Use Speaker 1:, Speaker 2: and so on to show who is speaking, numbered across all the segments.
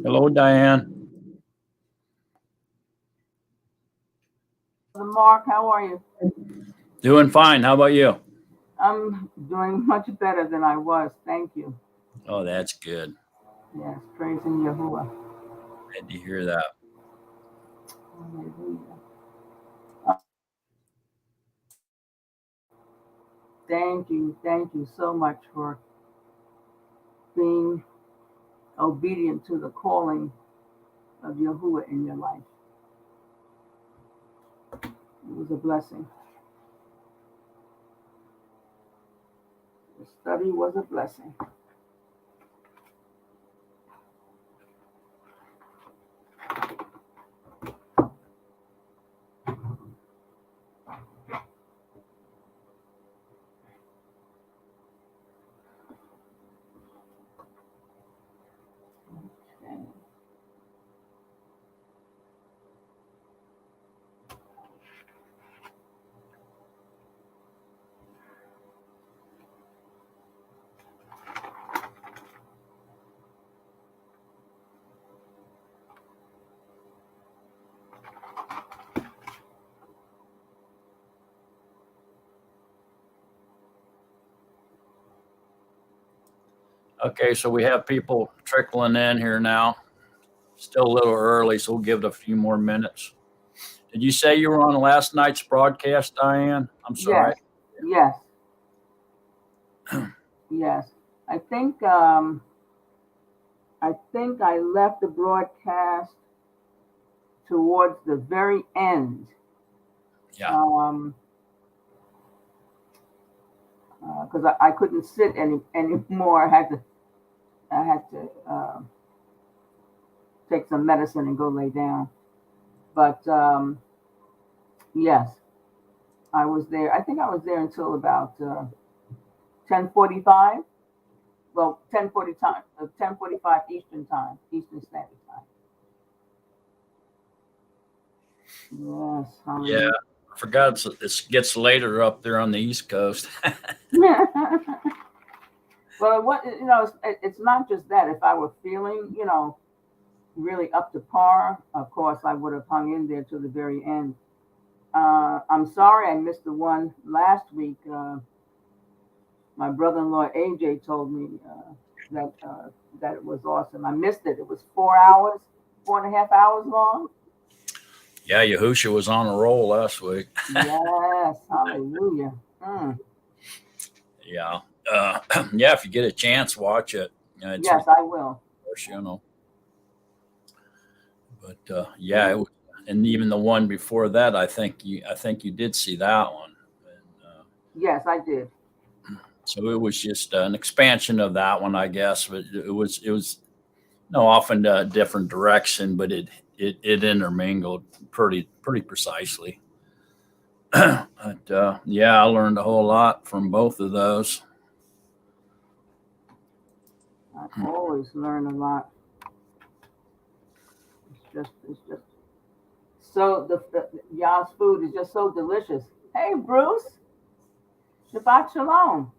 Speaker 1: Hello, Diane.
Speaker 2: Mark, how are you?
Speaker 1: Doing fine. How about you?
Speaker 2: I'm doing much better than I was. Thank you.
Speaker 1: Oh, that's good.
Speaker 2: Yes, praising Yahuwah.
Speaker 1: Glad to hear that.
Speaker 2: Hallelujah. Thank you so much for being obedient to the calling of Yahuwah in your life. It was a blessing. The study was a blessing.
Speaker 1: Okay, so we have people trickling in here now. Still a little early, so we'll give it a few more minutes. Did you say you were on last night's broadcast, Diane? I'm sorry.
Speaker 2: Yes. Yes. I think I left the broadcast towards the very end.
Speaker 1: Yeah.
Speaker 2: Because I couldn't sit anymore. I had to take some medicine and go lay down. But yes, I was there. I think I was there until about 10:45. Well, 10:45 Eastern Standard Time. Yes.
Speaker 1: Yeah. I forgot it gets later up there on the East Coast.
Speaker 2: Well, it's not just that. If I were feeling, really up to par, of course, I would have hung in there to the very end. I'm sorry I missed the one last week. My brother-in-law AJ told me that it was awesome. I missed it. It was 4.5 hours long.
Speaker 1: Yeah, Yahusha was on a roll last week.
Speaker 2: Yes, hallelujah.
Speaker 1: Yeah. Yeah, if you get a chance, watch it.
Speaker 2: Yes, I will.
Speaker 1: Of course, But yeah, it was, and even the one before that, I think you did see that one. And,
Speaker 2: yes, I did.
Speaker 1: So it was just an expansion of that one, I guess. But it was often a different direction, but it intermingled pretty precisely. But yeah, I learned a whole lot from both of those.
Speaker 2: I always learn a lot. It's just so the y'all's food is just so delicious. Hey, Bruce, Shabbat Shalom.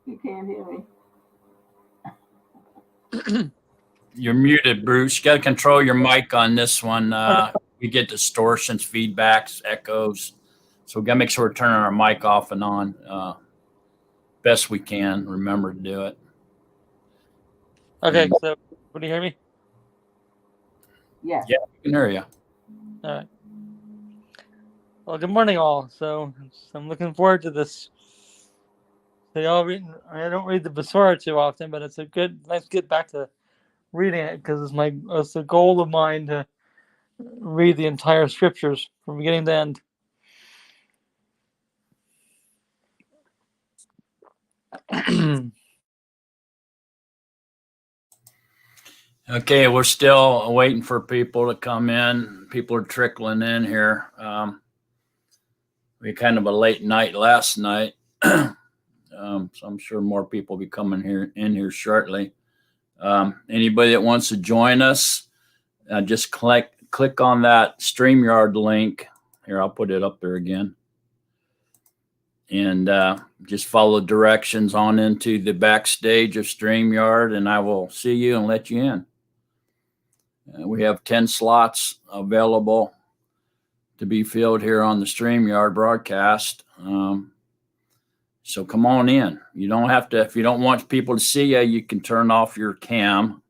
Speaker 2: You can't hear me.
Speaker 1: You're muted, Bruce. You got to control your mic on this one. We get distortions, feedbacks, echoes. So we got to make sure we're turning our mic off and on best we can. Remember to do it.
Speaker 3: Okay, so can you hear me?
Speaker 2: Yes.
Speaker 1: Yeah, we can hear you.
Speaker 3: All right. Well, good morning, all. So I'm looking forward to this. So I don't read the Besorah too often, but it's nice to get back to reading it because it's a goal of mine to read the entire scriptures from beginning to end.
Speaker 1: Okay, we're still waiting for people to come in. People are trickling in here. We had kind of a late night last night, so I'm sure more people will be coming in here shortly. Anybody that wants to join us, just click on that StreamYard link. Here, I'll put it up there again. And just follow directions on into the backstage of StreamYard, and I will see you and let you in. We have 10 slots available to be filled here on the StreamYard broadcast. So come on in. You don't have to, if you don't want people to see you, you can turn off your cam.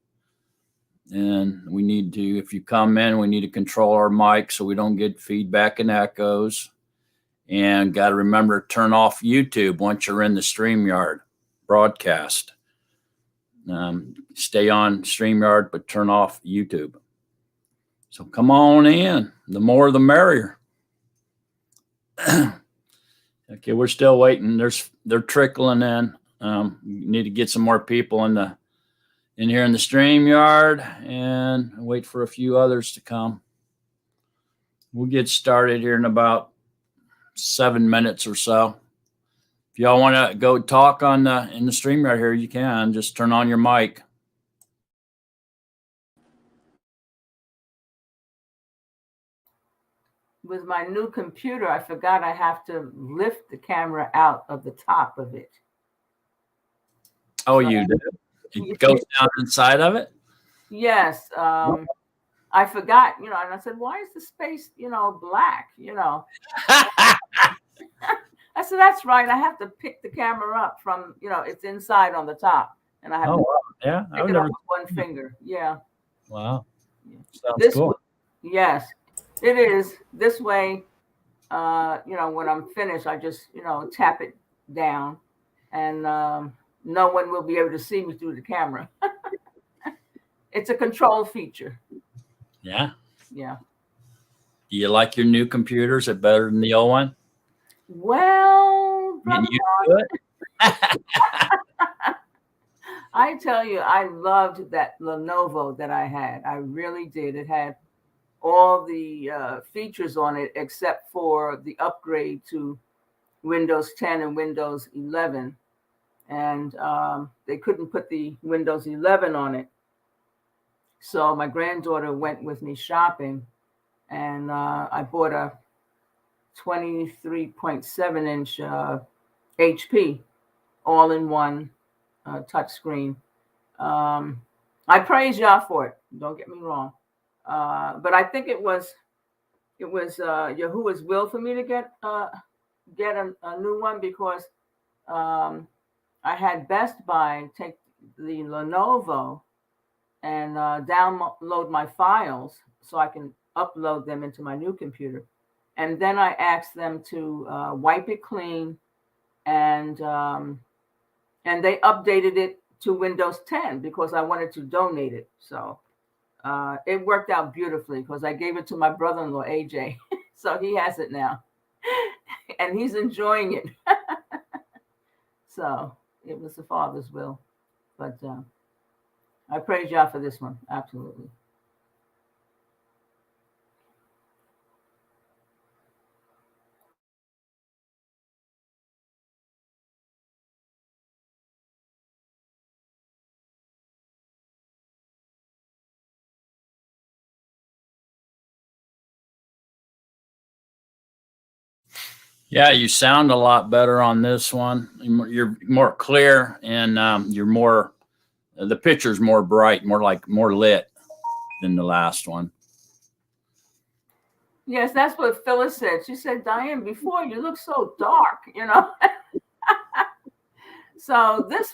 Speaker 1: And we need to, if you come in, we need to control our mic so we don't get feedback and echoes. And got to remember to turn off YouTube once you're in the StreamYard broadcast. Stay on StreamYard, but turn off YouTube. So come on in. The more, the merrier. Okay, we're still waiting. They're trickling in. Need to get some more people in here in the StreamYard and wait for a few others to come. We'll get started here in about 7 minutes or so. If y'all want to go talk in the StreamYard here, you can. Just turn on your mic.
Speaker 2: With my new computer, I forgot I have to lift the camera out of the top of it.
Speaker 1: Oh, you did? It goes down inside of it?
Speaker 2: Yes. I forgot, and I said, why is the space, black, I said, that's right. I have to pick the camera up from, it's inside on the top. And I have to pick it up with one finger. Yeah.
Speaker 1: Wow. Sounds cool.
Speaker 2: Yes, it is. This way, when I'm finished, I just, tap it down and no one will be able to see me through the camera. It's a control feature.
Speaker 1: Yeah.
Speaker 2: Yeah.
Speaker 1: Do you like your new computer? Is it better than the old one?
Speaker 2: Well, I tell you, I loved that Lenovo that I had. I really did. It had all the features on it except for the upgrade to Windows 10 and Windows 11. And they couldn't put the Windows 11 on it. So my granddaughter went with me shopping, and I bought a 23.7-inch HP all-in-one touchscreen. I praise Yah for it. Don't get me wrong, but I think it was Yahuwah's will for me to get a new one, because I had Best Buy take the Lenovo and download my files so I can upload them into my new computer. And then I asked them to wipe it clean, and they updated it to Windows 10 because I wanted to donate it. So it worked out beautifully because I gave it to my brother-in-law, AJ. So he has it now. And he's enjoying it. So it was the Father's will. But I praise Yah for this one. Absolutely.
Speaker 1: Yeah, you sound a lot better on this one. You're more clear, and the picture's more bright, more lit than the last one.
Speaker 2: Yes, that's what Phyllis said. She said, Diane, before you look so dark, So this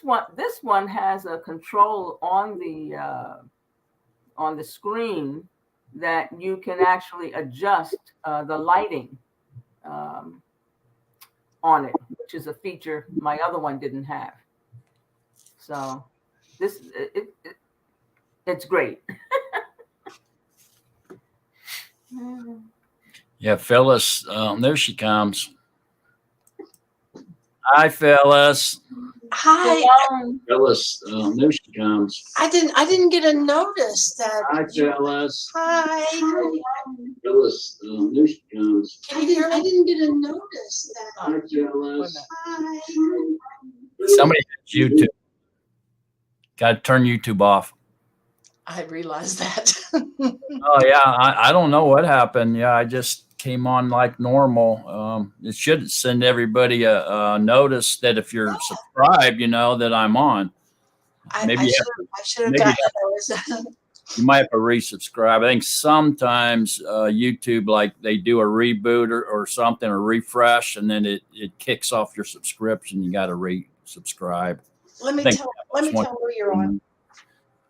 Speaker 2: one has a control on the screen that you can actually adjust the lighting on it, which is a feature my other one didn't have. So it's great.
Speaker 1: Yeah, Phyllis, there she comes. Hi, Phyllis.
Speaker 4: Hi.
Speaker 1: Phyllis, there she comes.
Speaker 4: I didn't get a notice that.
Speaker 1: Hi, Phyllis.
Speaker 4: Hi.
Speaker 1: Phyllis, there she comes.
Speaker 4: Can you hear me? I didn't get a notice that.
Speaker 1: Hi, Phyllis.
Speaker 4: Hi.
Speaker 1: Somebody has YouTube. Got to turn YouTube off.
Speaker 4: I realized that.
Speaker 1: Oh yeah, I don't know what happened. Yeah, I just came on like normal. It should send everybody a notice that if you're subscribed, you know that I'm on. Maybe
Speaker 4: I should have
Speaker 1: maybe
Speaker 4: gotten a notice.
Speaker 1: you might have to resubscribe. I think sometimes YouTube, like they do a reboot or something, or refresh, and then it kicks off your subscription. You got to resubscribe.
Speaker 4: Let me tell where you're on.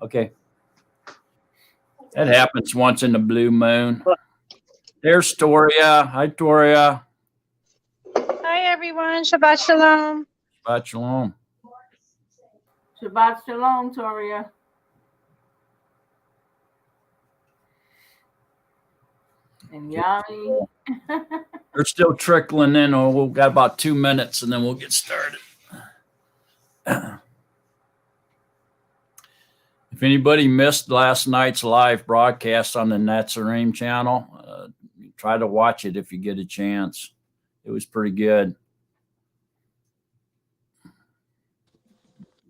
Speaker 1: Okay. That happens once in the blue moon. There's Toria. Hi, Toria.
Speaker 5: Hi, everyone. Shabbat Shalom.
Speaker 1: Shabbat shalom.
Speaker 2: Shabbat shalom, Toria. And Yanni.
Speaker 1: They're still trickling in. Oh, we've got about 2 minutes, and then we'll get started. If anybody missed last night's live broadcast on the Natsarim channel, try to watch it if you get a chance. It was pretty good.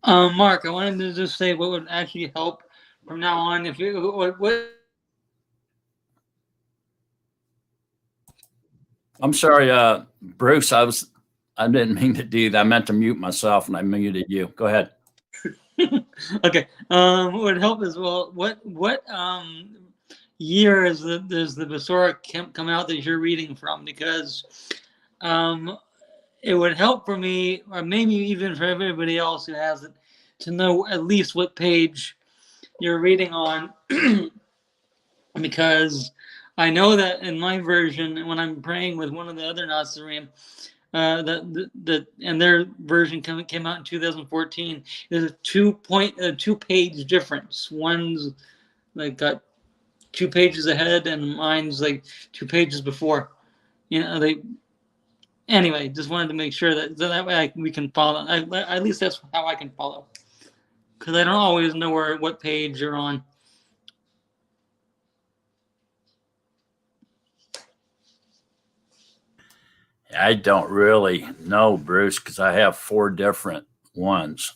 Speaker 3: Mark, I wanted to just say what would actually help from now on. If you what
Speaker 1: I'm sorry, Bruce. I didn't mean to do that. I meant to mute myself, and I muted you. Go ahead.
Speaker 3: Okay. What would help is, well, what year does the Besorah come out that you're reading from? Because it would help for me, or maybe even for everybody else who has it, to know at least what page you're reading on. Because I know that in my version, when I'm praying with one of the other Natsarim, and their version came out in 2014. There's a 2-page difference. One's like got 2 pages ahead, and mine's like 2 pages before. You know, anyway. Just wanted to make sure that way we can follow. At least that's how I can follow, because I don't always know what page you're on.
Speaker 1: I don't really know, Bruce, because I have 4 different ones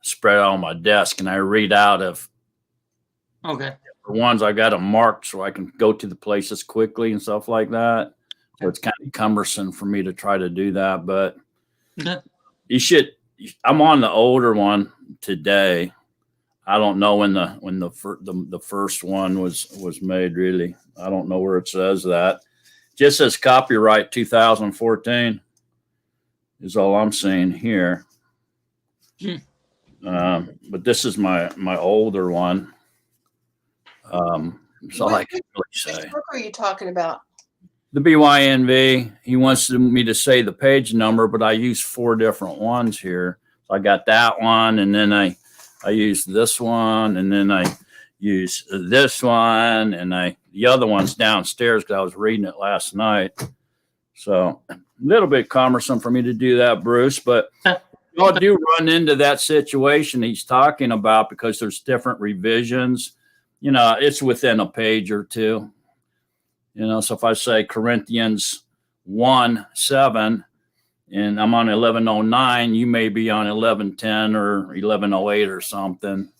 Speaker 1: spread out on my desk, and I read out of
Speaker 3: Okay.
Speaker 1: the ones I got them marked so I can go to the places quickly and stuff like that. So it's kind of cumbersome for me to try to do that, but you should. I'm on the older one today. I don't know when the first one was made. Really, I don't know where it says that. Just says copyright 2014 is all I'm seeing here. But this is my older one. That's all I can really say.
Speaker 4: Which book are you talking about?
Speaker 1: The BYNV. He wants me to say the page number, but I use 4 different ones here. So I got that one, and then I use this one, and then I use this one, and the other one's downstairs because I was reading it last night. So a little bit cumbersome for me to do that, Bruce, but y'all do run into that situation he's talking about because there's different revisions. You know, it's within a page or two. You know, so if I say Corinthians 1:7 and I'm on 11:09, you may be on 11:10 or 11:08 or something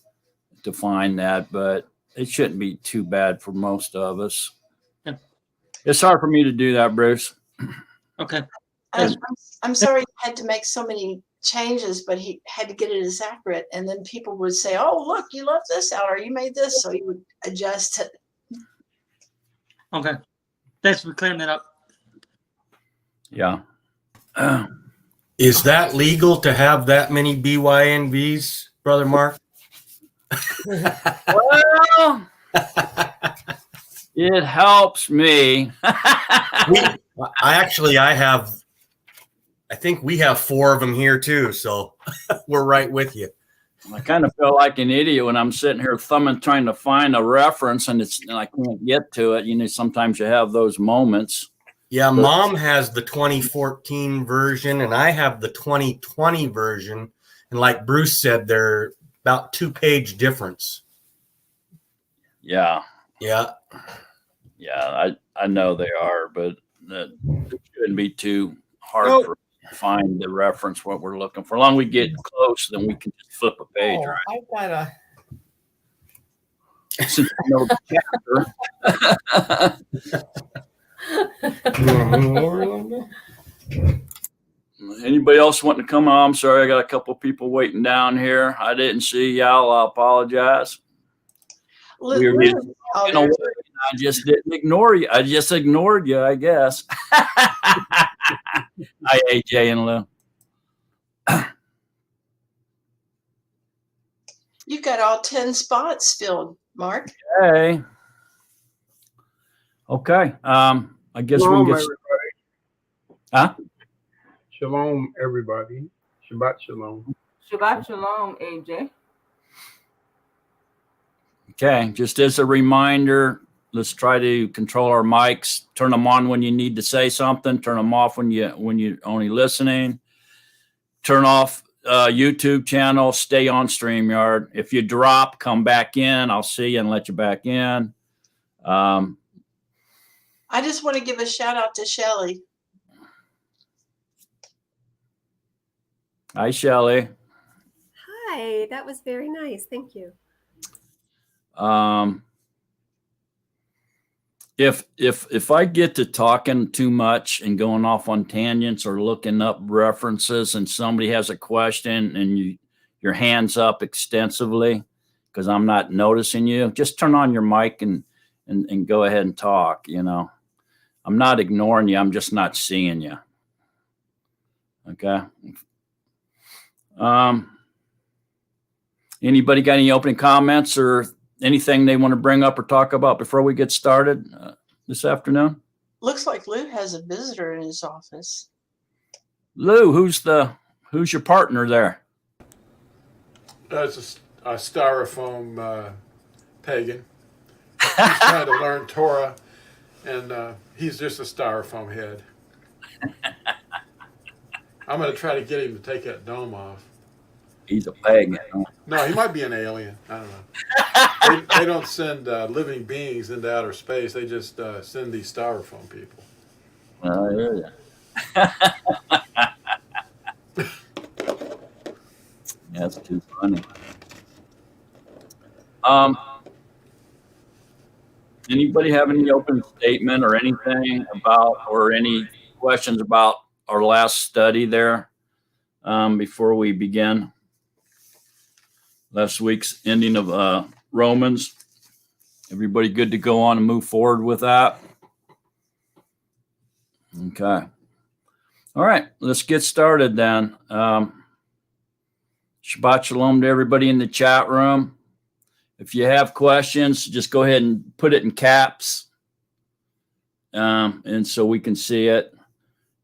Speaker 1: to find that, but it shouldn't be too bad for most of us.
Speaker 3: Yeah.
Speaker 1: It's hard for me to do that, Bruce.
Speaker 3: Okay.
Speaker 4: I'm sorry he had to make so many changes, but he had to get it as accurate. And then people would say, "Oh, look, you left this out, or you made this," so he would adjust it.
Speaker 3: Okay. Thanks for clearing that up.
Speaker 1: Yeah.
Speaker 6: Is that legal to have that many BYNVs, Brother Mark?
Speaker 1: Well, it helps me.
Speaker 6: I think we have 4 of them here too, so we're right with you.
Speaker 1: I kind of feel like an idiot when I'm sitting here thumbing, trying to find a reference, and I can't get to it. You know, sometimes you have those moments.
Speaker 6: Yeah, Mom has the 2014 version, and I have the 2020 version. And like Bruce said, they're about 2-page difference.
Speaker 1: Yeah.
Speaker 6: Yeah.
Speaker 1: Yeah, I know they are, but it shouldn't be too hard for me. find the reference what we're looking for. As long as we get close, then we can just flip a page,
Speaker 6: Oh,
Speaker 1: right?
Speaker 6: I've got a.
Speaker 1: Since we know the chapter. Anybody else wanting to come on? I'm sorry, I got a couple people waiting down here. I didn't see y'all. I apologize.
Speaker 4: Oh, there.
Speaker 1: I just didn't ignore you. I just ignored you, I guess. Hi, AJ and Lou.
Speaker 4: You've got all 10 spots filled, Mark.
Speaker 1: Hey. Okay. I guess
Speaker 7: Shalom,
Speaker 1: we can get.
Speaker 7: everybody.
Speaker 1: Huh?
Speaker 7: Shalom, everybody. Shabbat shalom.
Speaker 2: Shabbat shalom, AJ.
Speaker 1: Okay. Just as a reminder, let's try to control our mics. Turn them on when you need to say something. Turn them off when you're only listening. Turn off YouTube channel. Stay on StreamYard. If you drop, come back in. I'll see you and let you back in.
Speaker 4: I just want to give a shout out to Shelly.
Speaker 1: Hi, Shelly.
Speaker 8: Hi, that was very nice. Thank you.
Speaker 1: If I get to talking too much and going off on tangents or looking up references and somebody has a question and your hands up extensively because I'm not noticing you, just turn on your mic and go ahead and talk. You know, I'm not ignoring you. I'm just not seeing you. Okay. Anybody got any opening comments or anything they want to bring up or talk about before we get started this afternoon?
Speaker 4: Looks like Lou has a visitor in his office.
Speaker 1: Lou, who's your partner there?
Speaker 9: It's a styrofoam pagan. He's trying to learn Torah, and he's just a styrofoam head. I'm going to try to get him to take that dome off.
Speaker 1: He's a pagan.
Speaker 9: No, he might be an alien. I don't know. They don't send living beings into outer space. They just send these styrofoam people.
Speaker 1: I hear you. That's too funny. Anybody have any open statement or anything about, or any questions about our last study there before we begin? Last week's ending of Romans. Everybody good to go on and move forward with that? Okay. All right, let's get started then. Shabbat shalom to everybody in the chat room. If you have questions, just go ahead and put it in caps, and so we can see it.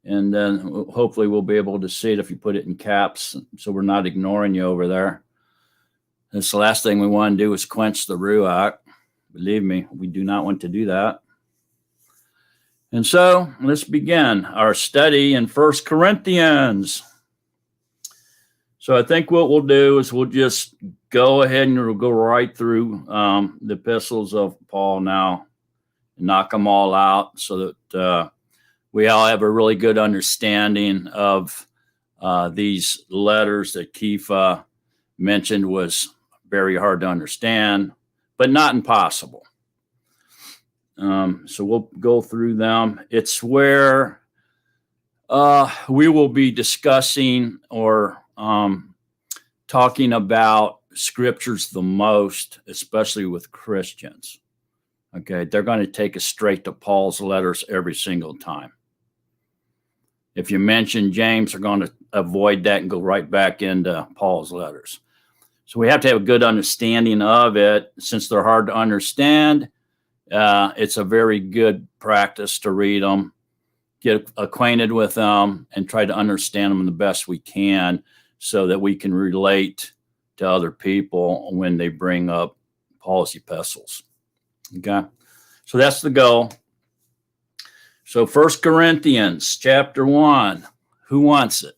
Speaker 1: And then hopefully we'll be able to see it if you put it in caps, so we're not ignoring you over there. That's the last thing we want to do is quench the Ruach. Believe me, we do not want to do that. And so let's begin our study in 1 Corinthians. So I think what we'll do is we'll just go ahead and we'll go right through the epistles of Paul now and knock them all out so that we all have a really good understanding of these letters that Kefa mentioned was very hard to understand, but not impossible. So we'll go through them. It's where we will be discussing or talking about scriptures the most, especially with Christians. Okay, they're going to take us straight to Paul's letters every single time. If you mention James, they're going to avoid that and go right back into Paul's letters. So we have to have a good understanding of it. Since they're hard to understand, it's a very good practice to read them, get acquainted with them, and try to understand them the best we can so that we can relate to other people when they bring up Paul's epistles. Okay, so that's the goal. So 1 Corinthians chapter 1. Who wants it?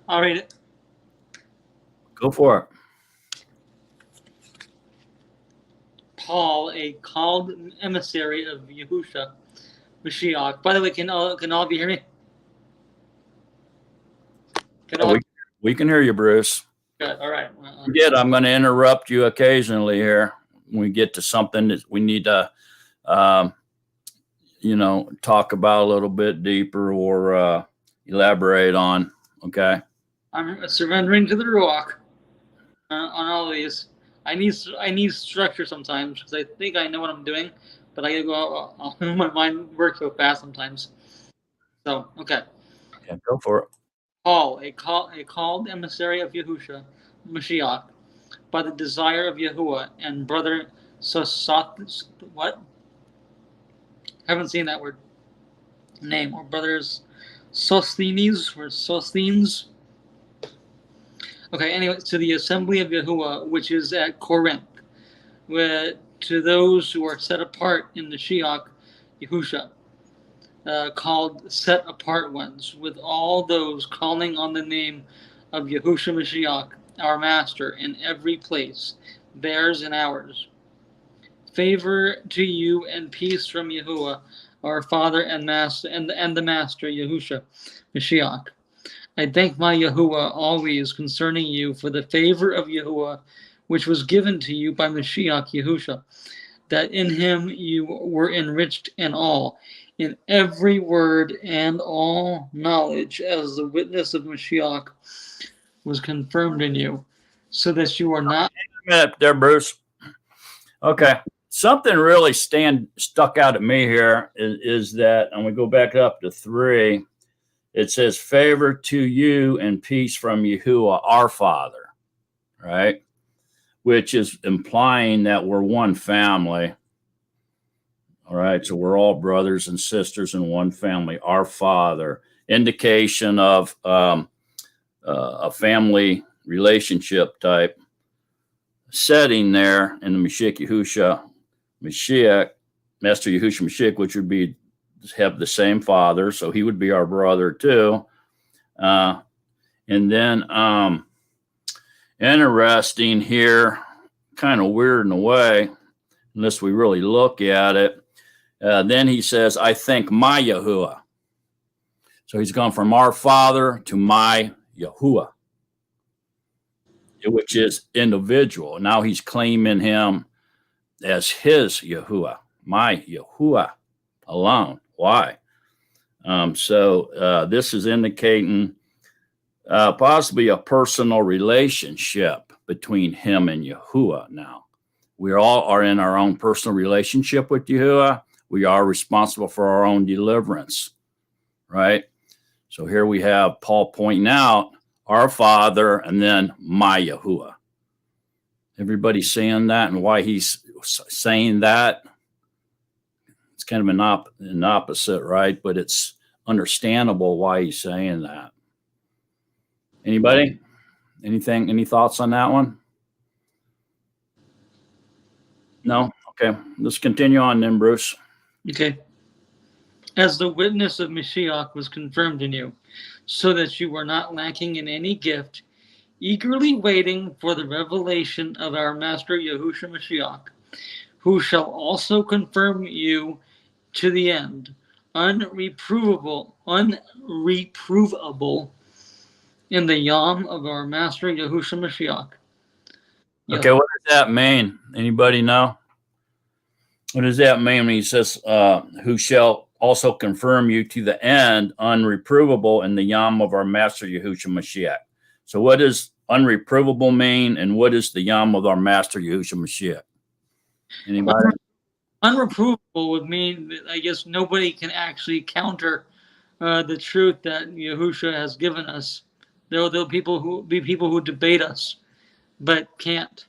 Speaker 3: I'll read it.
Speaker 1: Go for it.
Speaker 3: Paul, a called emissary of Yahusha, Mashiach. By the way, can all of you hear me?
Speaker 1: We can hear you, Bruce.
Speaker 3: Good. All right.
Speaker 1: Forget, I'm going to interrupt you occasionally here when we get to something that we need to, talk about a little bit deeper or elaborate on. Okay.
Speaker 3: I'm surrendering to the Ruach on all of these. I need structure sometimes because I think I know what I'm doing, but I gotta go. My mind works so fast sometimes. So okay.
Speaker 1: Okay, go for it.
Speaker 3: Paul, a called emissary of Yahusha, Mashiach, by the desire of Yahuwah and brother Sosat. What? Haven't seen that word. Name or brothers Sosthenes or Sosthenes. Okay, anyway, to the assembly of Yahuwah, which is at Corinth, to those who are set apart in the Shiach, Yahusha, called set apart ones, with all those calling on the name of Yahusha Mashiach, our Master, in every place, theirs and ours. Favor to you and peace from Yahuwah, our Father and Master, and the Master, Yahusha Mashiach. I thank my Yahuwah always concerning you for the favor of Yahuwah, which was given to you by Mashiach Yahusha, that in him you were enriched in all, in every word and all knowledge, as the witness of Mashiach was confirmed in you, so that you are not.
Speaker 1: A minute there, Bruce. Okay. Something really stuck out at me here is that, and we go back up to 3. It says, favor to you and peace from Yahuwah, our Father, right? Which is implying that we're one family. All right. So we're all brothers and sisters in one family, our Father. Indication of a family relationship type setting there in the Mashiach Yahusha, Master Yahusha Mashiach, which would be have the same father, so he would be our brother too. And then interesting here, kind of weird in a way, unless we really look at it. Then he says, I thank my Yahuwah. So he's gone from our Father to my Yahuwah, which is individual. Now he's claiming him as his Yahuwah, my Yahuwah alone. Why? So this is indicating possibly a personal relationship between him and Yahuwah now. We all are in our own personal relationship with Yahuwah. We are responsible for our own deliverance, right? So here we have Paul pointing out our Father and then my Yahuwah. Everybody saying that and why he's saying that? It's kind of an opposite, right? But it's understandable why he's saying that. Anybody? Anything? Any thoughts on that one? No? Okay. Let's continue on then, Bruce.
Speaker 3: Okay. As the witness of Mashiach was confirmed in you, so that you were not lacking in any gift, eagerly waiting for the revelation of our Master Yahusha Mashiach, who shall also confirm you to the end, unreprovable in the Yom of our Master Yahusha Mashiach.
Speaker 1: Okay, what does that mean? Anybody know? What does that mean when he says, who shall also confirm you to the end, unreprovable in the Yom of our Master Yahusha Mashiach? So what does unreprovable mean, and what is the Yom of our Master Yahusha Mashiach? Anybody?
Speaker 3: Unreprovable would mean that I guess nobody can actually counter the truth that Yahusha has given us. There'll be people who debate us, but can't.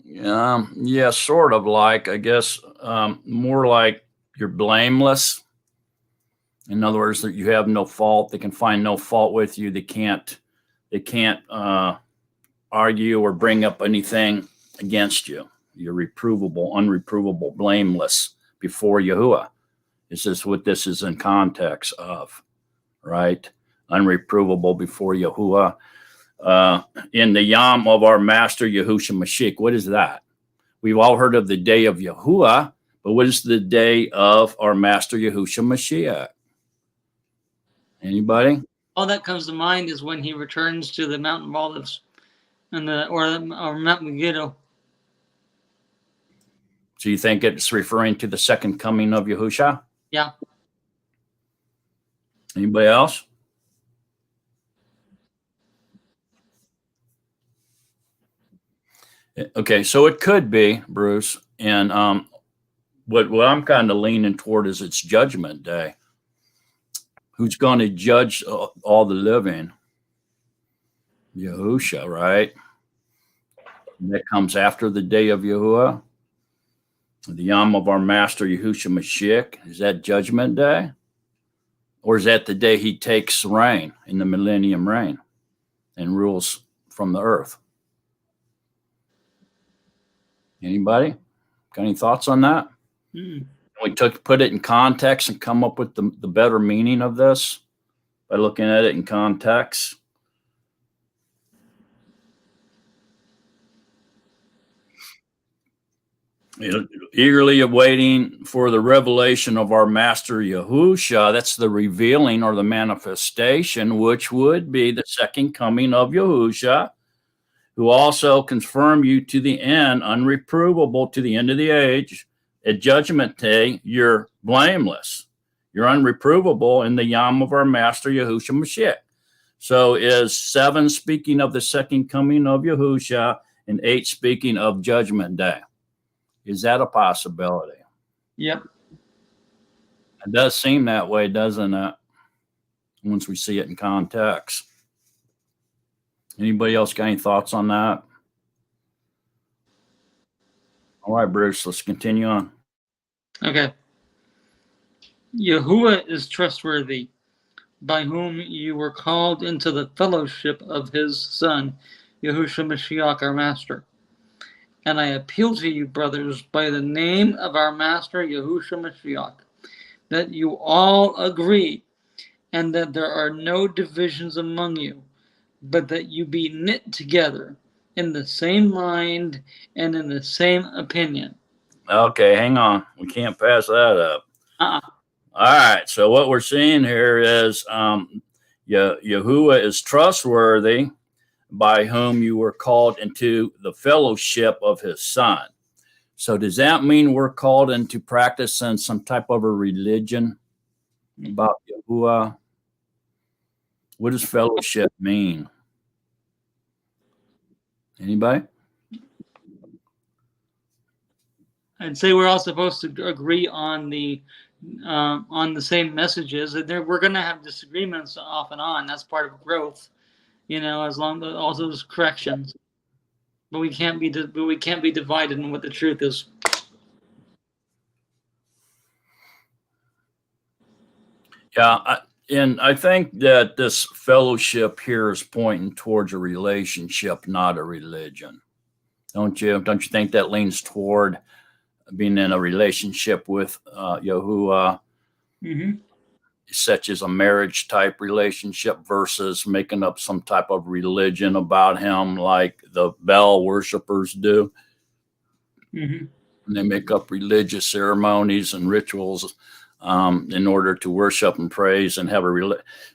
Speaker 1: Yeah, sort of like, I guess, more like you're blameless. In other words, that you have no fault. They can find no fault with you. They can't argue or bring up anything against you. You're reprovable, unreprovable, blameless before Yahuwah. This is what this is in context of, right? Unreprovable before Yahuwah. In the Yom of our Master Yahusha Mashiach. What is that? We've all heard of the day of Yahuwah, but what is the day of our Master Yahusha Mashiach? Anybody?
Speaker 3: All that comes to mind is when he returns to the Mount of Olives or Mount Megiddo.
Speaker 1: So you think it's referring to the second coming of Yahusha?
Speaker 3: Yeah.
Speaker 1: Anybody else? Okay, so it could be, Bruce, and what I'm kind of leaning toward is it's Judgment Day. Who's going to judge all the living? Yahusha, right? And that comes after the day of Yahuwah. The Yom of our Master Yahusha Mashiach. Is that Judgment Day? Or is that the day he takes reign in the millennium reign and rules from the earth? Anybody? Got any thoughts on that? We put it in context and come up with the better meaning of this by looking at it in context. Eagerly awaiting for the revelation of our Master Yahusha. That's the revealing or the manifestation, which would be the second coming of Yahusha, who also confirm you to the end, unreprovable to the end of the age. At Judgment Day, you're blameless. You're unreprovable in the Yom of our Master Yahusha Mashiach. So is 7 speaking of the second coming of Yahusha and 8 speaking of Judgment Day? Is that a possibility?
Speaker 3: Yep.
Speaker 1: It does seem that way, doesn't it? Once we see it in context. Anybody else got any thoughts on that? All right, Bruce, let's continue on.
Speaker 3: Okay. Yahuwah is trustworthy, by whom you were called into the fellowship of his Son, Yahusha Mashiach, our Master. And I appeal to you, brothers, by the name of our Master, Yahusha Mashiach, that you all agree, and that there are no divisions among you, but that you be knit together in the same mind and in the same opinion.
Speaker 1: Okay, hang on. We can't pass that up. All right, so what we're seeing here is Yahuwah is trustworthy, by whom you were called into the fellowship of his Son. So does that mean we're called into practicing some type of a religion about Yahuwah? What does fellowship mean? Anybody?
Speaker 3: I'd say we're all supposed to agree on the same messages. We're going to have disagreements off and on. That's part of growth, as long as all those corrections. But we can't be divided in what the truth is.
Speaker 1: Yeah, and I think that this fellowship here is pointing towards a relationship, not a religion. Don't you? Don't you think that leans toward being in a relationship with Yahuwah, such as a marriage type relationship, versus making up some type of religion about him, like the Baal worshipers do? And they make up religious ceremonies and rituals in order to worship and praise and have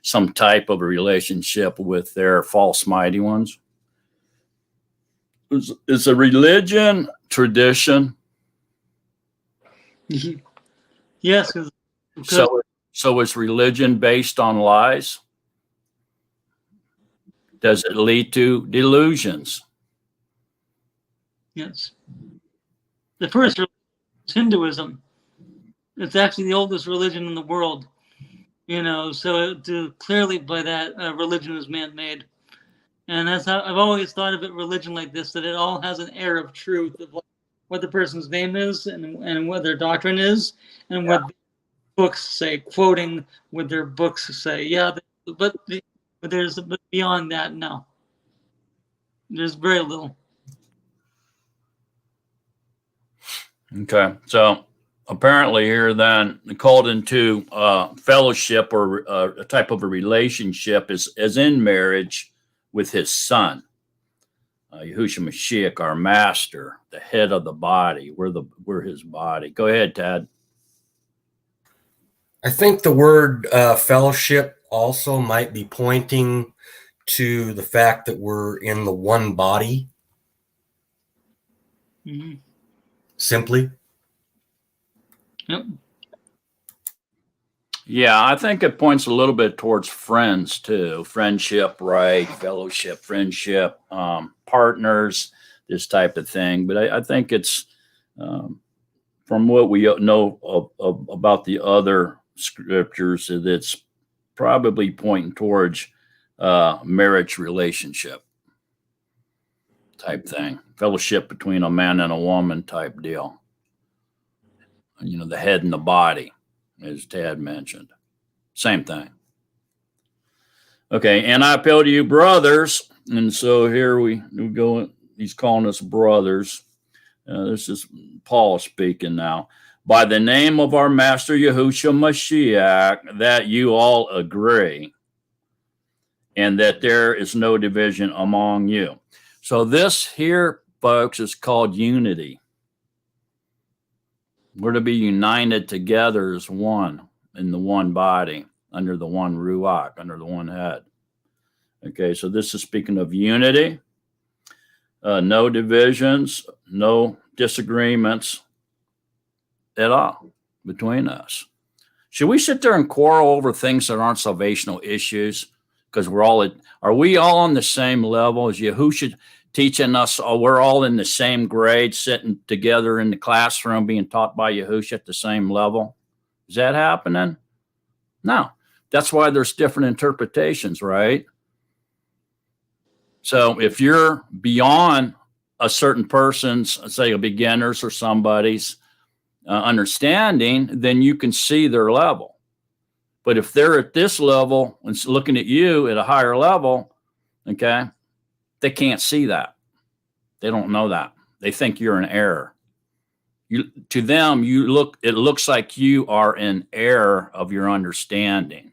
Speaker 1: some type of a relationship with their false mighty ones. Is a religion tradition?
Speaker 3: Yes.
Speaker 1: So is religion based on lies? Does it lead to delusions?
Speaker 3: Yes. The first religion is Hinduism. It's actually the oldest religion in the world. So clearly by that, religion is man-made. And that's how I've always thought of it, religion like this, that it all has an air of truth of what the person's name is and what their doctrine is and what books say, quoting what their books say. Yeah, but beyond that, no. There's very little.
Speaker 1: Okay, so apparently here then called into fellowship or a type of a relationship is in marriage with his Son. Yahusha Mashiach, our master, the head of the body. We're his body. Go ahead, Tad.
Speaker 6: I think the word fellowship also might be pointing to the fact that we're in the one body.
Speaker 3: Mm-hmm.
Speaker 6: Simply.
Speaker 3: Yep.
Speaker 1: Yeah, I think it points a little bit towards friends too. Friendship, right? Fellowship, friendship, partners, this type of thing. But I think it's from what we know about the other scriptures, that it's probably pointing towards marriage relationship type thing, fellowship between a man and a woman type deal. You know, the head and the body, as Tad mentioned. Same thing. Okay, and I appeal to you, brothers. And so here we go. He's calling us brothers. This is Paul speaking now. By the name of our Master Yahusha Mashiach, that you all agree, and that there is no division among you. So this here, folks, is called unity. We're to be united together as one in the one body, under the one ruach, under the one head. Okay, so this is speaking of unity, no divisions, no disagreements at all between us. Should we sit there and quarrel over things that aren't salvational issues? Because are we all on the same level? Is Yahusha teaching us, we're all in the same grade, sitting together in the classroom, being taught by Yahusha at the same level? Is that happening? No. That's why there's different interpretations, right? So if you're beyond a certain person's, say a beginner's or somebody's understanding, then you can see their level. But if they're at this level and looking at you at a higher level, okay, they can't see that. They don't know that. They think you're in error. To them, it looks like you are in error of your understanding.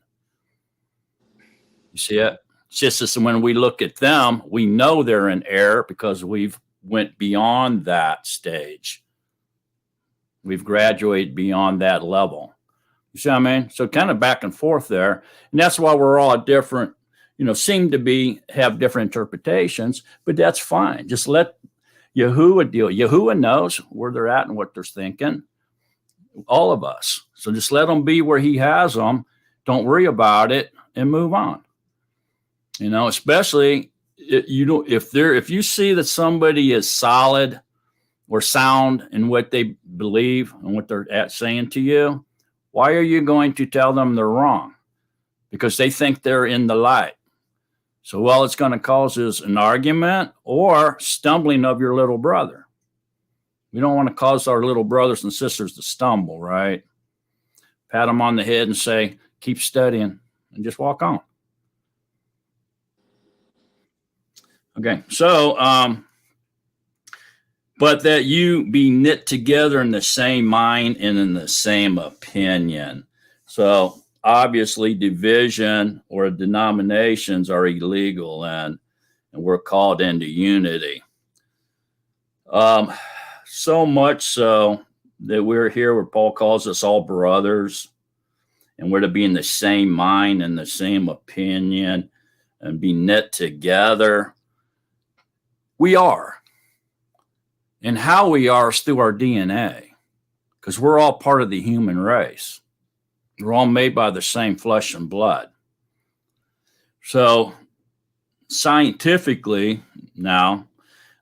Speaker 1: You see it? It's just as when we look at them, we know they're in error because we've went beyond that stage. We've graduated beyond that level. You see what I mean? So kind of back and forth there. And that's why we're all different, seem to have different interpretations, but that's fine. Just let Yahuwah deal. Yahuwah knows where they're at and what they're thinking. All of us. So just let them be where he has them. Don't worry about it and move on. Especially if you see that somebody is solid or sound in what they believe and what they're saying to you, why are you going to tell them they're wrong? Because they think they're in the light. So all it's going to cause is an argument or stumbling of your little brother. We don't want to cause our little brothers and sisters to stumble, right? Pat them on the head and say, keep studying, and just walk on. Okay, so, but that you be knit together in the same mind and in the same opinion. So obviously division or denominations are illegal, and we're called into unity. So much so that we're here where Paul calls us all brothers, and we're to be in the same mind and the same opinion and be knit together. We are. And how we are is through our DNA, because we're all part of the human race. We're all made by the same flesh and blood. So scientifically now,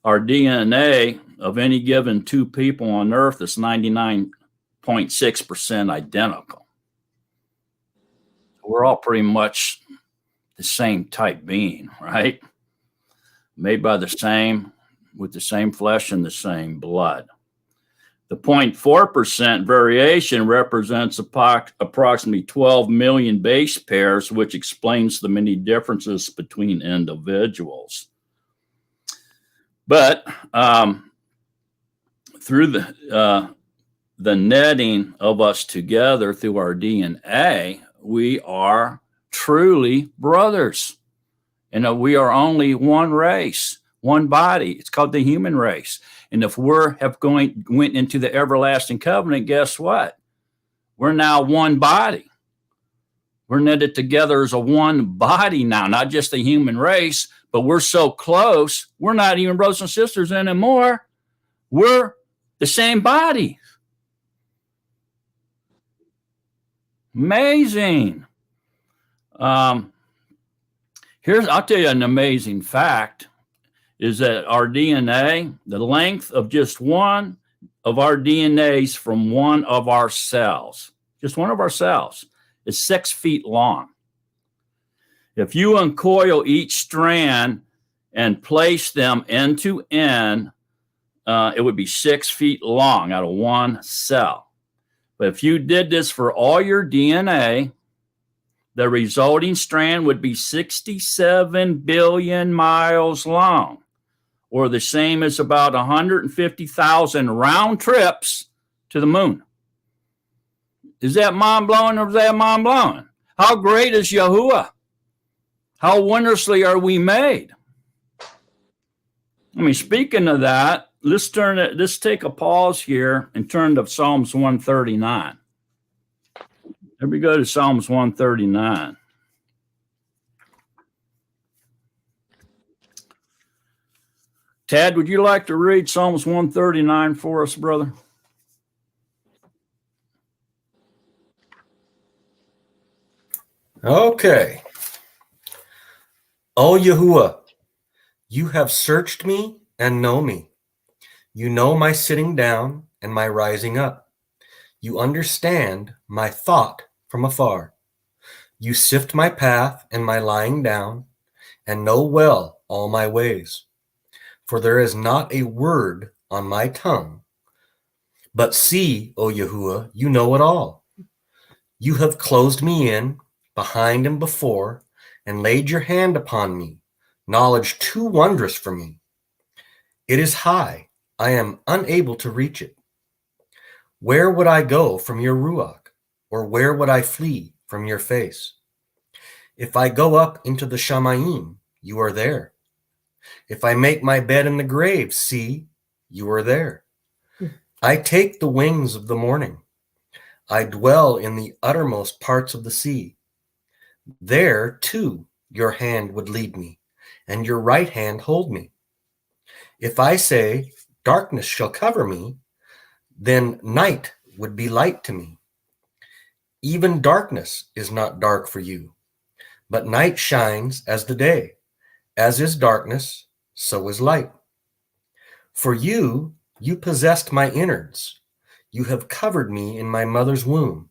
Speaker 1: our DNA of any given two people on earth is 99.6% identical. We're all pretty much the same type being, right? Made by the same, with the same flesh and the same blood. The 0.4% variation represents approximately 12 million base pairs, which explains the many differences between individuals. But through the netting of us together through our DNA, we are truly brothers. And we are only one race, one body. It's called the human race. And if went into the everlasting covenant, guess what? We're now one body. We're knitted together as a one body now, not just the human race, but we're so close, we're not even brothers and sisters anymore. We're the same body. Amazing. I'll tell you an amazing fact is that our DNA, the length of just one of our DNAs from one of our cells, just one of our cells, is 6 feet long. If you uncoil each strand and place them end to end, it would be 6 feet long out of one cell. But if you did this for all your DNA, the resulting strand would be 67 billion miles long, or the same as about 150,000 round trips to the moon. Is that mind-blowing or is that mind-blowing? How great is Yahuwah? How wondrously are we made? I mean, speaking of that, let's take a pause here and turn to Psalms 139. Let me go to Psalms 139. Tad, would you like to read Psalms 139 for us, brother?
Speaker 6: Okay. O Yahuwah, you have searched me and know me. You know my sitting down and my rising up. You understand my thought from afar. You sift my path and my lying down, and know well all my ways. For there is not a word on my tongue. But see, O Yahuwah, you know it all. You have closed me in, behind and before, and laid your hand upon me, knowledge too wondrous for me. It is high, I am unable to reach it. Where would I go from your ruach, or where would I flee from your face? If I go up into the Shamayim, you are there. If I make my bed in the grave, see, you are there. I take the wings of the morning. I dwell in the uttermost parts of the sea. There, too, your hand would lead me, and your right hand hold me. If I say, darkness shall cover me, then night would be light to me. Even darkness is not dark for you, but night shines as the day. As is darkness, so is light. For you possessed my innards. You have covered me in my mother's womb.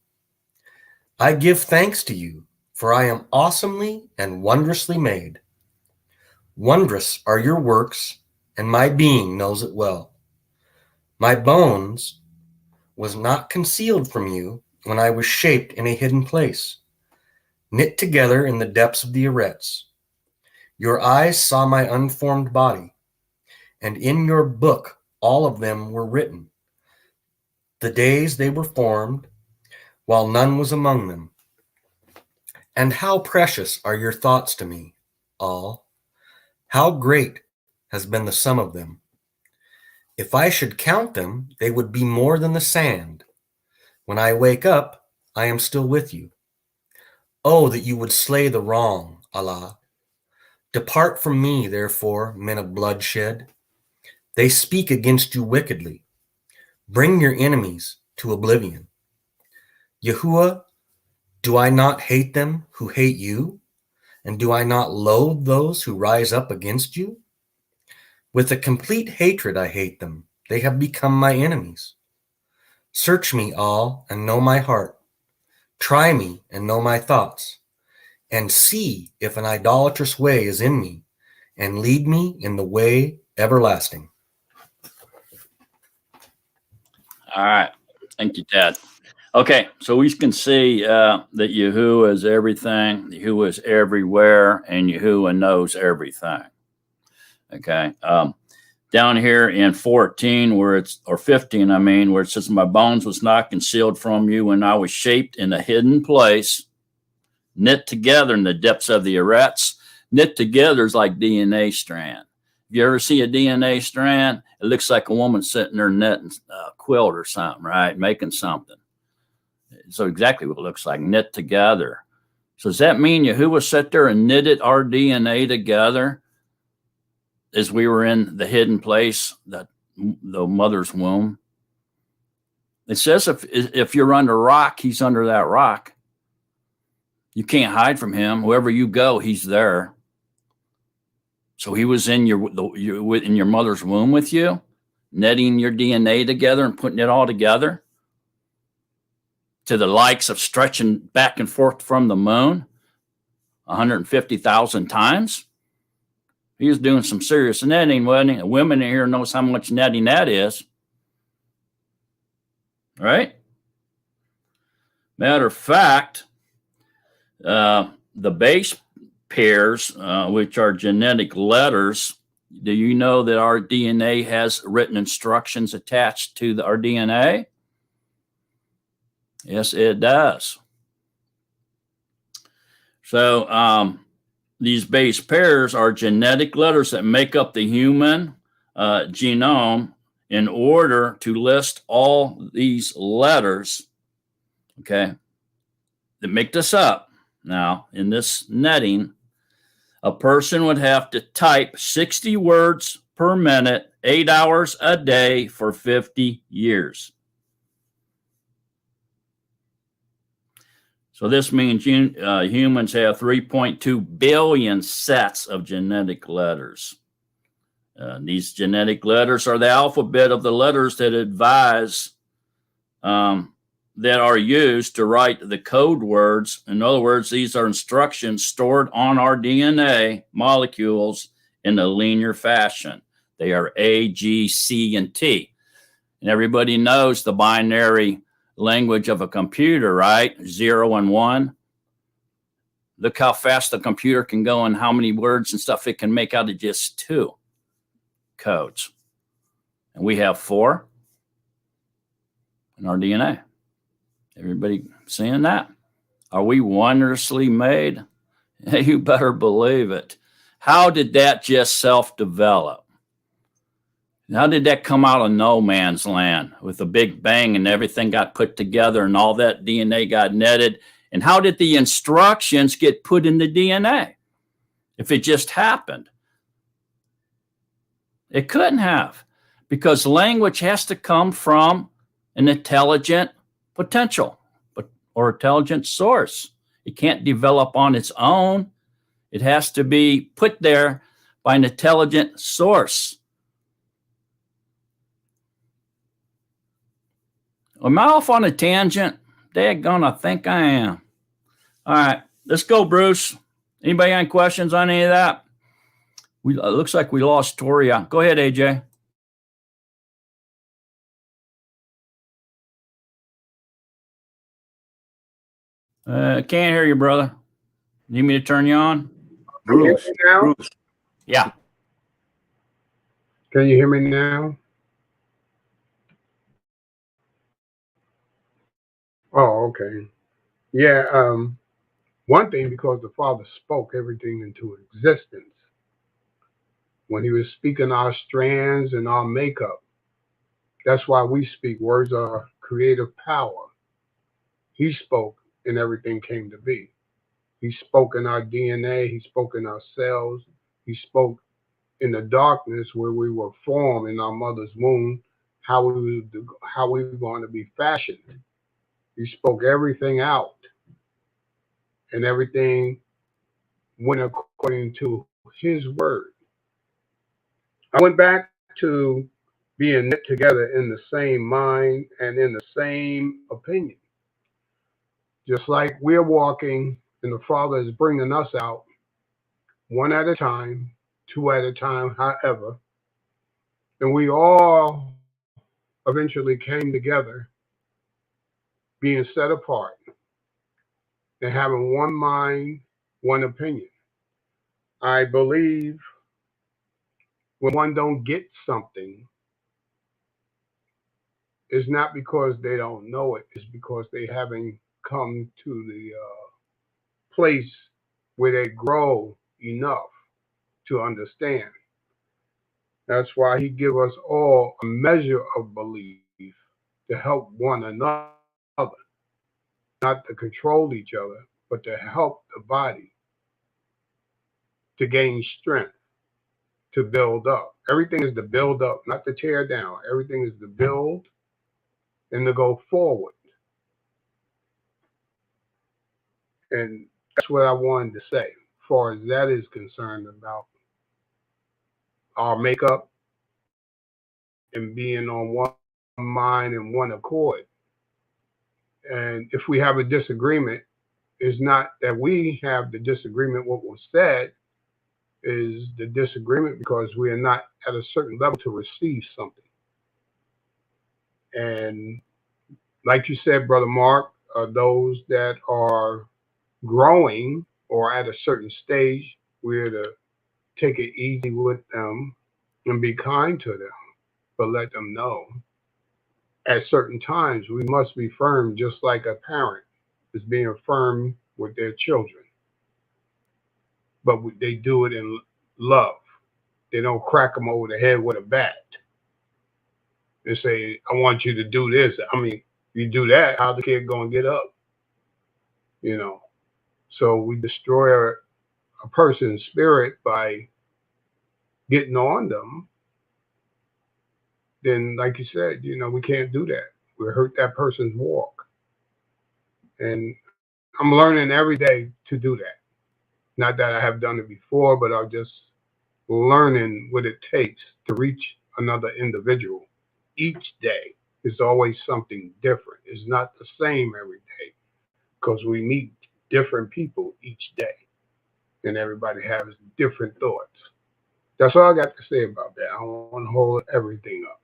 Speaker 6: I give thanks to you, for I am awesomely and wondrously made. Wondrous are your works, and my being knows it well. My bones was not concealed from you when I was shaped in a hidden place, knit together in the depths of the arets. Your eyes saw my unformed body, and in your book all of them were written, the days they were formed, while none was among them. And how precious are your thoughts to me, all. How great has been the sum of them. If I should count them, they would be more than the sand. When I wake up, I am still with you. Oh, that you would slay the wrong, Allah. Depart from me, therefore, men of bloodshed. They speak against you wickedly. Bring your enemies to oblivion. Yahuwah, do I not hate them who hate you? And do I not loathe those who rise up against you? With a complete hatred I hate them. They have become my enemies. Search me all and know my heart. Try me and know my thoughts. And see if an idolatrous way is in me, and lead me in the way everlasting.
Speaker 1: All right. Thank you, Dad. Okay, so we can see that Yahuwah is everything, Yahuwah is everywhere, and Yahuwah knows everything. Okay. Down here in 14, or 15, where it says, my bones was not concealed from you when I was shaped in a hidden place, knit together in the depths of the arets. Knit together is like DNA strand. If you ever see a DNA strand, it looks like a woman sitting there knitting a quilt or something, right? Making something. So exactly what it looks like, knit together. So does that mean Yahuwah sat there and knitted our DNA together as we were in the hidden place, the mother's womb? It says if you're under rock, he's under that rock. You can't hide from him. Wherever you go, he's there. So he was in your mother's womb with you, knitting your DNA together and putting it all together, to the likes of stretching back and forth from the moon 150,000 times. He was doing some serious netting, wasn't he? Women in here knows how much netting that is. Right? Matter of fact, the base pairs, which are genetic letters, do you know that our DNA has written instructions attached to our DNA? Yes, it does. So these base pairs are genetic letters that make up the human genome in order to list all these letters, okay, that make this up. Now, in this netting, a person would have to type 60 words per minute, 8 hours a day for 50 years. So this means humans have 3.2 billion sets of genetic letters. These genetic letters are the alphabet of the letters that advise, that are used to write the code words. In other words, these are instructions stored on our DNA molecules in a linear fashion. They are A, G, C, and T. And everybody knows the binary language of a computer, right? 0 and 1. Look how fast the computer can go and how many words and stuff it can make out of just 2 codes. And we have 4 in our DNA. Everybody seeing that? Are we wondrously made? You better believe it. How did that just self-develop? How did that come out of no man's land with a big bang and everything got put together and all that DNA got netted? And how did the instructions get put in the DNA if it just happened? It couldn't have, because language has to come from an intelligent potential or intelligent source. It can't develop on its own. It has to be put there by an intelligent source. Am I off on a tangent? Daggone, I think I am. All right, let's go, Bruce. Anybody got any questions on any of that? It looks like we lost Toria. Go ahead, AJ. Can't hear you, brother. Need me to turn you on?
Speaker 7: Bruce.
Speaker 9: Bruce.
Speaker 1: Yeah.
Speaker 7: Can you hear me now? Oh, okay. Yeah. One thing, because the Father spoke everything into existence. When he was speaking our strands and our makeup, that's why we speak. Words are creative power. He spoke and everything came to be. He spoke in our DNA. He spoke in our cells. He spoke in the darkness where we were formed in our mother's womb, how we were going to be fashioned. He spoke everything out, and everything went according to his word. I went back to being knit together in the same mind and in the same opinion. Just like we're walking and the Father is bringing us out one at a time, 2 at a time, however, and we all eventually came together, being set apart and having one mind, one opinion. I believe when one don't get something, it's not because they don't know it, it's because they haven't come to the place where they grow enough to understand. That's why he give us all a measure of belief to help one another, not to control each other, but to help the body to gain strength, to build up. Everything is to build up, not to tear down. Everything is to build and to go forward. And that's what I wanted to say, as far as that is concerned, about our makeup and being on one mind and one accord. And if we have a disagreement, it's not that we have the disagreement, what was said is the disagreement because we are not at a certain level to receive something. And like you said, Brother Mark, those that are growing or at a certain stage, we're to take it easy with them and be kind to them, but let them know at certain times we must be firm, just like a parent is being firm with their children. But they do it in love. They don't crack them over the head with a bat and say, I want you to do this. I mean, you do that, how the kid gonna get up? You know. So we destroy a person's spirit by getting on them. Then, like you said, we can't do that. We hurt that person's walk. And I'm learning every day to do that. Not that I have done it before, but I'm just learning what it takes to reach another individual. Each day is always something different. It's not the same every day because we meet different people each day and everybody has different thoughts. That's all I got to say about that. I don't want to hold everything up.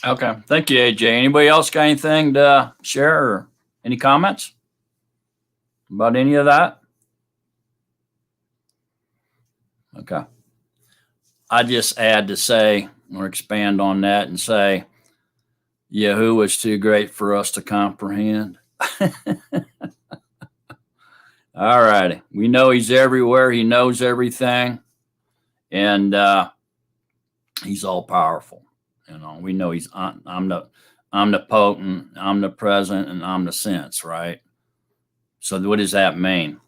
Speaker 1: Okay. Thank you, AJ. Anybody else got anything to share or any comments about any of that? Okay. I just add to say, or expand on that and say, Yahuwah is too great for us to comprehend. All righty. We know he's everywhere. He knows everything. And he's all powerful. We know he's omnipotent, omnipresent, and omniscience, right? So what does that mean?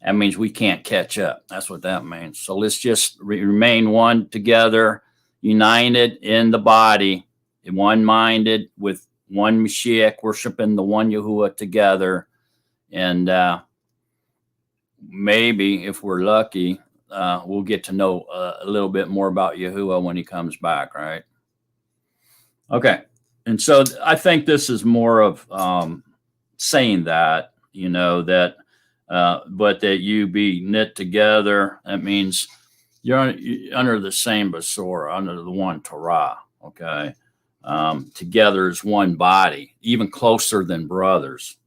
Speaker 1: That means we can't catch up. That's what that means. So let's just remain one together, united in the body, one-minded with one Mashiach, worshiping the one Yahuwah together. And maybe if we're lucky, we'll get to know a little bit more about Yahuwah when he comes back, right? Okay. And so I think this is more of saying that, that but that you be knit together. That means you're under the same Basora, under the one Torah, okay? Together as one body, even closer than brothers,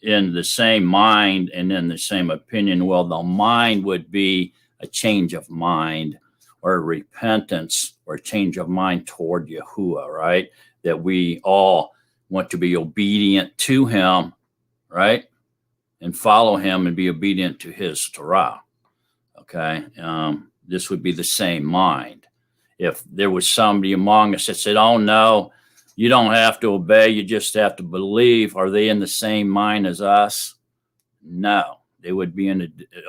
Speaker 1: in the same mind and in the same opinion. Well, the mind would be a change of mind or a repentance or a change of mind toward Yahuwah, right? That we all want to be obedient to him, right? And follow him and be obedient to his Torah. Okay. This would be the same mind. If there was somebody among us that said, oh no, you don't have to obey, you just have to believe. Are they in the same mind as us? No, they would be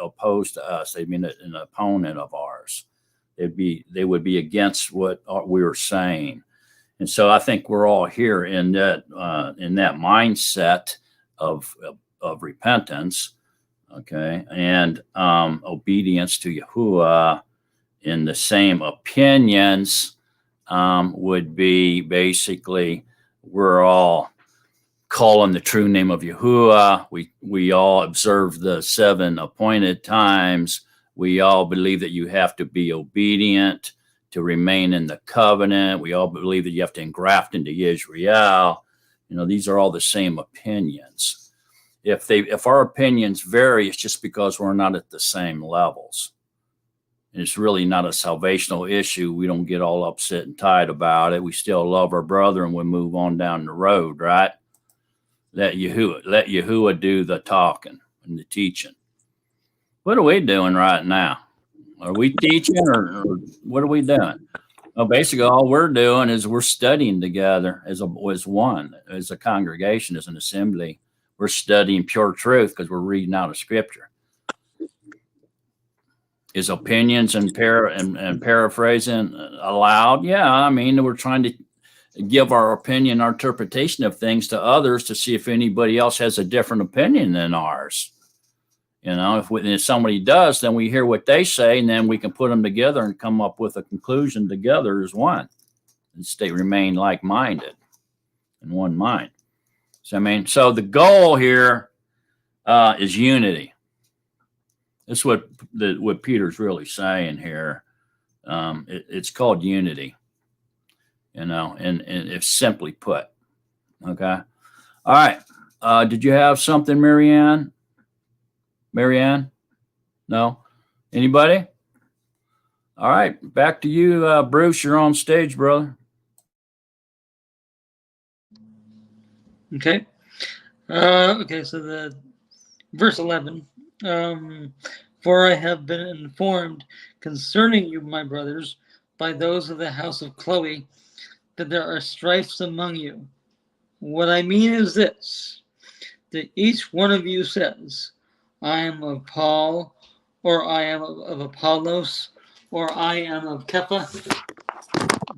Speaker 1: opposed to us. They'd be an opponent of ours. They would be against what we were saying. And so I think we're all here in that mindset of repentance, okay, and obedience to Yahuwah. In the same opinions would be basically we're all calling the true name of Yahuwah. We all observe the 7 appointed times. We all believe that you have to be obedient to remain in the covenant. We all believe that you have to engraft into Israel. These are all the same opinions. If our opinions vary, it's just because we're not at the same levels. And it's really not a salvational issue. We don't get all upset and tight about it. We still love our brother and we move on down the road, right? Let Yahuwah do the talking and the teaching. What are we doing right now? Are we teaching or what are we doing? Well, basically, all we're doing is we're studying together as one, as a congregation, as an assembly. We're studying pure truth because we're reading out of Scripture. Is opinions and paraphrasing allowed? Yeah, I mean, we're trying to give our opinion, our interpretation of things to others to see if anybody else has a different opinion than ours. You know, if somebody does, then we hear what they say, and then we can put them together and come up with a conclusion together as one, and remain like-minded in one mind. So I mean, so the goal here is unity. That's what Peter's really saying here. It's called unity. You know, and it's simply put. Okay. All right. Did you have something, Marianne? Marianne? No? Anybody? All right. Back to you, Bruce. You're on stage, brother.
Speaker 3: Okay. Okay, so the verse 11. For I have been informed concerning you, my brothers, by those of the house of Chloe, that there are strifes among you. What I mean is this, that each one of you says, I am of Paul, or I am of Apollos, or I am of Kefa.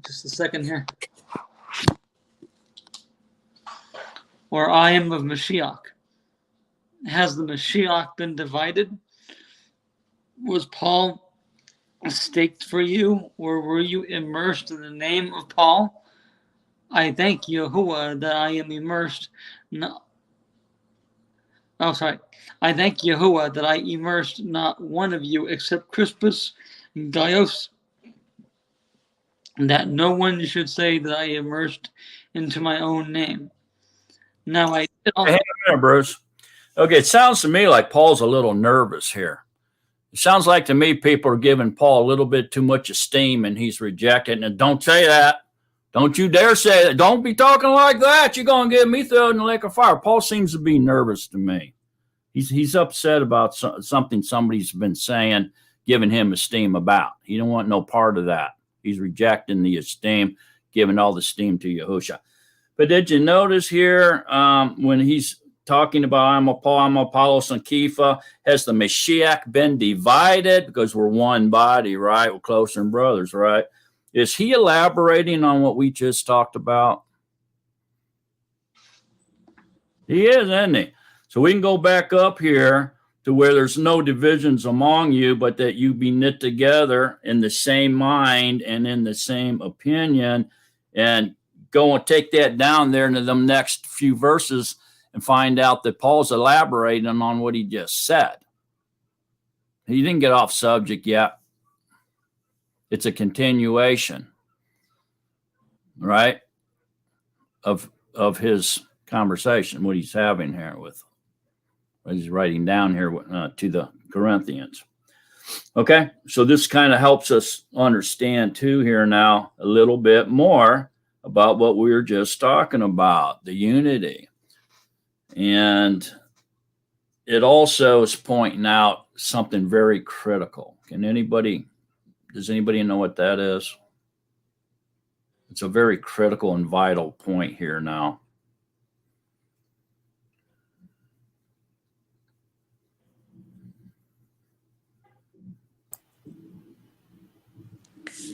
Speaker 3: Just a second here. Or I am of Mashiach. Has the Mashiach been divided? Was Paul staked for you, or were you immersed in the name of Paul? I thank Yahuwah that I am immersed. I thank Yahuwah that I immersed not one of you except Crispus and Gaius, that no one should say that I immersed into my own name. Now I did all.
Speaker 1: Hang on, Bruce. Okay, it sounds to me like Paul's a little nervous here. It sounds like to me people are giving Paul a little bit too much esteem, and he's rejecting. And don't say that. Don't you dare say that. Don't be talking like that. You're going to get me thrown in the lake of fire. Paul seems to be nervous to me. He's upset about something somebody's been saying, giving him esteem about. He don't want no part of that. He's rejecting the esteem, giving all the esteem to Yahusha. But did you notice here when he's talking about I'm a Paul, I'm Apollos, and Kefa, has the Mashiach been divided? Because we're one body, right? We're closer than brothers, right? Is he elaborating on what we just talked about? He is, isn't he? So we can go back up here to where there's no divisions among you, but that you be knit together in the same mind and in the same opinion, and go and take that down there into the next few verses and find out that Paul's elaborating on what he just said. He didn't get off subject yet. It's a continuation, right, of his conversation, what he's having here with, what he's writing down here to the Corinthians. Okay, so this kind of helps us understand too here now a little bit more about what we were just talking about, the unity. And it also is pointing out something very critical. Does anybody know what that is? It's a very critical and vital point here now.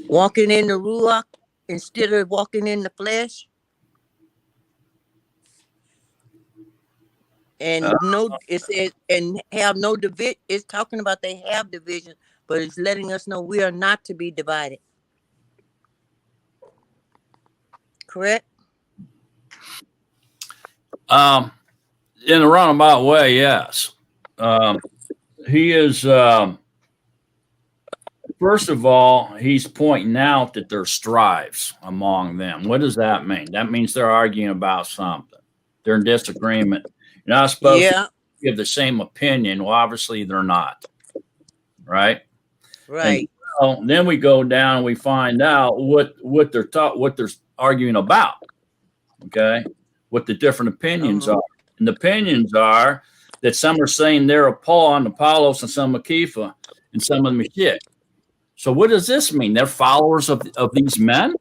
Speaker 10: Walking in the Ruach instead of walking in the flesh. And it says, and have no division. It's talking about they have division, but it's letting us know we are not to be divided. Correct?
Speaker 1: In a roundabout way, yes. He is, first of all, he's pointing out that there's strifes among them. What does that mean? That means they're arguing about something. They're in disagreement. You're not supposed to give the same opinion. Well, obviously they're not. Right?
Speaker 10: Right.
Speaker 1: And then we go down and we find out what they're arguing about. Okay? What the different opinions are. And the opinions are that some are saying they're of Paul and Apollos, and some of Kefa, and some of Mashiach. So what does this mean? They're followers of these men?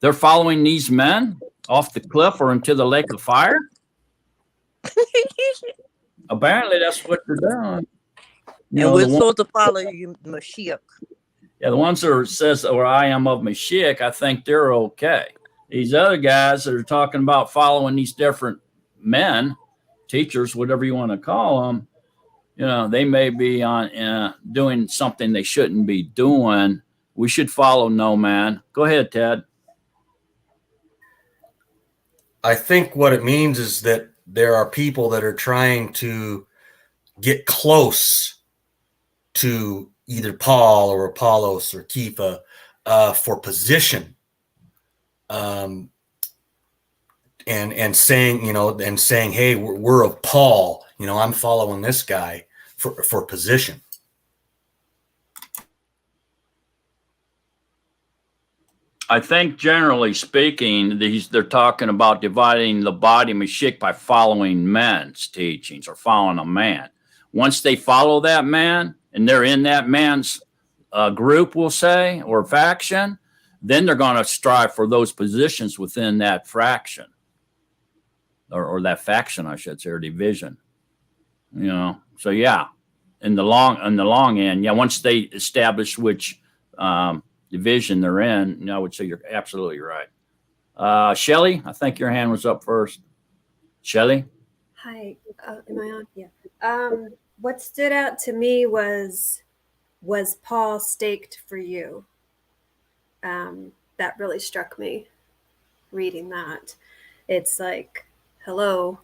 Speaker 1: They're following these men off the cliff or into the lake of fire? Apparently that's what they're doing.
Speaker 10: And we're supposed to follow you, Mashiach.
Speaker 1: Yeah, the ones that are, says, or I am of Mashiach, I think they're okay. These other guys that are talking about following these different men, teachers, whatever you want to call them, you know, they may be on doing something they shouldn't be doing. We should follow no man. Go ahead, Ted.
Speaker 6: I think what it means is that there are people that are trying to get close to either Paul or Apollos or Kefa for position, and saying, you know, and saying, hey, we're of Paul. You know, I'm following this guy for position.
Speaker 1: I think generally speaking, they're talking about dividing the body Mashiach by following men's teachings or following a man. Once they follow that man and they're in that man's group, we'll say, or faction, then they're going to strive for those positions within that fraction or that faction, I should say, or division. You know, so yeah, in the long end, yeah. Once they establish which division they're in, I would say you're absolutely right. Shelly, I think your hand was up first. Shelly?
Speaker 8: Hi, am I on? Yeah. What stood out to me was Paul staked for you? That really struck me reading that. It's like, hello,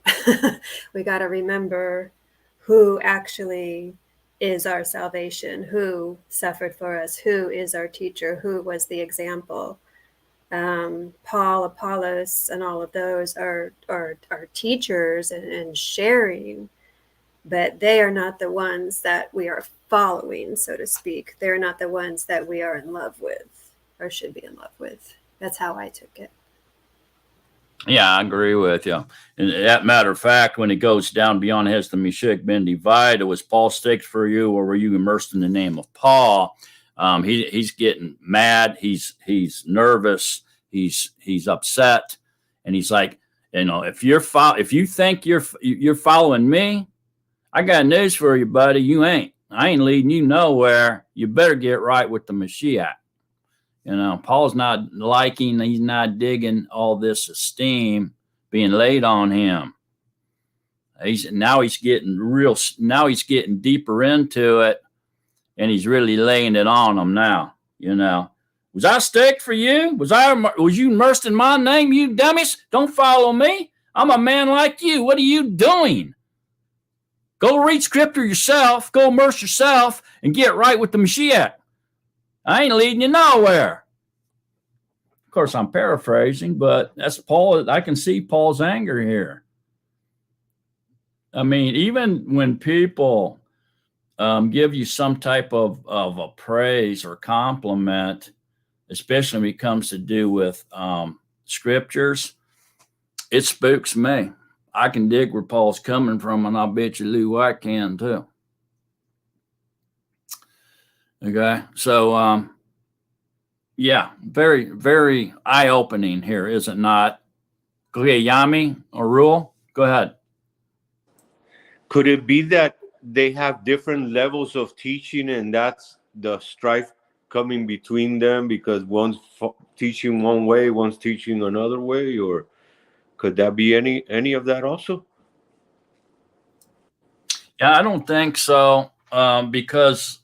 Speaker 8: we got to remember who actually is our salvation, who suffered for us, who is our teacher, who was the example. Paul, Apollos, and all of those are teachers and sharing, but they are not the ones that we are following, so to speak. They're not the ones that we are in love with or should be in love with. That's how I took it.
Speaker 1: Yeah, I agree with you. And that matter of fact, when it goes down beyond has the Mashiach been divided, was Paul staked for you, or were you immersed in the name of Paul? He's getting mad. He's nervous. He's upset, and he's like, you know, if you think you're following me, I got news for you, buddy. You ain't. I ain't leading you nowhere. You better get right with the Mashiach. You know, Paul's not liking, he's not digging all this esteem being laid on him. He's getting deeper into it, and he's really laying it on them now. You know, was I staked for you? Was you immersed in my name, you dummies? Don't follow me. I'm a man like you. What are you doing? Go read scripture yourself. Go immerse yourself and get right with the Mashiach. I ain't leading you nowhere. Of course, I'm paraphrasing, but that's Paul. I can see Paul's anger here. I mean, even when people give you some type of a praise or compliment, especially when it comes to do with scriptures, it spooks me. I can dig where Paul's coming from, and I'll bet you Lou White can too. Okay, so yeah, very, very eye-opening here, is it not? Go ahead, Yami or Rule. Go ahead.
Speaker 11: Could it be that they have different levels of teaching, and that's the strife coming between them because one's teaching one way, one's teaching another way, or could that be any of that also?
Speaker 1: Yeah, I don't think so, because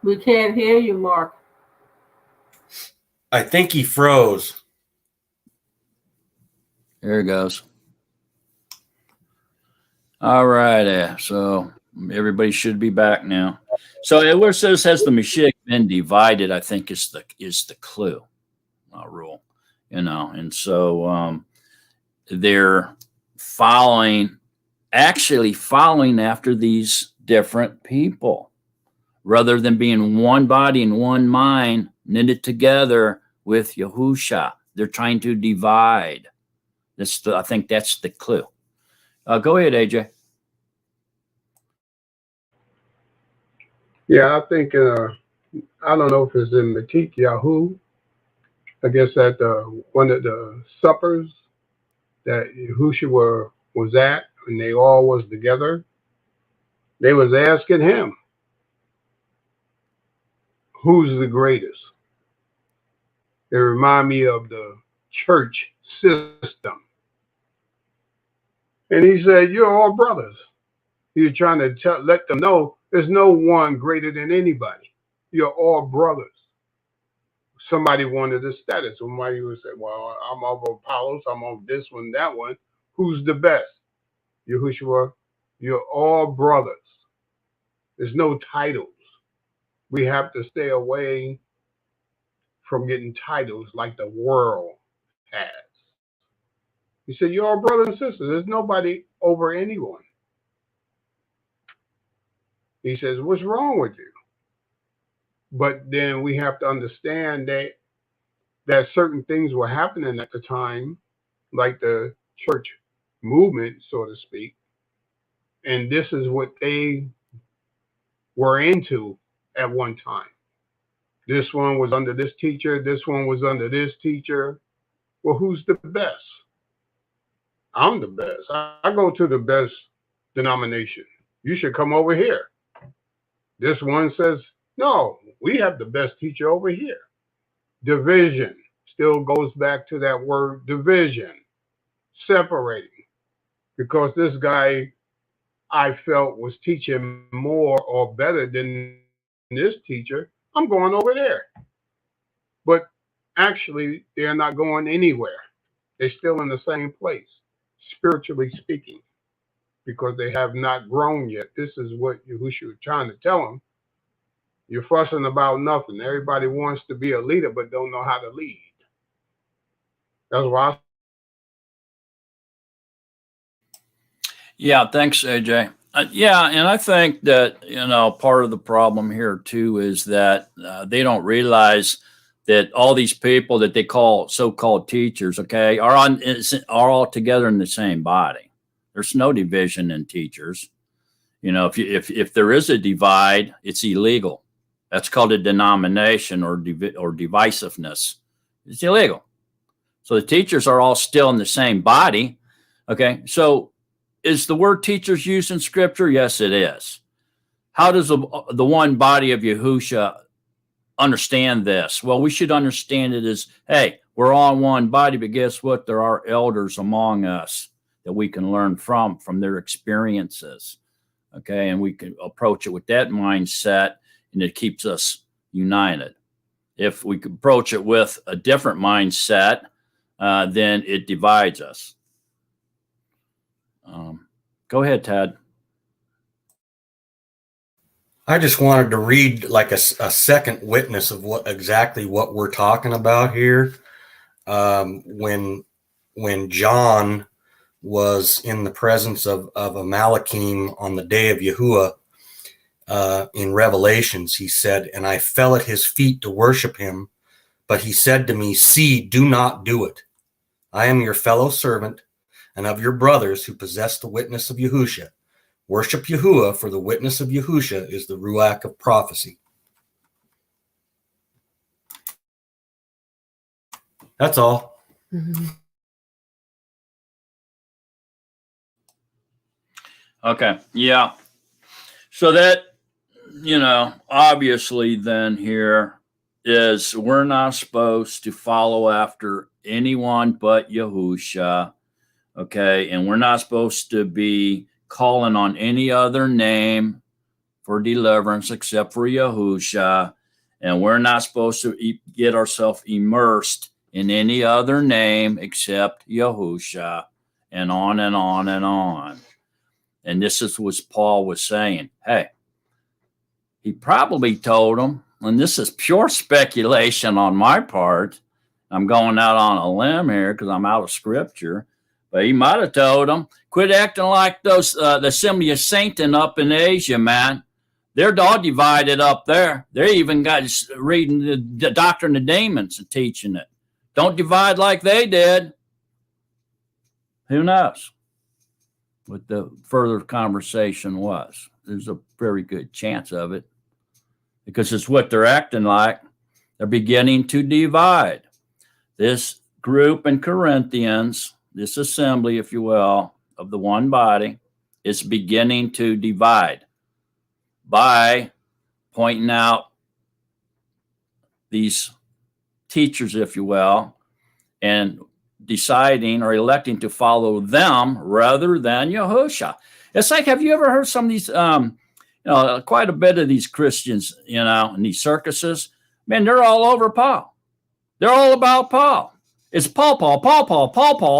Speaker 2: We can't hear you, Mark.
Speaker 6: I think he froze.
Speaker 1: There it goes. All right, so everybody should be back now. So where it says has the Mashiach been divided, I think is the clue, Rule. You know, and so they're actually following after these different people rather than being one body and one mind knitted together with Yahusha. They're trying to divide. I think that's the clue. Go ahead, AJ.
Speaker 7: Yeah, I think, I don't know if it's in Matik Yahoo. I guess at one of the suppers that Yahusha was at, and they all was together, they was asking him, who's the greatest? It remind me of the church system. And he said, you're all brothers. He was trying to let them know there's no one greater than anybody. You're all brothers. Somebody wanted a status. Somebody would say, well, I'm of Apollos, I'm of this one, that one. Who's the best? Yahushua, you're all brothers. There's no titles. We have to stay away from getting titles like the world has. He said, you're all brothers and sisters. There's nobody over anyone. He says, what's wrong with you? But then we have to understand that certain things were happening at the time, like the church movement, so to speak. And this is what they were into at one time. This one was under this teacher. This one was under this teacher. Well, who's the best? I'm the best. I go to the best denomination. You should come over here. This one says, no, we have the best teacher over here. Division still goes back to that word division, separating. Because this guy I felt was teaching more or better than this teacher, I'm going over there. But actually, they're not going anywhere. They're still in the same place, spiritually speaking, because they have not grown yet. This is what Yahusha was trying to tell them. You're fussing about nothing. Everybody wants to be a leader, but don't know how to lead. That's why.
Speaker 1: Yeah, thanks, AJ. Yeah, and I think that, part of the problem here too is that they don't realize that all these people that they call so-called teachers, okay, are all together in the same body. There's no division in teachers. If there is a divide, it's illegal. That's called a denomination or divisiveness. It's illegal. So the teachers are all still in the same body. Okay, so is the word teachers used in Scripture? Yes, it is. How does the one body of Yahusha understand this? Well, we should understand it as, hey, we're all one body, but guess what? There are elders among us that we can learn from their experiences. Okay, and we can approach it with that mindset, and it keeps us united. If we approach it with a different mindset, then it divides us. Go ahead, Tad.
Speaker 6: I just wanted to read like a second witness of what we're talking about here. When John was in the presence of Amalekim on the day of Yahuwah in Revelations, he said, and I fell at his feet to worship him, but he said to me, see, do not do it. I am your fellow servant and of your brothers who possess the witness of Yahusha. Worship Yahuwah, for the witness of Yahusha is the ruach of prophecy. That's all.
Speaker 8: Mm-hmm.
Speaker 1: Okay. Yeah. So that, obviously then here is we're not supposed to follow after anyone but Yahusha. Okay. And we're not supposed to be calling on any other name for deliverance except for Yahusha. And we're not supposed to get ourselves immersed in any other name except Yahusha, and on and on and on. And this is what Paul was saying. Hey, he probably told them, and this is pure speculation on my part. I'm going out on a limb here because I'm out of scripture. But he might have told them, quit acting like those the Assembly of Satan up in Asia, man. They're all divided up there. They even got reading the doctrine of demons and teaching it. Don't divide like they did. Who knows what the further conversation was? There's a very good chance of it because it's what they're acting like. They're beginning to divide. This group in Corinthians, this assembly, if you will, of the one body, is beginning to divide by pointing out these teachers, if you will, and deciding or electing to follow them rather than Yahusha. It's like, have you ever heard some of these, quite a bit of these Christians, in these circuses? Man, they're all over Paul. They're all about Paul. It's Paul,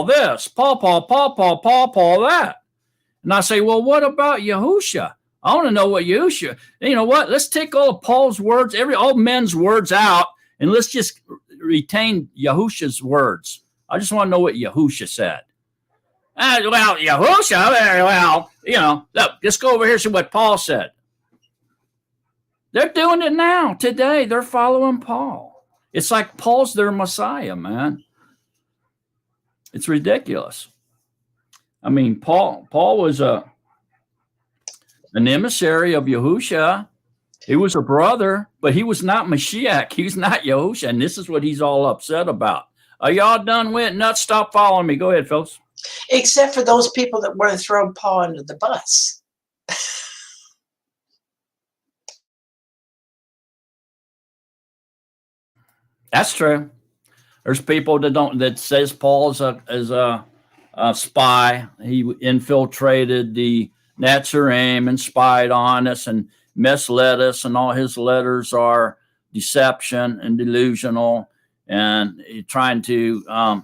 Speaker 1: this, Paul, that. And I say, well, what about Yahusha? I want to know what Yahusha, you know what? Let's take all of Paul's words, all men's words out, and let's just retain Yahusha's words. I just want to know what Yahusha said. Yahusha, look, just go over here and see what Paul said. They're doing it now, today. They're following Paul. It's like Paul's their Messiah, man. It's ridiculous. I mean, Paul was an emissary of Yahusha. He was a brother, but he was not Mashiach. He was not Yahusha, and this is what he's all upset about. Are y'all done with nuts? Stop following me. Go ahead, folks.
Speaker 4: Except for those people that want to throw Paul under the bus.
Speaker 1: That's true. There's people that says Paul is a spy. He infiltrated the Natsarim and spied on us and misled us, and all his letters are deception and delusional, and trying to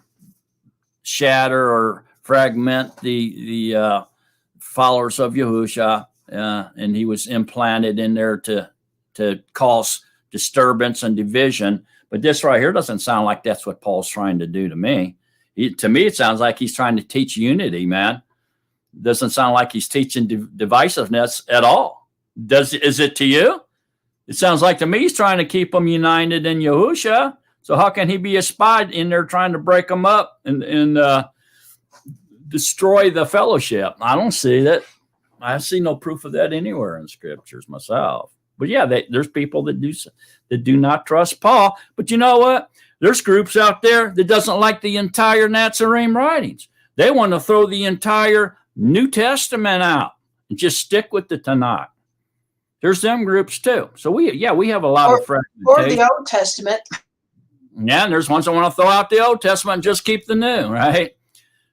Speaker 1: shatter or fragment the followers of Yahusha, and he was implanted in there to cause disturbance and division. But this right here doesn't sound like that's what Paul's trying to do to me. To me, it sounds like he's trying to teach unity, man. Doesn't sound like he's teaching divisiveness at all. Is it to you? It sounds like to me he's trying to keep them united in Yahusha. So how can he be a spy in there trying to break them up and destroy the fellowship? I don't see that. I see no proof of that anywhere in scriptures myself. But yeah, there's people that do not trust Paul. But you know what? There's groups out there that doesn't like the entire Natsarim writings. They want to throw the entire New Testament out and just stick with the Tanakh. There's them groups too. So we have a lot of fragmentation.
Speaker 4: Or the Old Testament.
Speaker 1: Yeah, and there's ones that want to throw out the Old Testament and just keep the New, right?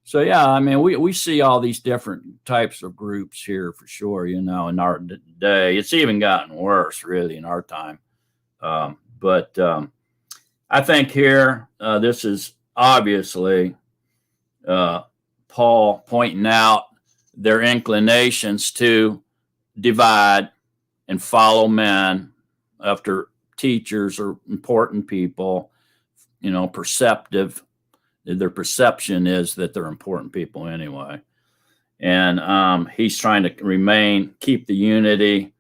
Speaker 1: So yeah, I mean, we see all these different types of groups here for sure, in our day. It's even gotten worse, really, in our time. But I think here, this is obviously Paul pointing out their inclinations to divide and follow men after teachers or important people, perceptive. Their perception is that they're important people anyway. And he's trying to keep the unity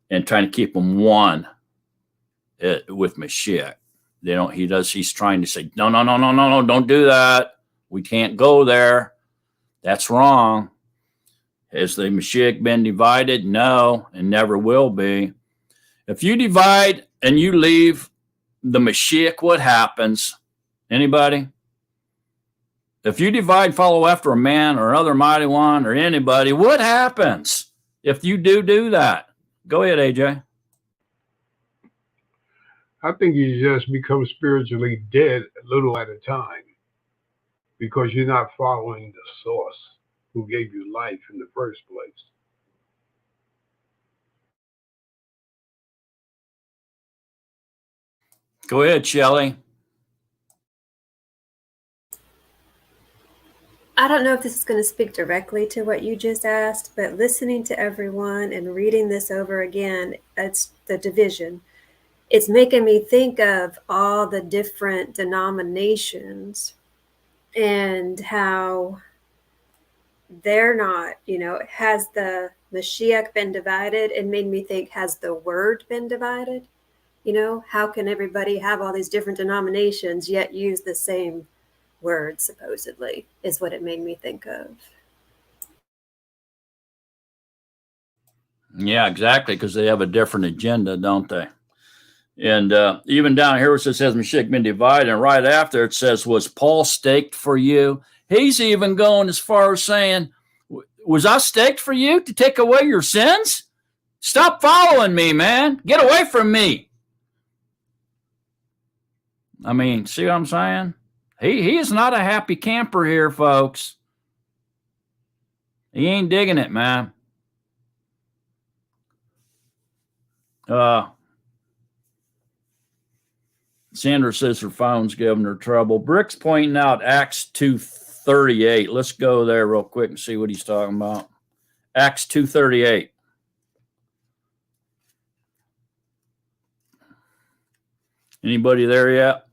Speaker 1: and trying to keep them one with Mashiach. He's trying to say, no, don't do that. We can't go there. That's wrong. Has the Mashiach been divided? No, and never will be. If you divide and you leave the Mashiach, what happens? Anybody? If you divide, follow after a man or another mighty one or anybody, what happens if you do that? Go ahead, AJ.
Speaker 7: I think you just become spiritually dead a little at a time because you're not following the source who gave you life in the first place.
Speaker 1: Go ahead, Shelley.
Speaker 8: I don't know if this is going to speak directly to what you just asked, but listening to everyone and reading this over again, it's the division. It's making me think of all the different denominations and how they're not, has the Mashiach been divided? It made me think, has the word been divided? How can everybody have all these different denominations yet use the same word, supposedly, is what it made me think of.
Speaker 1: Yeah, exactly, because they have a different agenda, don't they? And even down here, where it says Mashiach been divided, and right after it says, was Paul staked for you? He's even going as far as saying, was I staked for you to take away your sins? Stop following me, man. Get away from me. I mean, see what I'm saying? He is not a happy camper here, folks. He ain't digging it, man. Sandra says her phone's giving her trouble. Brick's pointing out Acts 2:38. Let's go there real quick and see what he's talking about. Acts 2:38. Anybody there yet?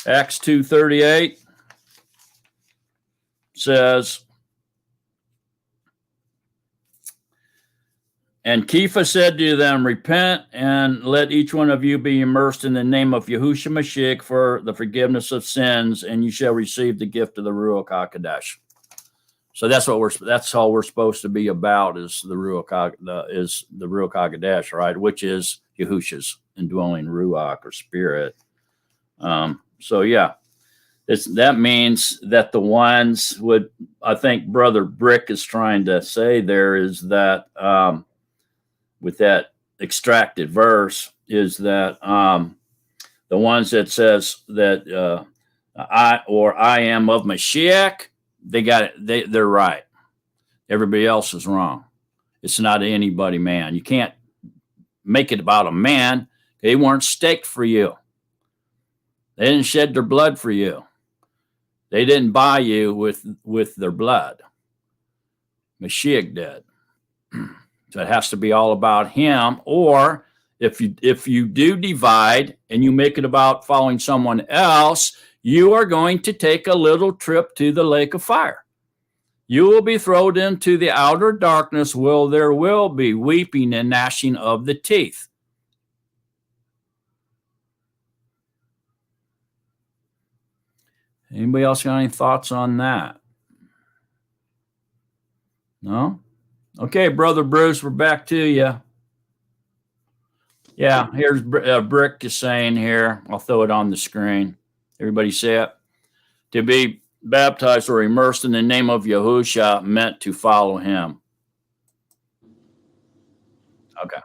Speaker 1: Acts 2:38 says, and Kefa said to them, repent and let each one of you be immersed in the name of Yahusha Mashiach for the forgiveness of sins, and you shall receive the gift of the Ruach HaKodesh. So that's all we're supposed to be about, is the Ruach HaKodesh, right? Which is Yahusha's indwelling Ruach, or spirit. So yeah, that means that the ones I think Brother Brick is trying to say there is that, with that extracted verse, is that the ones that says that I am of Mashiach, they got it. They're right. Everybody else is wrong. It's not anybody, man. You can't make it about a man. They weren't staked for you. They didn't shed their blood for you. They didn't buy you with their blood. Mashiach did. So it has to be all about him. Or if you do divide and you make it about following someone else, you are going to take a little trip to the lake of fire. You will be thrown into the outer darkness, where there will be weeping and gnashing of the teeth. Anybody else got any thoughts on that? No? Okay, Brother Bruce, we're back to you. Yeah, here's Brick is saying here. I'll throw it on the screen. Everybody see it? To be baptized or immersed in the name of Yahusha meant to follow him. Okay.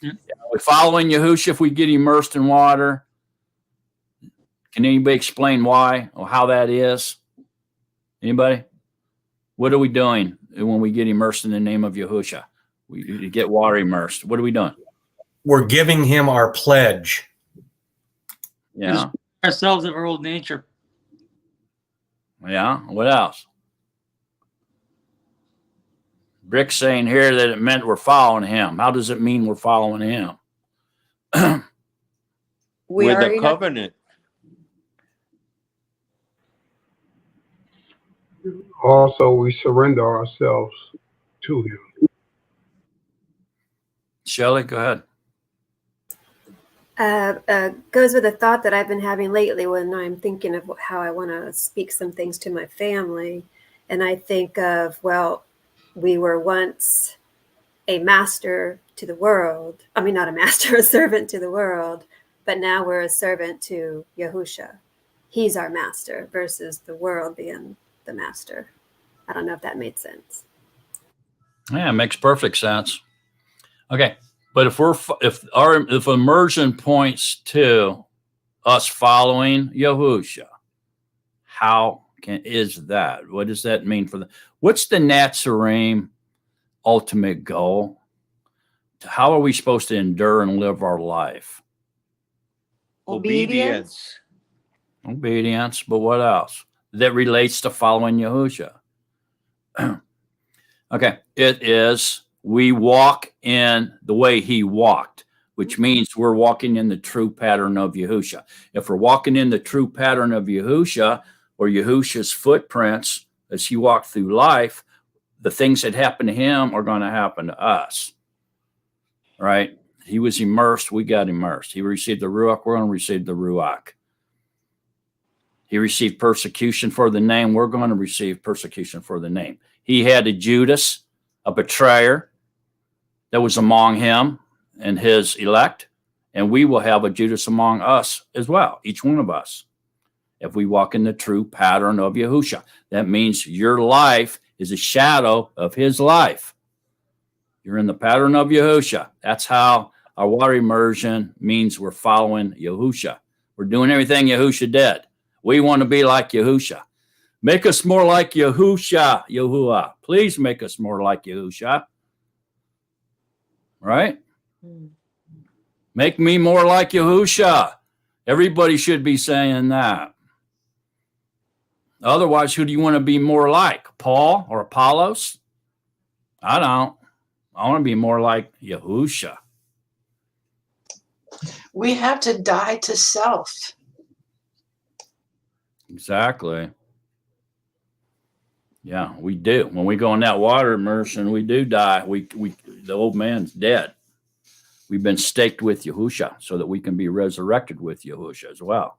Speaker 1: Yeah, we're following Yahusha if we get immersed in water. Can anybody explain why or how that is? Anybody? What are we doing when we get immersed in the name of Yahusha? We get water immersed. What are we doing?
Speaker 6: We're giving him our pledge.
Speaker 1: Yeah.
Speaker 3: Ourselves of our old nature.
Speaker 1: Yeah. What else? Brick's saying here that it meant we're following him. How does it mean we're following him?
Speaker 11: With the covenant.
Speaker 7: Also, we surrender ourselves to him.
Speaker 1: Shelley, go ahead.
Speaker 8: Goes with a thought that I've been having lately when I'm thinking of how I want to speak some things to my family. And I think of, well, we were once a master to the world. I mean, not a master, a servant to the world, but now we're a servant to Yahusha. He's our master versus the world being the master. I don't know if that made sense.
Speaker 1: Yeah, it makes perfect sense. Okay. But if immersion points to us following Yahusha, how is that? What does that mean for what's the Natsarim ultimate goal? How are we supposed to endure and live our life?
Speaker 10: Obedience.
Speaker 1: Obedience, but what else? That relates to following Yahusha. Okay, it is we walk in the way he walked. which means we're walking in the true pattern of Yahusha. If we're walking in the true pattern of Yahusha, or Yahusha's footprints as he walked through life, the things that happen to him are going to happen to us. Right? He was immersed. We got immersed. He received the Ruach. We're going to receive the Ruach. He received persecution for the name. We're going to receive persecution for the name. He had a Judas, a betrayer that was among him and his elect. And we will have a Judas among us as well, each one of us. If we walk in the true pattern of Yahusha, that means your life is a shadow of his life. You're in the pattern of Yahusha. That's how our water immersion means we're following Yahusha. We're doing everything Yahusha did. We want to be like Yahusha. Make us more like Yahusha, Yahuwah. Please make us more like Yahusha. Right? Make me more like Yahusha. Everybody should be saying that. Otherwise, who do you want to be more like? Paul or Apollos? I don't. I want to be more like Yahusha.
Speaker 4: We have to die to self.
Speaker 1: Exactly. Yeah, we do. When we go in that water immersion, we do die. The old man's dead. We've been staked with Yahusha so that we can be resurrected with Yahusha as well.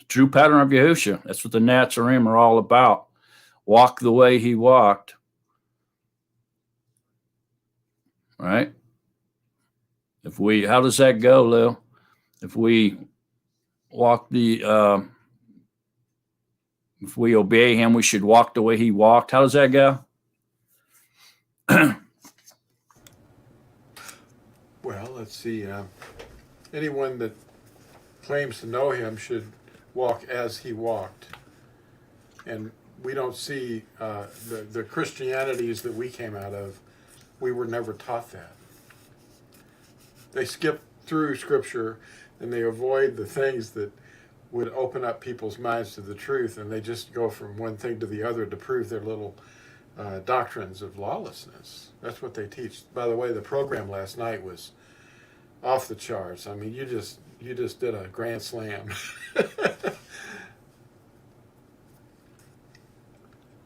Speaker 1: True pattern of Yahusha. That's what the Natsarim are all about. Walk the way he walked. Right? How does that go, Lil? If we walk if we obey him, we should walk the way he walked. How does that go?
Speaker 9: Well, let's see. Anyone that claims to know him should walk as he walked. And we don't see the Christianities that we came out of. We were never taught that. They skip through Scripture and they avoid the things that would open up people's minds to the truth, and they just go from one thing to the other to prove their little doctrines of lawlessness. That's what they teach. By the way, the program last night was off the charts. I mean, you just did a grand slam.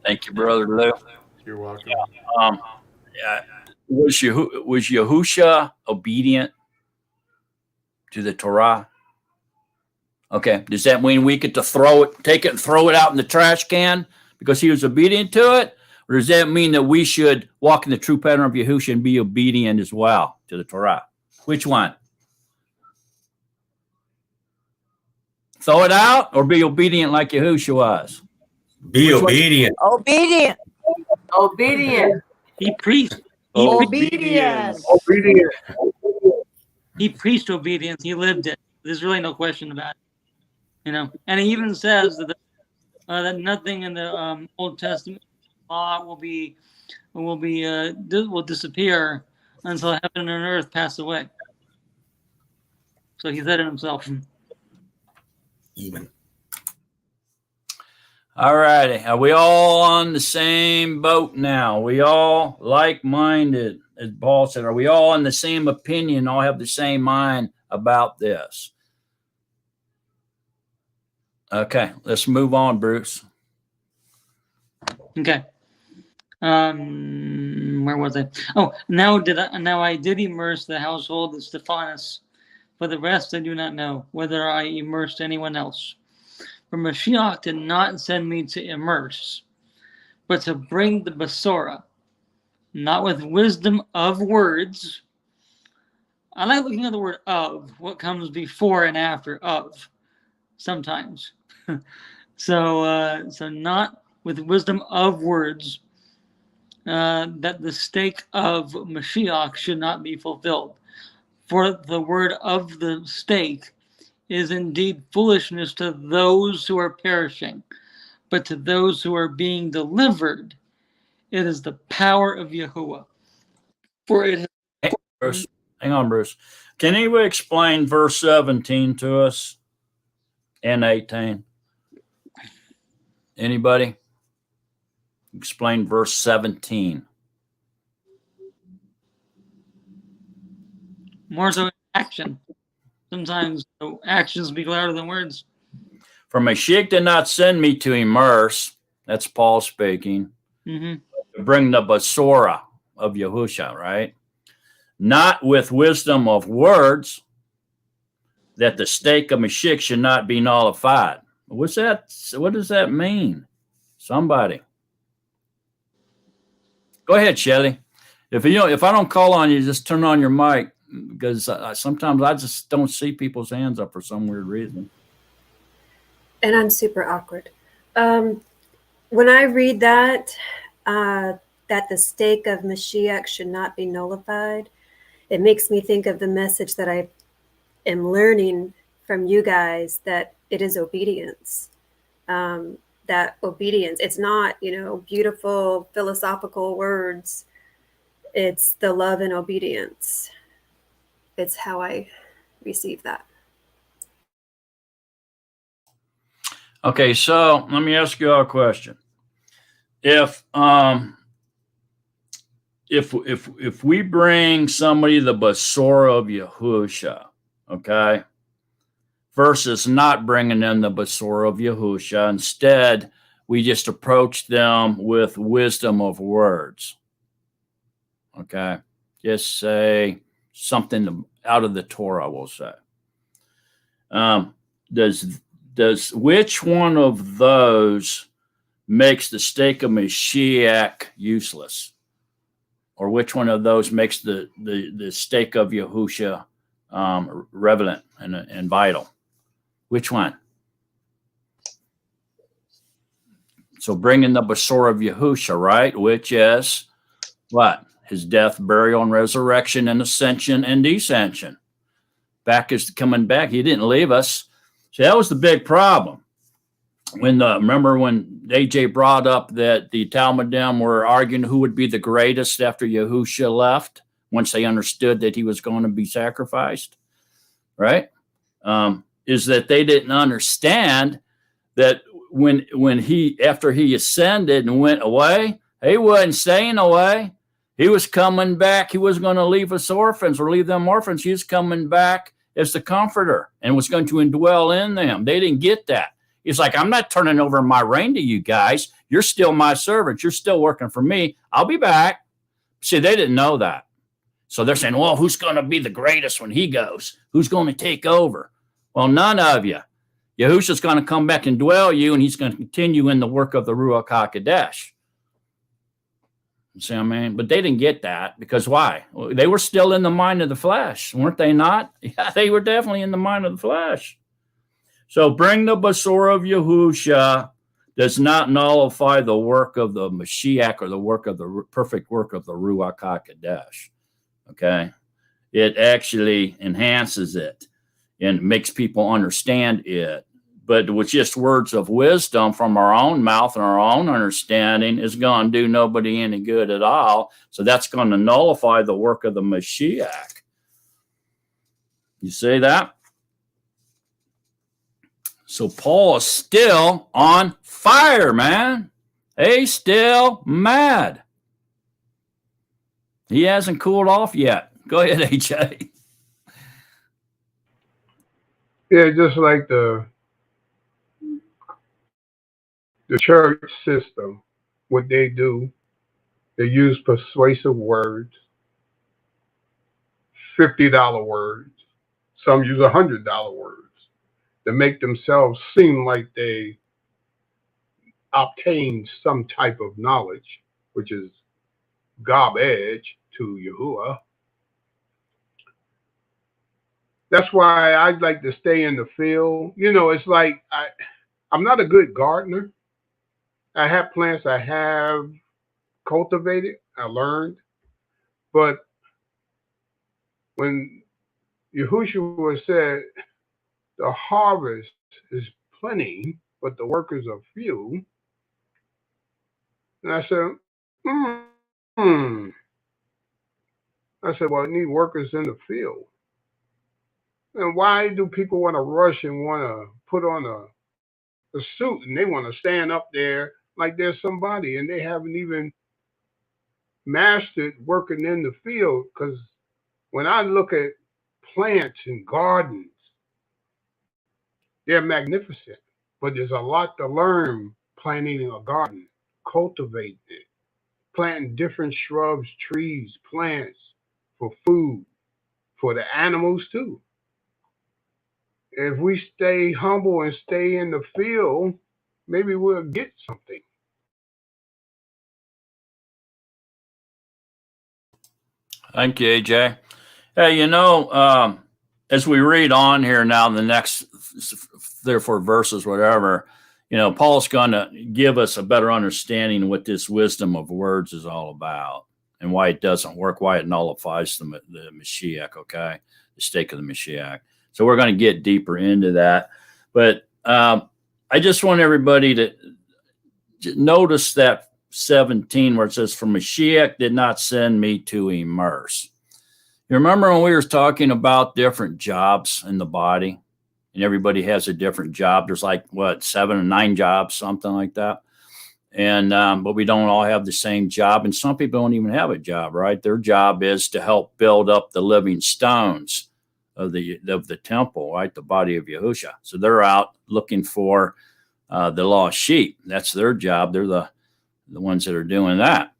Speaker 1: Thank you, Brother Lou.
Speaker 9: You're welcome.
Speaker 1: Was Yahusha obedient to the Torah? Okay. Does that mean we get to take it and throw it out in the trash can because he was obedient to it? Or does that mean that we should walk in the true pattern of Yahusha and be obedient as well to the Torah? Which one? Throw it out or be obedient like Yahusha was?
Speaker 6: Be obedient.
Speaker 10: Obedient.
Speaker 2: Obedient.
Speaker 3: He preached.
Speaker 10: Obedience.
Speaker 7: Obedient.
Speaker 3: He preached obedience. He lived it. There's really no question about it. You know, and he even says that that nothing in the Old Testament law will disappear until heaven and earth pass away. So he said it himself.
Speaker 6: Even.
Speaker 1: All righty. Are we all on the same boat now? We all like-minded, as Paul said. Are we all in the same opinion, all have the same mind about this? Okay, let's move on, Bruce.
Speaker 3: Okay. Where was I? Oh, now I did immerse the household of Stephanus. For the rest, I do not know whether I immersed anyone else. For Mashiach did not send me to immerse, but to bring the Basora, not with wisdom of words. I like looking at the word of, what comes before and after of, sometimes. So not with wisdom of words, that the stake of Mashiach should not be fulfilled. For the word of the stake is indeed foolishness to those who are perishing, but to those who are being delivered, it is the power of Yahuwah. For it has...
Speaker 1: Bruce, hang on, Bruce. Can anybody explain verse 17 to us and 18? Anybody? Explain verse 17.
Speaker 3: more so action. Sometimes actions speak louder than words.
Speaker 1: For Mashiach did not send me to immerse, that's Paul speaking, to bring the Basora of Yahusha, right? Not with wisdom of words, that the stake of Mashiach should not be nullified. What's that? What does that mean? Somebody. Go ahead, Shelly. If I don't call on you, just turn on your mic, because sometimes I just don't see people's hands up for some weird reason.
Speaker 8: And I'm super awkward. When I read that the stake of Mashiach should not be nullified, it makes me think of the message that I am learning from you guys, that it is obedience. That obedience, it's not, beautiful philosophical words. It's the love and obedience. It's how I receive that.
Speaker 1: Okay, so let me ask you all a question. If we bring somebody the Basora of Yahusha, okay, versus not bringing them the Basora of Yahusha, instead we just approach them with wisdom of words, okay, just say something out of the Torah, we'll say. Does which one of those makes the stake of Mashiach useless? Or which one of those makes the stake of Yahusha relevant and vital? Which one? So bringing the Basora of Yahusha, right? Which is what? His death, burial, and resurrection, and ascension and descension. Back is coming back. He didn't leave us. So that was the big problem. Remember when AJ brought up that the Talmudim were arguing who would be the greatest after Yahusha left, once they understood that he was going to be sacrificed, right? Is that they didn't understand that when he, after he ascended and went away, he wasn't staying away. He was coming back. He wasn't going to leave us orphans or leave them orphans. He was coming back as the comforter and was going to indwell in them. They didn't get that. He's like, I'm not turning over my reign to you guys. You're still my servants. You're still working for me. I'll be back. See, they didn't know that. So they're saying, well, who's going to be the greatest when he goes? Who's going to take over? Well, none of you. Yahusha's going to come back and dwell you, and he's going to continue in the work of the Ruach HaKodesh. You see what I mean? But they didn't get that because why? Well, they were still in the mind of the flesh, weren't they not? Yeah, they were definitely in the mind of the flesh. So bring the Basora of Yahusha does not nullify the work of the Mashiach or the work of the perfect work of the Ruach HaKodesh. Okay? It actually enhances it and makes people understand it. But with just words of wisdom from our own mouth and our own understanding is going to do nobody any good at all. So that's going to nullify the work of the Mashiach. You see that? So Paul is still on fire, man. He's still mad. He hasn't cooled off yet. Go ahead, AJ.
Speaker 7: Yeah, just like the church system, what they do, they use persuasive words, $50 words. Some use $100 words to make themselves seem like they obtained some type of knowledge, which is garbage to Yahuwah. That's why I like to stay in the field. You know, it's like I'm not a good gardener. I have plants I have cultivated, I learned. But when Yahusha said the harvest is plenty, but the workers are few, and I said, I said, well, I need workers in the field. And why do people want to rush and want to put on a suit and they want to stand up there like there's somebody and they haven't even mastered working in the field? Because when I look at plants and gardens. They're magnificent, but there's a lot to learn planting a garden, cultivating it, planting different shrubs, trees, plants for food, for the animals too. If we stay humble and stay in the field, maybe we'll get something.
Speaker 1: Thank you, AJ. Hey, as we read on here now, the next 3 or 4 verses, whatever, Paul's going to give us a better understanding of what this wisdom of words is all about and why it doesn't work, why it nullifies the Mashiach, okay? The stake of the Mashiach. So we're going to get deeper into that. But I just want everybody to notice that 17 where it says, "For Mashiach did not send me to immerse." You remember when we were talking about different jobs in the body, and everybody has a different job? There's 7 or 9 jobs, something like that. And but we don't all have the same job, and some people don't even have a job, right? Their job is to help build up the living stones of the temple, right? The body of Yahusha. So they're out looking for the lost sheep. That's their job. They're the ones that are doing that.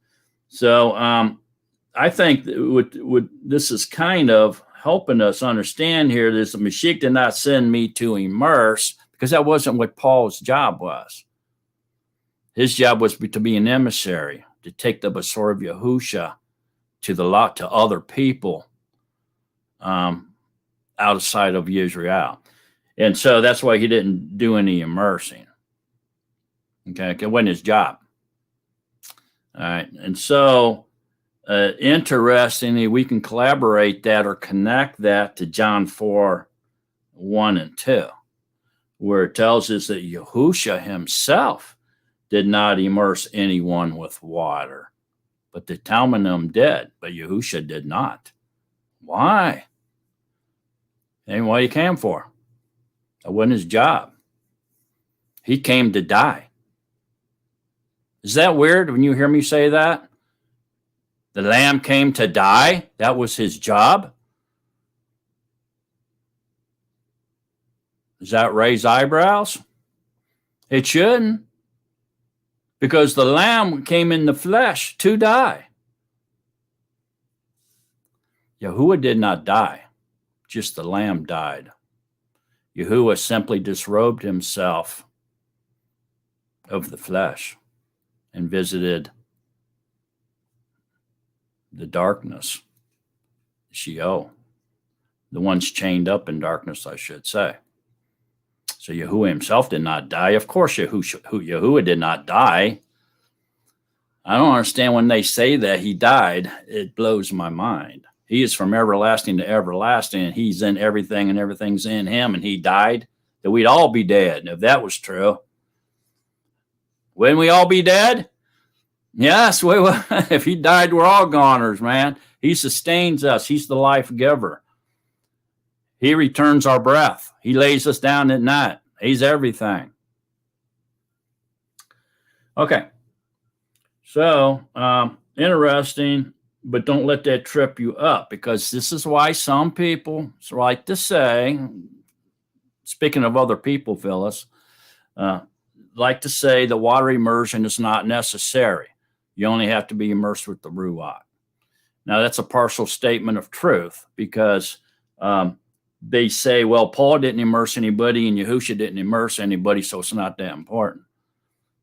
Speaker 1: So I think that this is kind of helping us understand here that the Mashiach did not send me to immerse, because that wasn't what Paul's job was. His job was to be an emissary, to take the Basar of Yahusha to other people outside of Israel. And so that's why he didn't do any immersing. Okay, it wasn't his job. All right, and so interestingly, we can collaborate that or connect that to John 4:1 and 2, where it tells us that Yahusha himself did not immerse anyone with water, but the Talmudim did, but Yahusha did not. Why? And what he came for? That wasn't his job. He came to die. Is that weird when you hear me say that? The Lamb came to die? That was his job? Does that raise eyebrows? It shouldn't. Because the Lamb came in the flesh to die. Yahuwah did not die. Just the Lamb died. Yahuwah simply disrobed himself of the flesh and visited the darkness, Sheol, the ones chained up in darkness, I should say. So Yahuwah himself did not die. Of course, Yahuwah did not die. I don't understand when they say that he died. It blows my mind. He is from everlasting to everlasting, and he's in everything, and everything's in him, and he died, that we'd all be dead. And if that was true, wouldn't we all be dead? Yes, we would. If he died, we're all goners, man. He sustains us. He's the life giver. He returns our breath. He lays us down at night. He's everything. Okay. So, interesting, but don't let that trip you up, because this is why some people like to say, speaking of other people, Phyllis, like to say the water immersion is not necessary. You only have to be immersed with the Ruach. Now, that's a partial statement of truth, because they say, well, Paul didn't immerse anybody and Yahusha didn't immerse anybody, so it's not that important.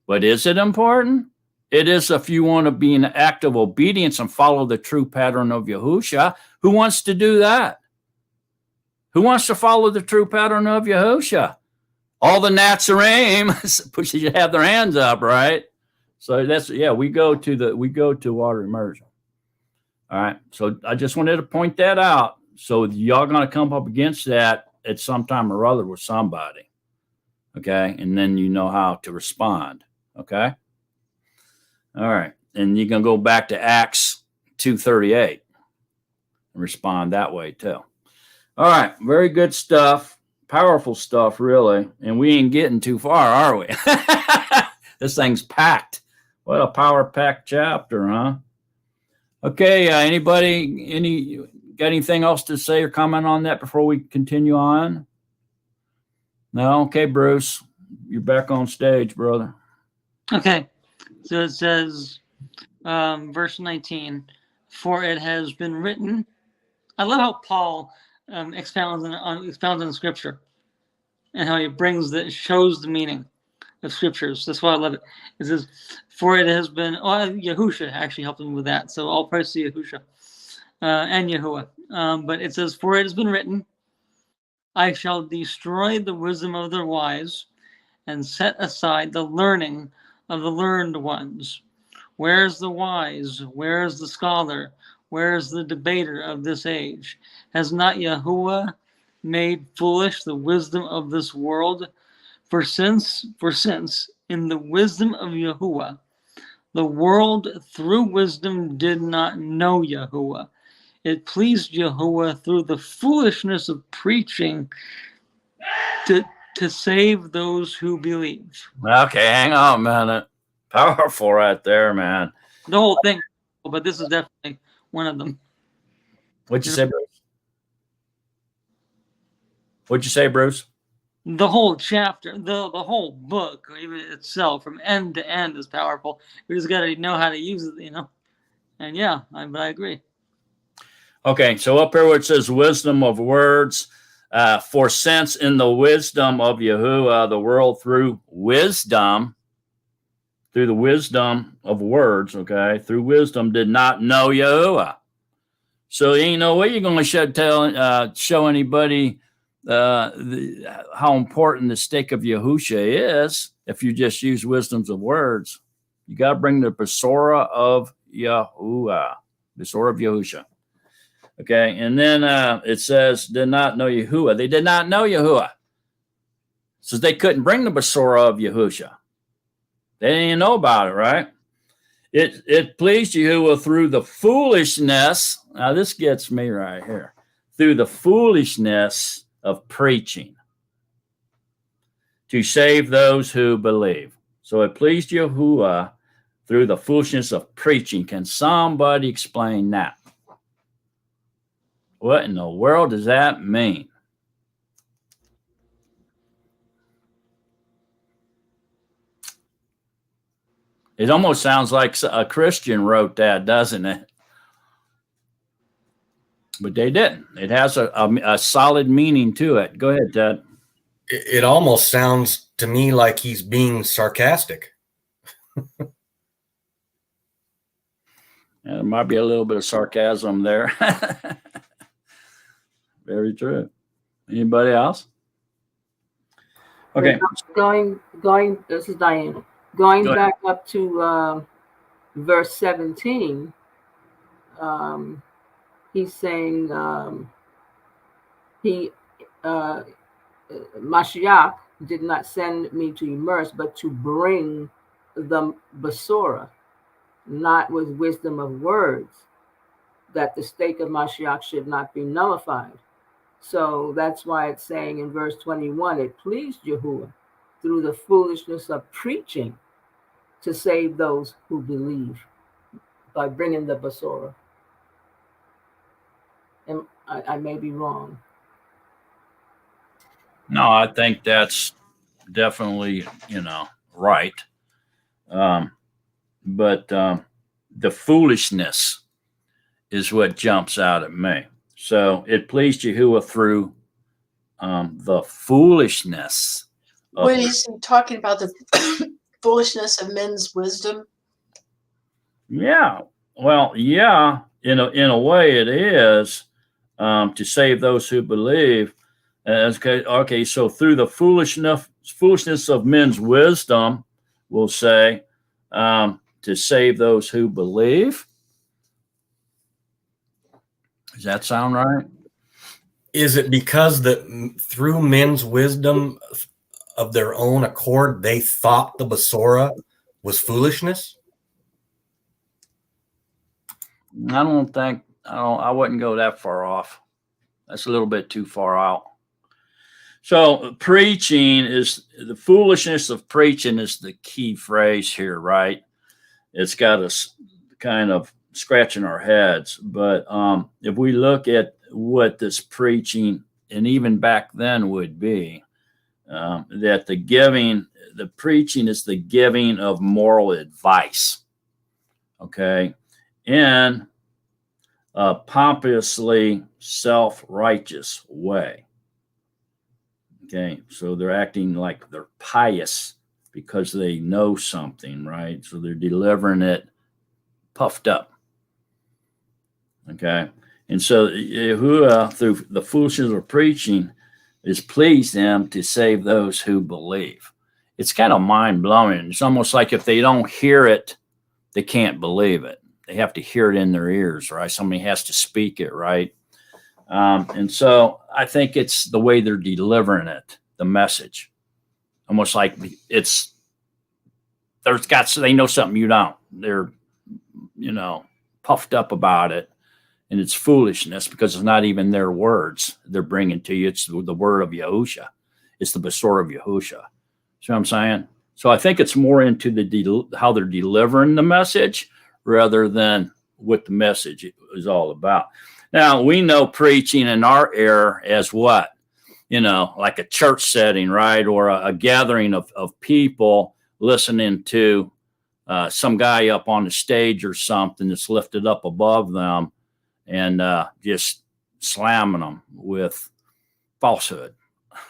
Speaker 1: But is it important? It is if you want to be in active obedience and follow the true pattern of Yahusha. Who wants to do that? Who wants to follow the true pattern of Yahusha? All the Natsarim should have their hands up, right? So that's, we go to water immersion. All right. So I just wanted to point that out. So y'all going to come up against that at some time or other with somebody. Okay. And then you know how to respond. Okay. All right. And you can go back to Acts 2:38 and respond that way too. All right. Very good stuff. Powerful stuff, really. And we ain't getting too far, are we? This thing's packed. What a power-packed chapter, huh? Okay. Any got anything else to say or comment on that before we continue on? No? Okay, Bruce. You're back on stage, brother.
Speaker 3: Okay. So it says, verse 19, for it has been written. I love how Paul expounds on Scripture and how he shows the meaning of Scriptures. That's why I love it. It says, for it has been, Yahusha actually helped him with that. So all praise to Yahusha and Yahuwah. But it says, for it has been written, I shall destroy the wisdom of the wise and set aside the learning of the learned ones. Where's the wise? Where's the scholar? Where's the debater of this age? Has not Yahuwah made foolish the wisdom of this world? For since in the wisdom of Yahuwah, the world through wisdom did not know Yahuwah. It pleased Yahuwah through the foolishness of preaching to save those who believe.
Speaker 1: Okay, hang on a minute. Powerful right there, man.
Speaker 3: The whole thing, but this is definitely one of them.
Speaker 1: What'd you say, Bruce? What'd you say, Bruce?
Speaker 3: The whole chapter, the whole book, even itself, from end to end, is powerful. We just got to know how to use it, And yeah, but I agree.
Speaker 1: Okay, so up here where it says wisdom of words, for since in the wisdom of Yahuwah, the world through the wisdom of words, okay, through wisdom did not know Yahuwah. So you ain't no way you're going to show anybody how important the stake of Yahusha is if you just use wisdoms of words. You got to bring the Besorah of Yahuwah, Besorah of Yahusha. Okay, and then it says, did not know Yahuwah. They did not know Yahuwah. So they couldn't bring the Besorah of Yahusha. They didn't even know about it, right? It pleased Yahuwah through the foolishness. Now this gets me right here. Through the foolishness of preaching to save those who believe. So it pleased Yahuwah through the foolishness of preaching. Can somebody explain that? What in the world does that mean? It almost sounds like a Christian wrote that, doesn't it? But they didn't. It has a solid meaning to it. Go ahead, Ted.
Speaker 6: It almost sounds to me like he's being sarcastic.
Speaker 1: There might be a little bit of sarcasm there. Very true. Anybody else? Okay.
Speaker 2: Going. This is Diane. Going back up to verse 17. He's saying Mashiach did not send me to immerse, but to bring the Besorah, not with wisdom of words, that the stake of Mashiach should not be nullified. So that's why it's saying in verse 21, it pleased Yahuwah through the foolishness of preaching to save those who believe by bringing the Besorah. And I may be wrong.
Speaker 1: No, I think that's definitely, right. But the foolishness is what jumps out at me. So it pleased Yahuwah through the foolishness.
Speaker 4: When he's talking about the foolishness of men's wisdom.
Speaker 1: Yeah. Well, yeah, in a way it is to save those who believe. Okay, so through the foolishness of men's wisdom, we'll say, to save those who believe. Does that sound right?
Speaker 6: Is it because through men's wisdom of their own accord, they thought the Besorah was foolishness?
Speaker 1: I wouldn't go that far off. That's a little bit too far out. So preaching is the foolishness of preaching is the key phrase here, right? It's got a kind of scratching our heads. But if we look at what this preaching, and even back then would be, that the preaching is the giving of moral advice, okay, in a pompously self-righteous way. Okay, so they're acting like they're pious because they know something, right? So they're delivering it puffed up. Okay, and so Yahuwah, through the foolishness of preaching, is pleased them to save those who believe. It's kind of mind blowing. It's almost like if they don't hear it, they can't believe it. They have to hear it in their ears, right? Somebody has to speak it, right? And so I think it's the way they're delivering it, the message, almost like they know something you don't. They're, puffed up about it, and it's foolishness because it's not even their words they're bringing to you. It's the word of Yahusha. It's the Besor of Yahusha. See what I'm saying? So I think it's more into how they're delivering the message rather than what the message is all about. Now, we know preaching in our era as what? Like a church setting, right? Or a gathering of people listening to some guy up on the stage or something that's lifted up above them and just slamming them with falsehood.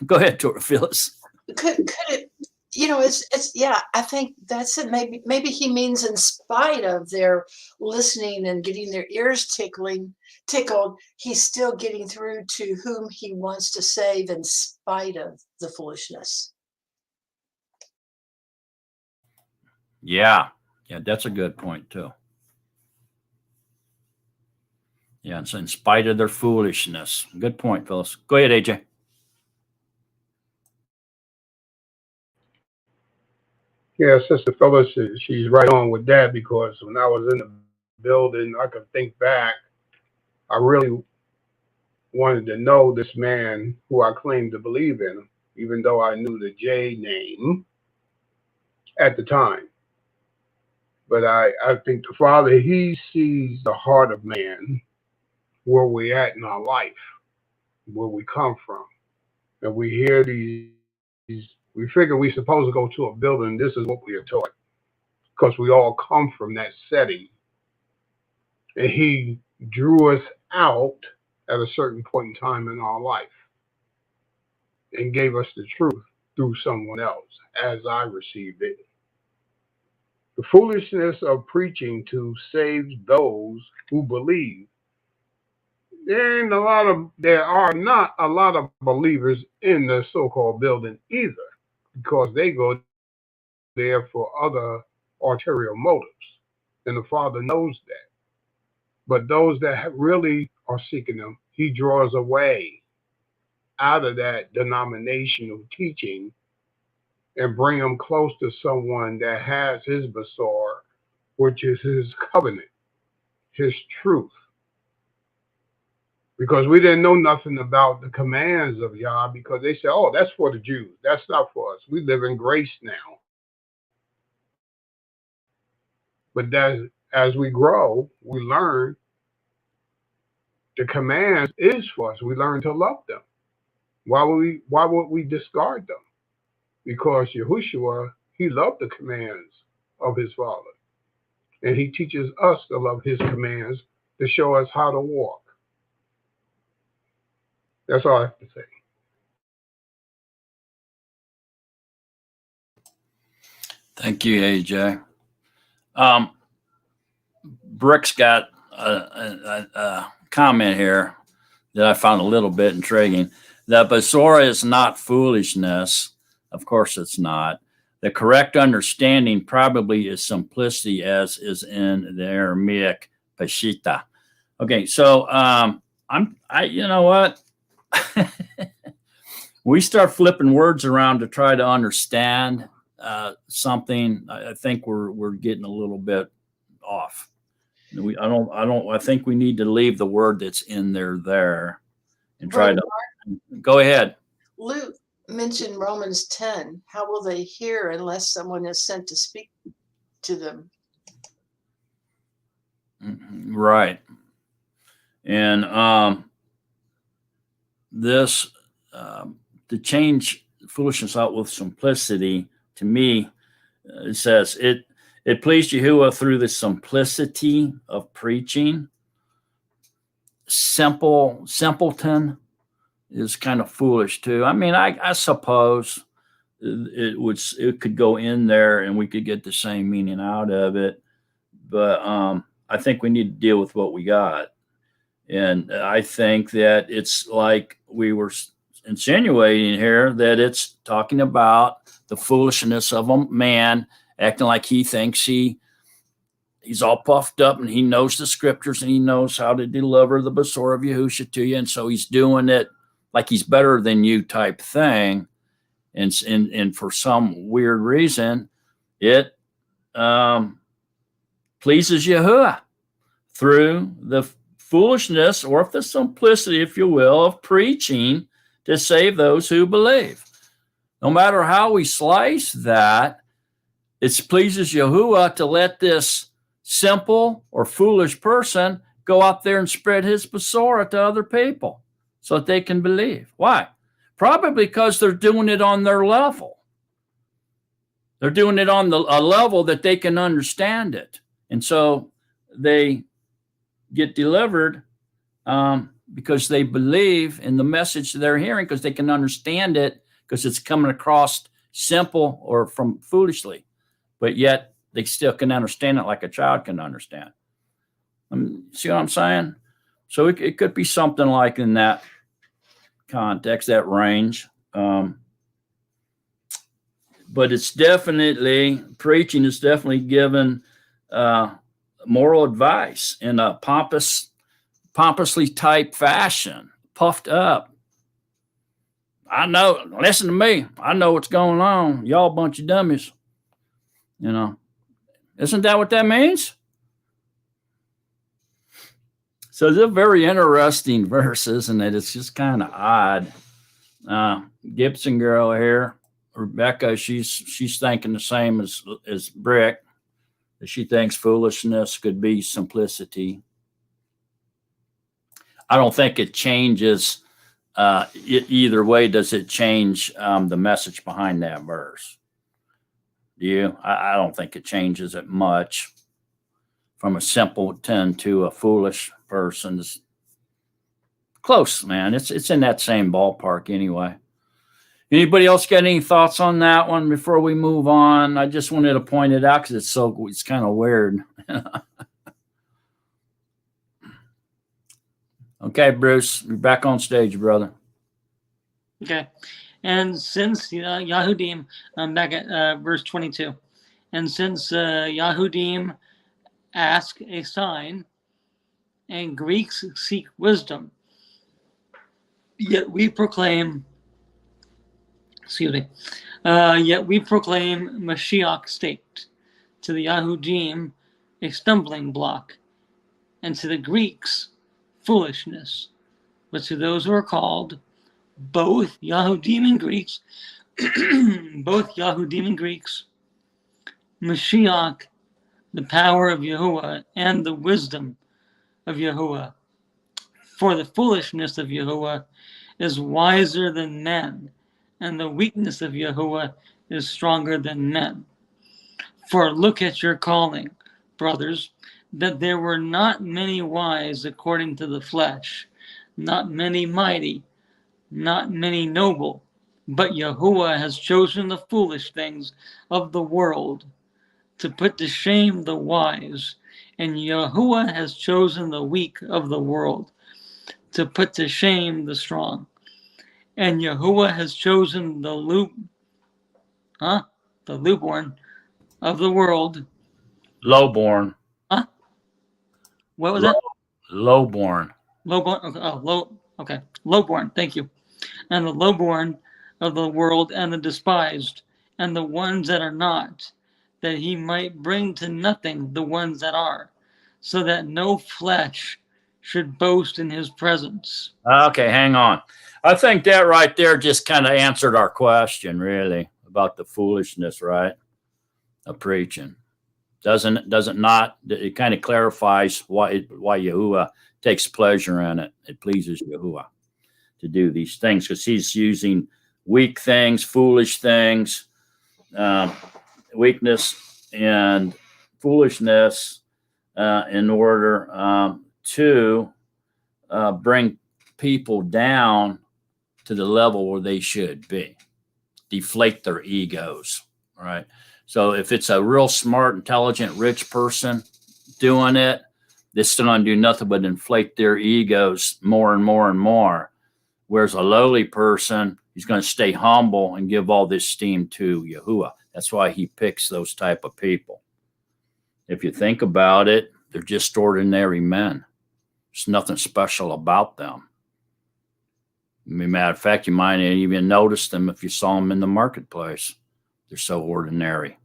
Speaker 1: Go ahead, Phyllis.
Speaker 4: Could it, it's yeah, I think that's it. Maybe he means in spite of their listening and getting their ears tickled, he's still getting through to whom he wants to save in spite of the foolishness.
Speaker 1: Yeah, that's a good point too. Yeah, it's in spite of their foolishness. Good point, Phyllis. Go ahead, AJ.
Speaker 7: Yeah, Sister Phyllis, she's right on with that, because when I was in the building, I could think back. I really wanted to know this man who I claimed to believe in, even though I knew the J name at the time. But I think the Father, he sees the heart of man, where we're at in our life, where we come from. And we hear these, we figure we're supposed to go to a building, this is what we are taught, because we all come from that setting. And he drew us out at a certain point in time in our life and gave us the truth through someone else, as I received it. The foolishness of preaching to save those who believe. There are not a lot of believers in the so-called building either, because they go there for other ulterior motives. And the Father knows that. But those that really are seeking him, he draws away out of that denominational teaching and bring them close to someone that has his Besor, which is his covenant, his truth. Because we didn't know nothing about the commands of Yah, because they said, oh, that's for the Jews. That's not for us. We live in grace now. But as we grow, we learn the commands is for us. We learn to love them. Why would we discard them? Because Yahushua, he loved the commands of his Father. And he teaches us to love his commands to show us how to walk. That's all I have to say.
Speaker 1: Thank you, AJ. Brick's got a comment here that I found a little bit intriguing. The Besora is not foolishness. Of course it's not. The correct understanding probably is simplicity, as is in the Aramaic Peshita. Okay, so you know what? We start flipping words around to try to understand something. I think we're getting a little bit off. I think we need to leave the word that's in there and try to go ahead.
Speaker 4: Luke mentioned Romans 10. How will they hear unless someone is sent to speak to them?
Speaker 1: Right. And this to change foolishness out with simplicity, to me, it says it pleased Yahuwah through the simplicity of preaching. Simpleton is kind of foolish too. I mean, I suppose it could go in there and we could get the same meaning out of it, but I think we need to deal with what we got. And I think that it's like we were insinuating here, that it's talking about the foolishness of a man acting like he thinks he's all puffed up and he knows the scriptures and he knows how to deliver the Basor of Yahusha to you. And so he's doing it like he's better than you type thing. And for some weird reason, it pleases Yahuwah through the foolishness, or the simplicity, if you will, of preaching to save those who believe. No matter how we slice that, it pleases Yahuwah to let this simple or foolish person go out there and spread his Basora to other people so that they can believe. Why? Probably because they're doing it on their level. They're doing it on a level that they can understand it. And so they get delivered because they believe in the message they're hearing, because they can understand it, because it's coming across simple or from foolishly, but yet they still can understand it like a child can understand. See what I'm saying? So it could be something like in that context, that range. But it's definitely, preaching is definitely given moral advice in a pompously type fashion, puffed up. I know, listen to me. I know what's going on. Y'all a bunch of dummies. You know, isn't that what that means? So it's a very interesting verse, isn't it? It's just kind of odd. Gibson girl here, Rebecca, she's thinking the same as Brick. She thinks foolishness could be simplicity. I don't think it changes either way. Does it change the message behind that verse? Do you? I don't think it changes it much from a simpleton to a foolish person. It's close, man. It's in that same ballpark anyway. Anybody else got any thoughts on that one before we move on? I just wanted to point it out because it's kind of weird. Okay, Bruce, you're back on stage, brother.
Speaker 3: Okay. And since Yahudim, I'm back at verse 22. And since Yahudim ask a sign and Greeks seek wisdom, yet we proclaim Mashiach state, to the Yahudim a stumbling block, and to the Greeks foolishness. But to those who are called, both Yahudim and Greeks, Mashiach, the power of Yahuwah and the wisdom of Yahuwah. For the foolishness of Yahuwah is wiser than men, and the weakness of Yahuwah is stronger than men. For look at your calling, brothers, that there were not many wise according to the flesh, not many mighty, not many noble, but Yahuwah has chosen the foolish things of the world to put to shame the wise, and Yahuwah has chosen the weak of the world to put to shame the strong. And Yahuwah has chosen the lukewarm of the world.
Speaker 1: Lowborn.
Speaker 3: Huh? What was that?
Speaker 1: Lowborn.
Speaker 3: Lowborn. Okay. Lowborn. Thank you. And the lowborn of the world, and the despised, and the ones that are not, that he might bring to nothing the ones that are, so that no flesh should boast in his presence.
Speaker 1: Okay, hang on. I think that right there just kind of answered our question, really, about the foolishness, right, of preaching. Doesn't not? It kind of clarifies why Yahuwah takes pleasure in it. It pleases Yahuwah to do these things because he's using weak things, foolish things, weakness and foolishness in order to bring people down to the level where they should be, deflate their egos, right? So if it's a real smart, intelligent, rich person doing it, they're still going to do nothing but inflate their egos more and more and more. Whereas a lowly person, he's going to stay humble and give all this esteem to Yahuwah. That's why he picks those type of people. If you think about it, they're just ordinary men. There's nothing special about them. Matter of fact, you might not even notice them if you saw them in the marketplace. They're so ordinary.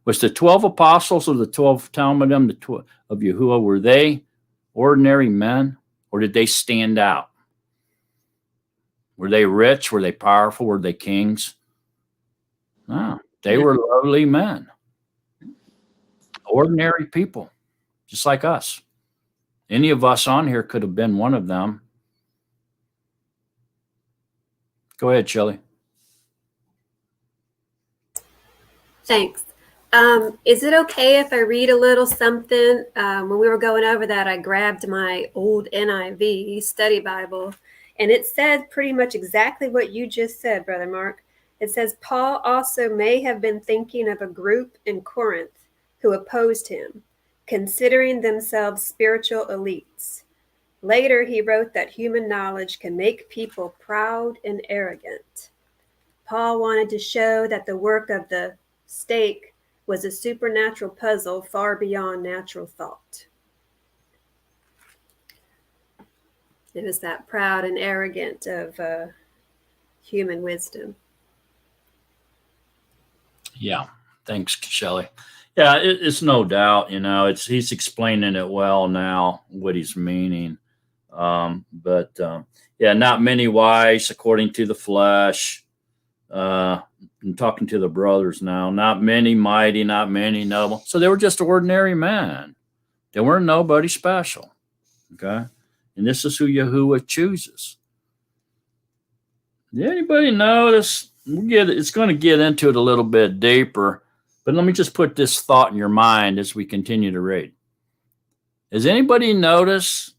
Speaker 1: Was the 12 apostles or the 12 Talmudim of Yahuwah, were they ordinary men or did they stand out? Were they rich? Were they powerful? Were they kings? No, they were lowly men. Ordinary people, just like us. Any of us on here could have been one of them. Go ahead, Shelley.
Speaker 8: Thanks. Is it okay if I read a little something? When we were going over that, I grabbed my old NIV study Bible, and it said pretty much exactly what you just said, Brother Mark. It says, Paul also may have been thinking of a group in Corinth who opposed him, considering themselves spiritual elites. Later, he wrote that human knowledge can make people proud and arrogant. Paul wanted to show that the work of the stake was a supernatural puzzle far beyond natural thought. It was that proud and arrogant of human wisdom.
Speaker 1: Yeah, thanks, Shelley. Yeah, it's no doubt, he's explaining it well now, what he's meaning. But not many wise according to the flesh. I'm talking to the brothers now. Not many mighty, not many noble. So they were just ordinary men. They weren't nobody special. Okay? And this is who Yahuwah chooses. Did anybody notice? It's going to get into it a little bit deeper, but let me just put this thought in your mind as we continue to read. Has anybody noticed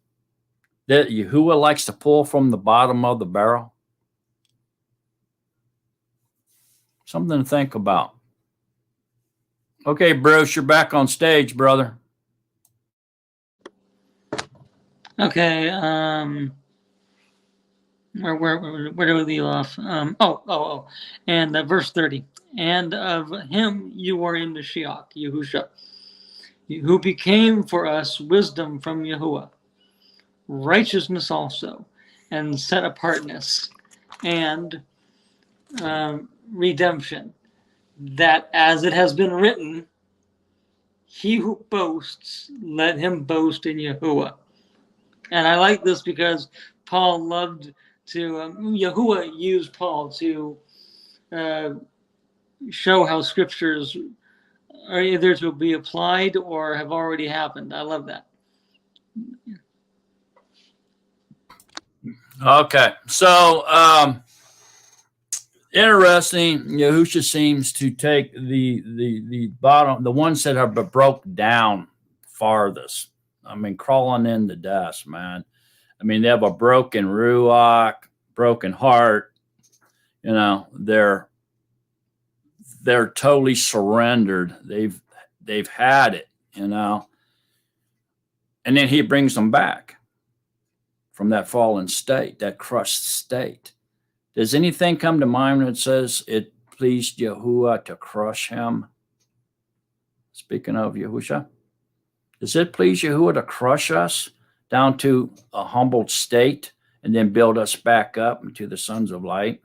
Speaker 1: that Yahuwah likes to pull from the bottom of the barrel? Something to think about. Okay, Bruce, you're back on stage, brother.
Speaker 3: Okay. Where do we leave off? And verse 30. And of him you are in the Mashiach, Yahusha, who became for us wisdom from Yahuwah, righteousness also, and set apartness, and redemption, that as it has been written, he who boasts, let him boast in Yahuwah. And I like this because Paul loved to, Yahuwah used Paul to show how scriptures are either to be applied or have already happened. I love that.
Speaker 1: Okay, so interesting. Yahusha seems to take the bottom, the ones that are broke down farthest. I mean, crawling in the dust, man. I mean, they have a broken ruach, broken heart. They're totally surrendered. They've had it, and then he brings them back from that fallen state, that crushed state. Does anything come to mind when it says it pleased Yahuwah to crush him? Speaking of Yahusha, does it please Yahuwah to crush us down to a humbled state and then build us back up into the sons of light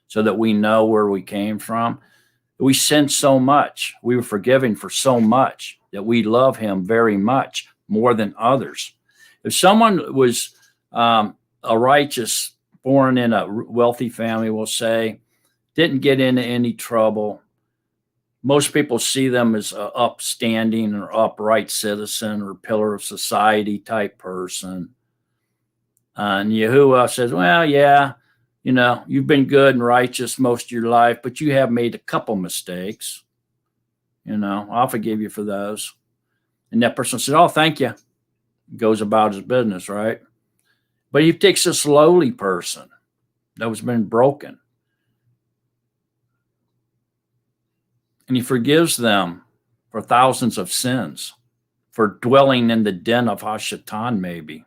Speaker 1: so that we know where we came from? We sinned so much. We were forgiven for so much that we love him very much, more than others. If someone was a righteous, born in a wealthy family, we'll say, didn't get into any trouble, most people see them as an upstanding or upright citizen or pillar of society type person. And Yahuwah says, well, yeah, you know, you've been good and righteous most of your life, but you have made a couple mistakes. You know, I'll forgive you for those. And that person says, oh, thank you. Goes about his business, right? But he takes this lowly person that was been broken, and he forgives them for thousands of sins, for dwelling in the den of Hashatan, maybe.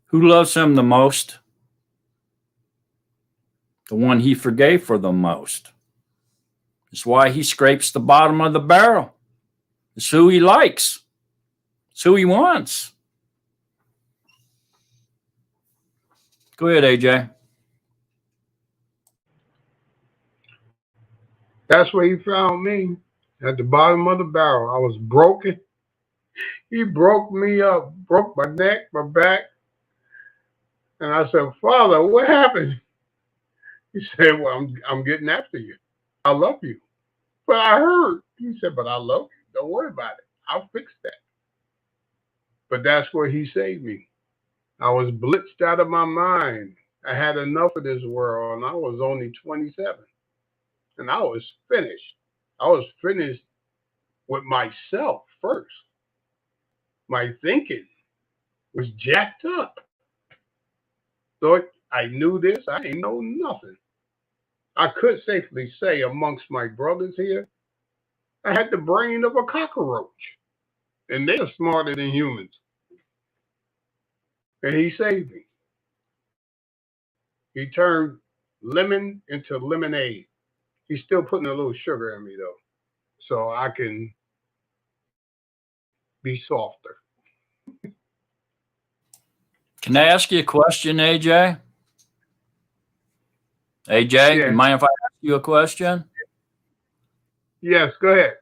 Speaker 1: Who loves him the most? The one he forgave for the most. It's why he scrapes the bottom of the barrel. It's who he likes. It's who he wants. Go ahead, AJ.
Speaker 7: That's where he found me, at the bottom of the barrel. I was broken. He broke me up, broke my neck, my back. And I said, Father, what happened? He said, well, I'm getting after you. I love you. But I heard. He said, but I love you. Don't worry about it. I'll fix that. But that's where he saved me. I was blitzed out of my mind. I had enough of this world, and I was only 27. And I was finished. I was finished with myself first. My thinking was jacked up. Thought I knew this. I ain't know nothing. I could safely say amongst my brothers here, I had the brain of a cockroach. And they're smarter than humans. And he saved me. He turned lemon into lemonade. He's still putting a little sugar in me, though, so I can be softer.
Speaker 1: Can I ask you a question, AJ? AJ,
Speaker 7: Yeah.
Speaker 1: you mind if I ask you a question?
Speaker 7: Yes, go ahead.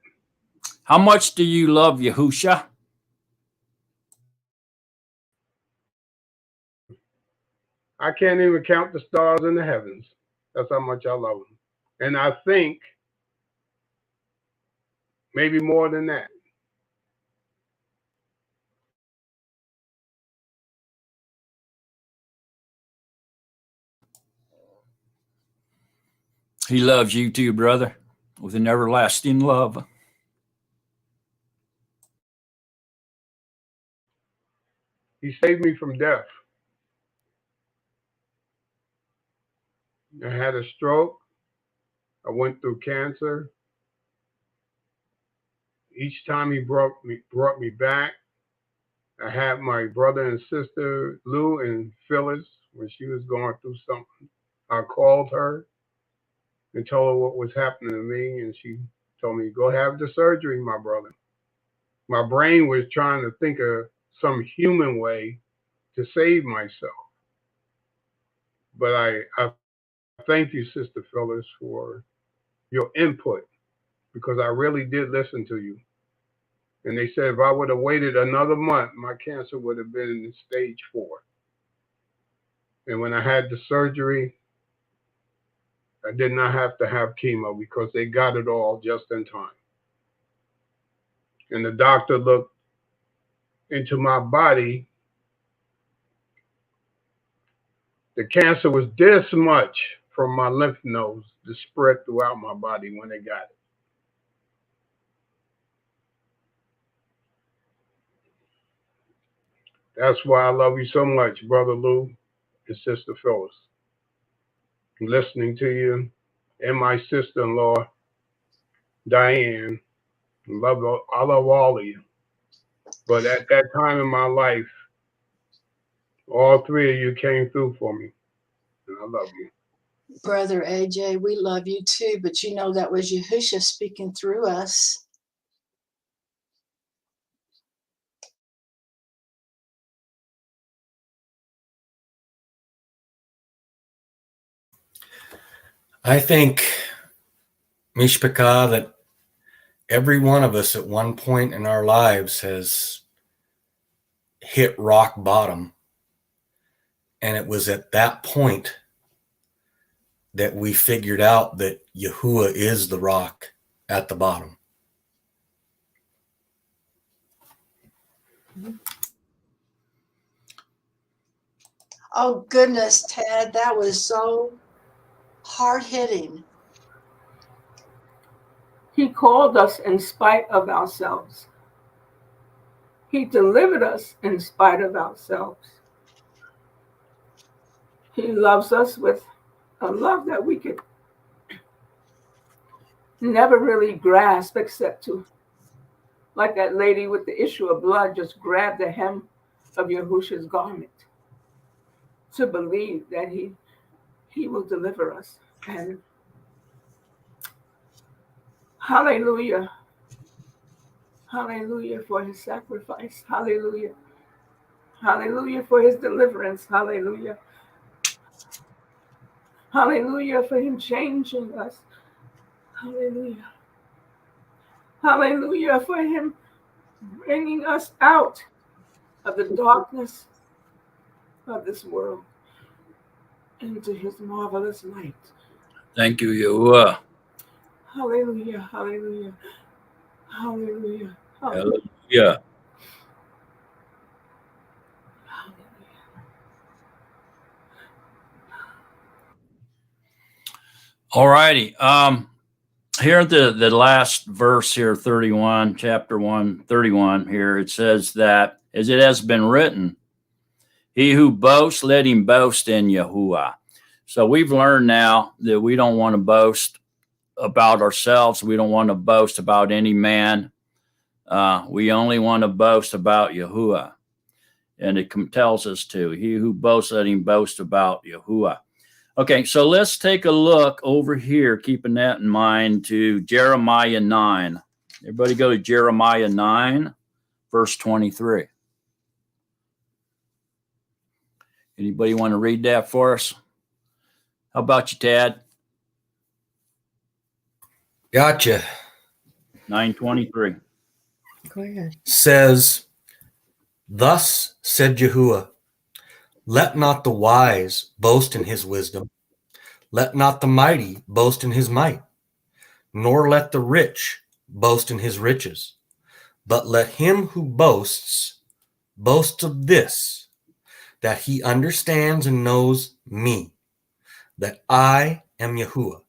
Speaker 1: How much do you love Yahusha?
Speaker 7: I can't even count the stars in the heavens. That's how much I love him. And I think maybe more than that.
Speaker 1: He loves you too, brother, with an everlasting love.
Speaker 7: He saved me from death. I had a stroke. I went through cancer. Each time he brought me back. I had my brother and sister, Lou and Phyllis, when she was going through something. I called her and told her what was happening to me, and she told me, go have the surgery, my brother. My brain was trying to think of some human way to save myself. But I thank you, Sister Phyllis, for your input, because I really did listen to you. And they said if I would have waited another month, my cancer would have been in stage 4. And when I had the surgery, I did not have to have chemo because they got it all just in time. And the doctor looked into my body. The cancer was this much from my lymph nodes to spread throughout my body when they got it. That's why I love you so much, Brother Lou and Sister Phyllis. I'm listening to you, and my sister-in-law, Diane. I love all of you. But at that time in my life, all 3 of you came through for me, and I love you.
Speaker 4: Brother AJ, we love you too, but you know that was Yahusha speaking through us.
Speaker 6: I think, Mishpaka, that every one of us at one point in our lives has hit rock bottom. And it was at that point that we figured out that Yahuwah is the rock at the bottom.
Speaker 4: Oh, goodness, Ted, that was so hard hitting.
Speaker 2: He called us in spite of ourselves. He delivered us in spite of ourselves. He loves us with a love that we could never really grasp, except to, like that lady with the issue of blood, just grab the hem of Yahusha's garment to believe that he will deliver us. And hallelujah. Hallelujah for his sacrifice. Hallelujah. Hallelujah for his deliverance. Hallelujah. Hallelujah for him changing us. Hallelujah. Hallelujah for him bringing us out of the darkness of this world into his marvelous light.
Speaker 1: Thank you, Yahuwah.
Speaker 2: Hallelujah. Hallelujah. Hallelujah.
Speaker 1: Hallelujah.
Speaker 2: Hallelujah.
Speaker 1: All righty. Here the last verse here, 31, chapter 1, 31 here, it says that, as it has been written, he who boasts, let him boast in Yahuwah. So we've learned now that we don't want to boast about ourselves. We don't want to boast about any man. We only want to boast about Yahuwah. And it tells us to, he who boasts, let him boast about Yahuwah. Okay, so let's take a look over here, keeping that in mind, to Jeremiah 9. Everybody go to Jeremiah 9, verse 23. Anybody want to read that for us? How about you, Tad?
Speaker 6: Gotcha.
Speaker 1: 9:23.
Speaker 10: Go ahead.
Speaker 6: Says, thus said Yahuwah, let not the wise boast in his wisdom, let not the mighty boast in his might, nor let the rich boast in his riches, but let him who boasts boast of this, that he understands and knows me, that I am Yahuwah,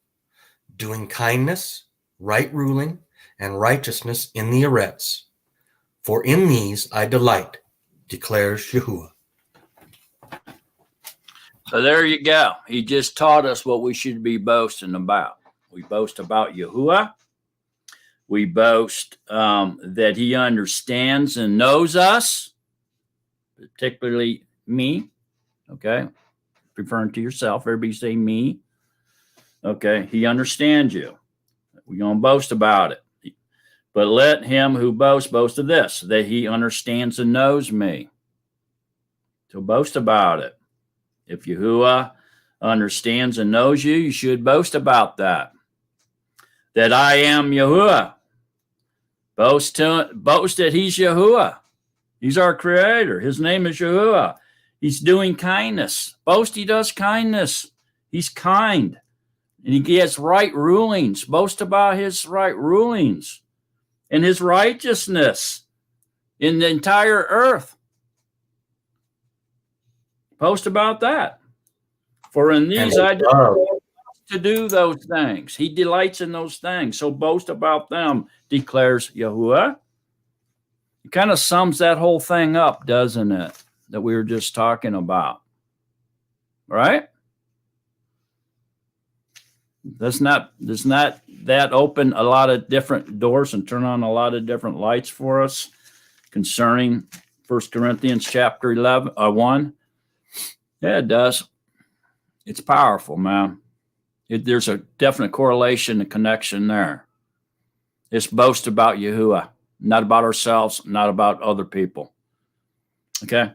Speaker 6: doing kindness, right ruling, and righteousness in the Eretz. For in these I delight, declares Yahuwah.
Speaker 1: So there you go. He just taught us what we should be boasting about. We boast about Yahuwah. We boast that he understands and knows us, particularly me. Okay. Referring to yourself. Everybody say me. Okay. He understands you. We're going to boast about it. But let him who boasts boast of this, that he understands and knows me. So boast about it. If Yahuwah understands and knows you, you should boast about that. That I am Yahuwah. Boast that he's Yahuwah. He's our creator. His name is Yahuwah. He's doing kindness. Boast he does kindness. He's kind. And he gets right rulings. Boast about his right rulings and his righteousness in the entire earth. Boast about that. For in these I delight to do those things. He delights in those things. So boast about them, declares Yahuwah. It kind of sums that whole thing up, doesn't it? That we were just talking about. Right? Does not that open a lot of different doors and turn on a lot of different lights for us concerning 1 Corinthians chapter 1? Yeah, it does. It's powerful, man. There's a definite correlation and connection there. It's boast about Yahuwah, not about ourselves, not about other people. Okay?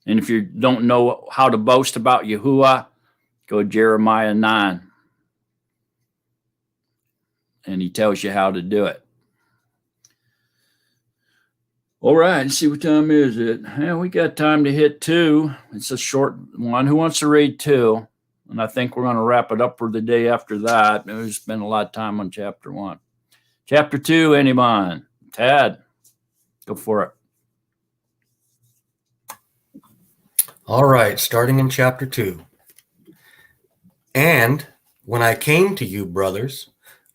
Speaker 1: And if you don't know how to boast about Yahuwah, go to Jeremiah 9. And he tells you how to do it. All right, let's see what time is it. Yeah, we got time to hit 2. It's a short one. Who wants to read 2? And I think we're going to wrap it up for the day after that. We spent a lot of time on chapter 1. Chapter 2, anyone? Tad, go for it.
Speaker 6: All right, starting in chapter 2. And when I came to you, brothers,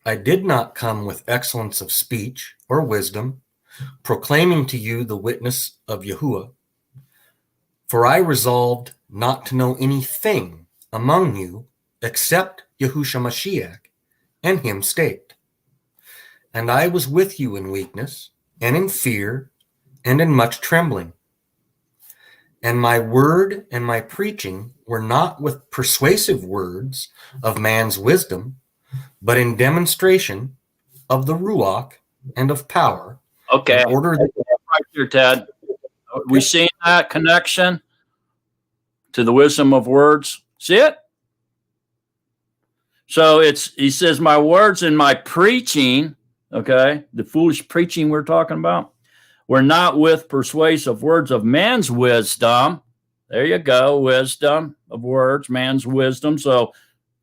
Speaker 6: I did not come with excellence of speech or wisdom, proclaiming to you the witness of Yahuwah. For I resolved not to know anything among you except Yahusha Mashiach and him staked. And I was with you in weakness and in fear and in much trembling. And my word and my preaching were not with persuasive words of man's wisdom, but in demonstration of the Ruach and of power.
Speaker 1: Okay.
Speaker 6: In order that
Speaker 1: right there, Ted. We seeing that connection to the wisdom of words? See it? So he says, my words and my preaching, okay, the foolish preaching we're talking about, were not with persuasive words of man's wisdom. There you go, wisdom of words, man's wisdom. So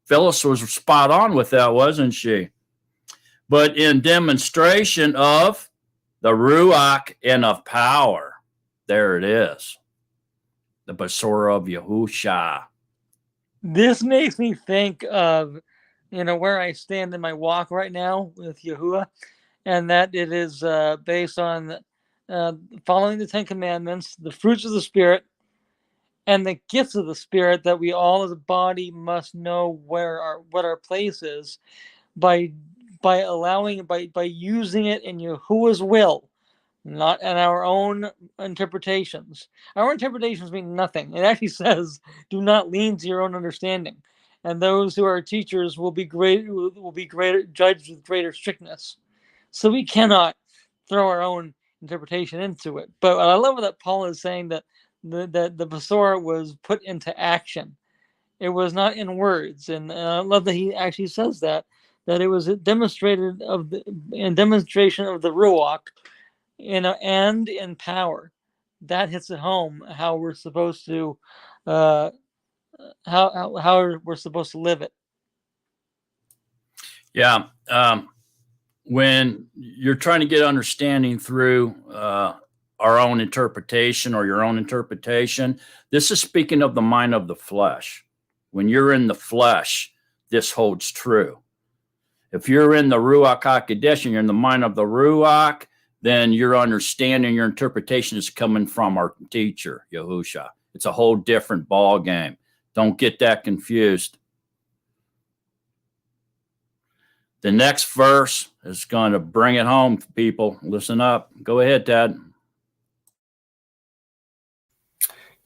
Speaker 1: Phyllis was spot on with that, wasn't she? But in demonstration of the Ruach and of power. There it is. The Basora of Yahusha.
Speaker 3: This makes me think of, where I stand in my walk right now with Yahuwah, and that it is based on following the 10 Commandments, the fruits of the Spirit, and the gifts of the Spirit that we all as a body must know what our place is by using it in Yahuwah's will, not in our own interpretations. Our interpretations mean nothing. It actually says, "Do not lean to your own understanding," and those who are teachers will be judged with greater strictness. So we cannot throw our own interpretation into it. But I love that Paul is saying that the Basora was put into action. It was not in words, and I love that he actually says that it was a demonstration of the Ruach, and in power. That hits it home how we're supposed to how we're supposed to live it.
Speaker 1: Yeah. When you're trying to get understanding through our own interpretation or your own interpretation, this is speaking of the mind of the flesh. When you're in the flesh, this holds true. If you're in the Ruach HaKodesh and you're in the mind of the Ruach, then your understanding, your interpretation is coming from our teacher, Yahusha. It's a whole different ball game. Don't get that confused. The next verse is going to bring it home, people. Listen up. Go ahead, Dad.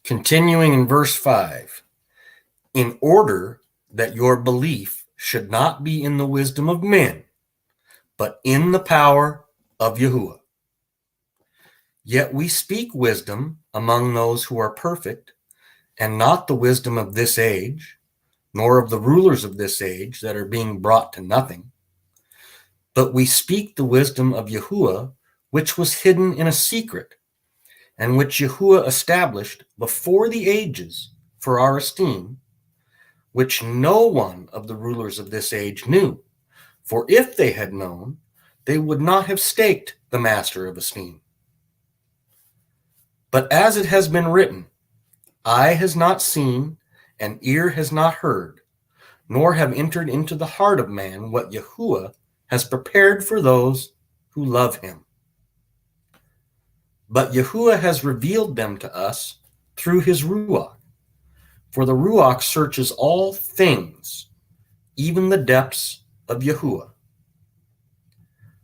Speaker 6: Continuing in verse 5, in order that your belief should not be in the wisdom of men, but in the power of Yahuwah. Yet we speak wisdom among those who are perfect, and not the wisdom of this age, nor of the rulers of this age that are being brought to nothing. But we speak the wisdom of Yahuwah, which was hidden in a secret, and which Yahuwah established before the ages for our esteem, which no one of the rulers of this age knew. For if they had known, they would not have staked the master of esteem. But as it has been written, eye has not seen, and ear has not heard, nor have entered into the heart of man what Yahuwah has prepared for those who love him. But Yahuwah has revealed them to us through his Ruach. For the Ruach searches all things, even the depths of Yahuwah.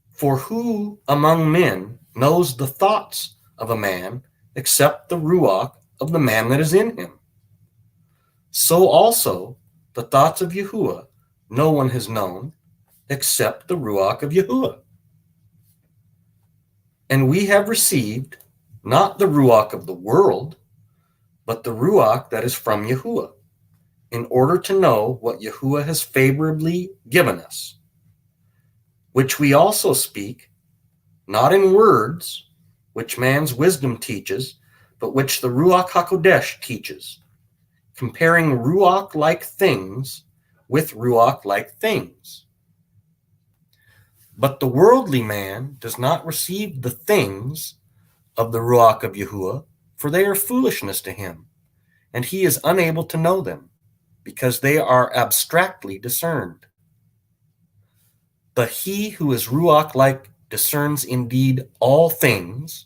Speaker 6: For who among men knows the thoughts of a man except the Ruach of the man that is in him? So also the thoughts of Yahuwah no one has known except the Ruach of Yahuwah. And we have received not the Ruach of the world, but the Ruach that is from Yahuwah, in order to know what Yahuwah has favorably given us, which we also speak, not in words which man's wisdom teaches, but which the Ruach HaKodesh teaches, comparing Ruach-like things with Ruach-like things. But the worldly man does not receive the things of the Ruach of Yahuwah, for they are foolishness to him, and he is unable to know them, because they are abstractly discerned. But he who is Ruach-like discerns indeed all things,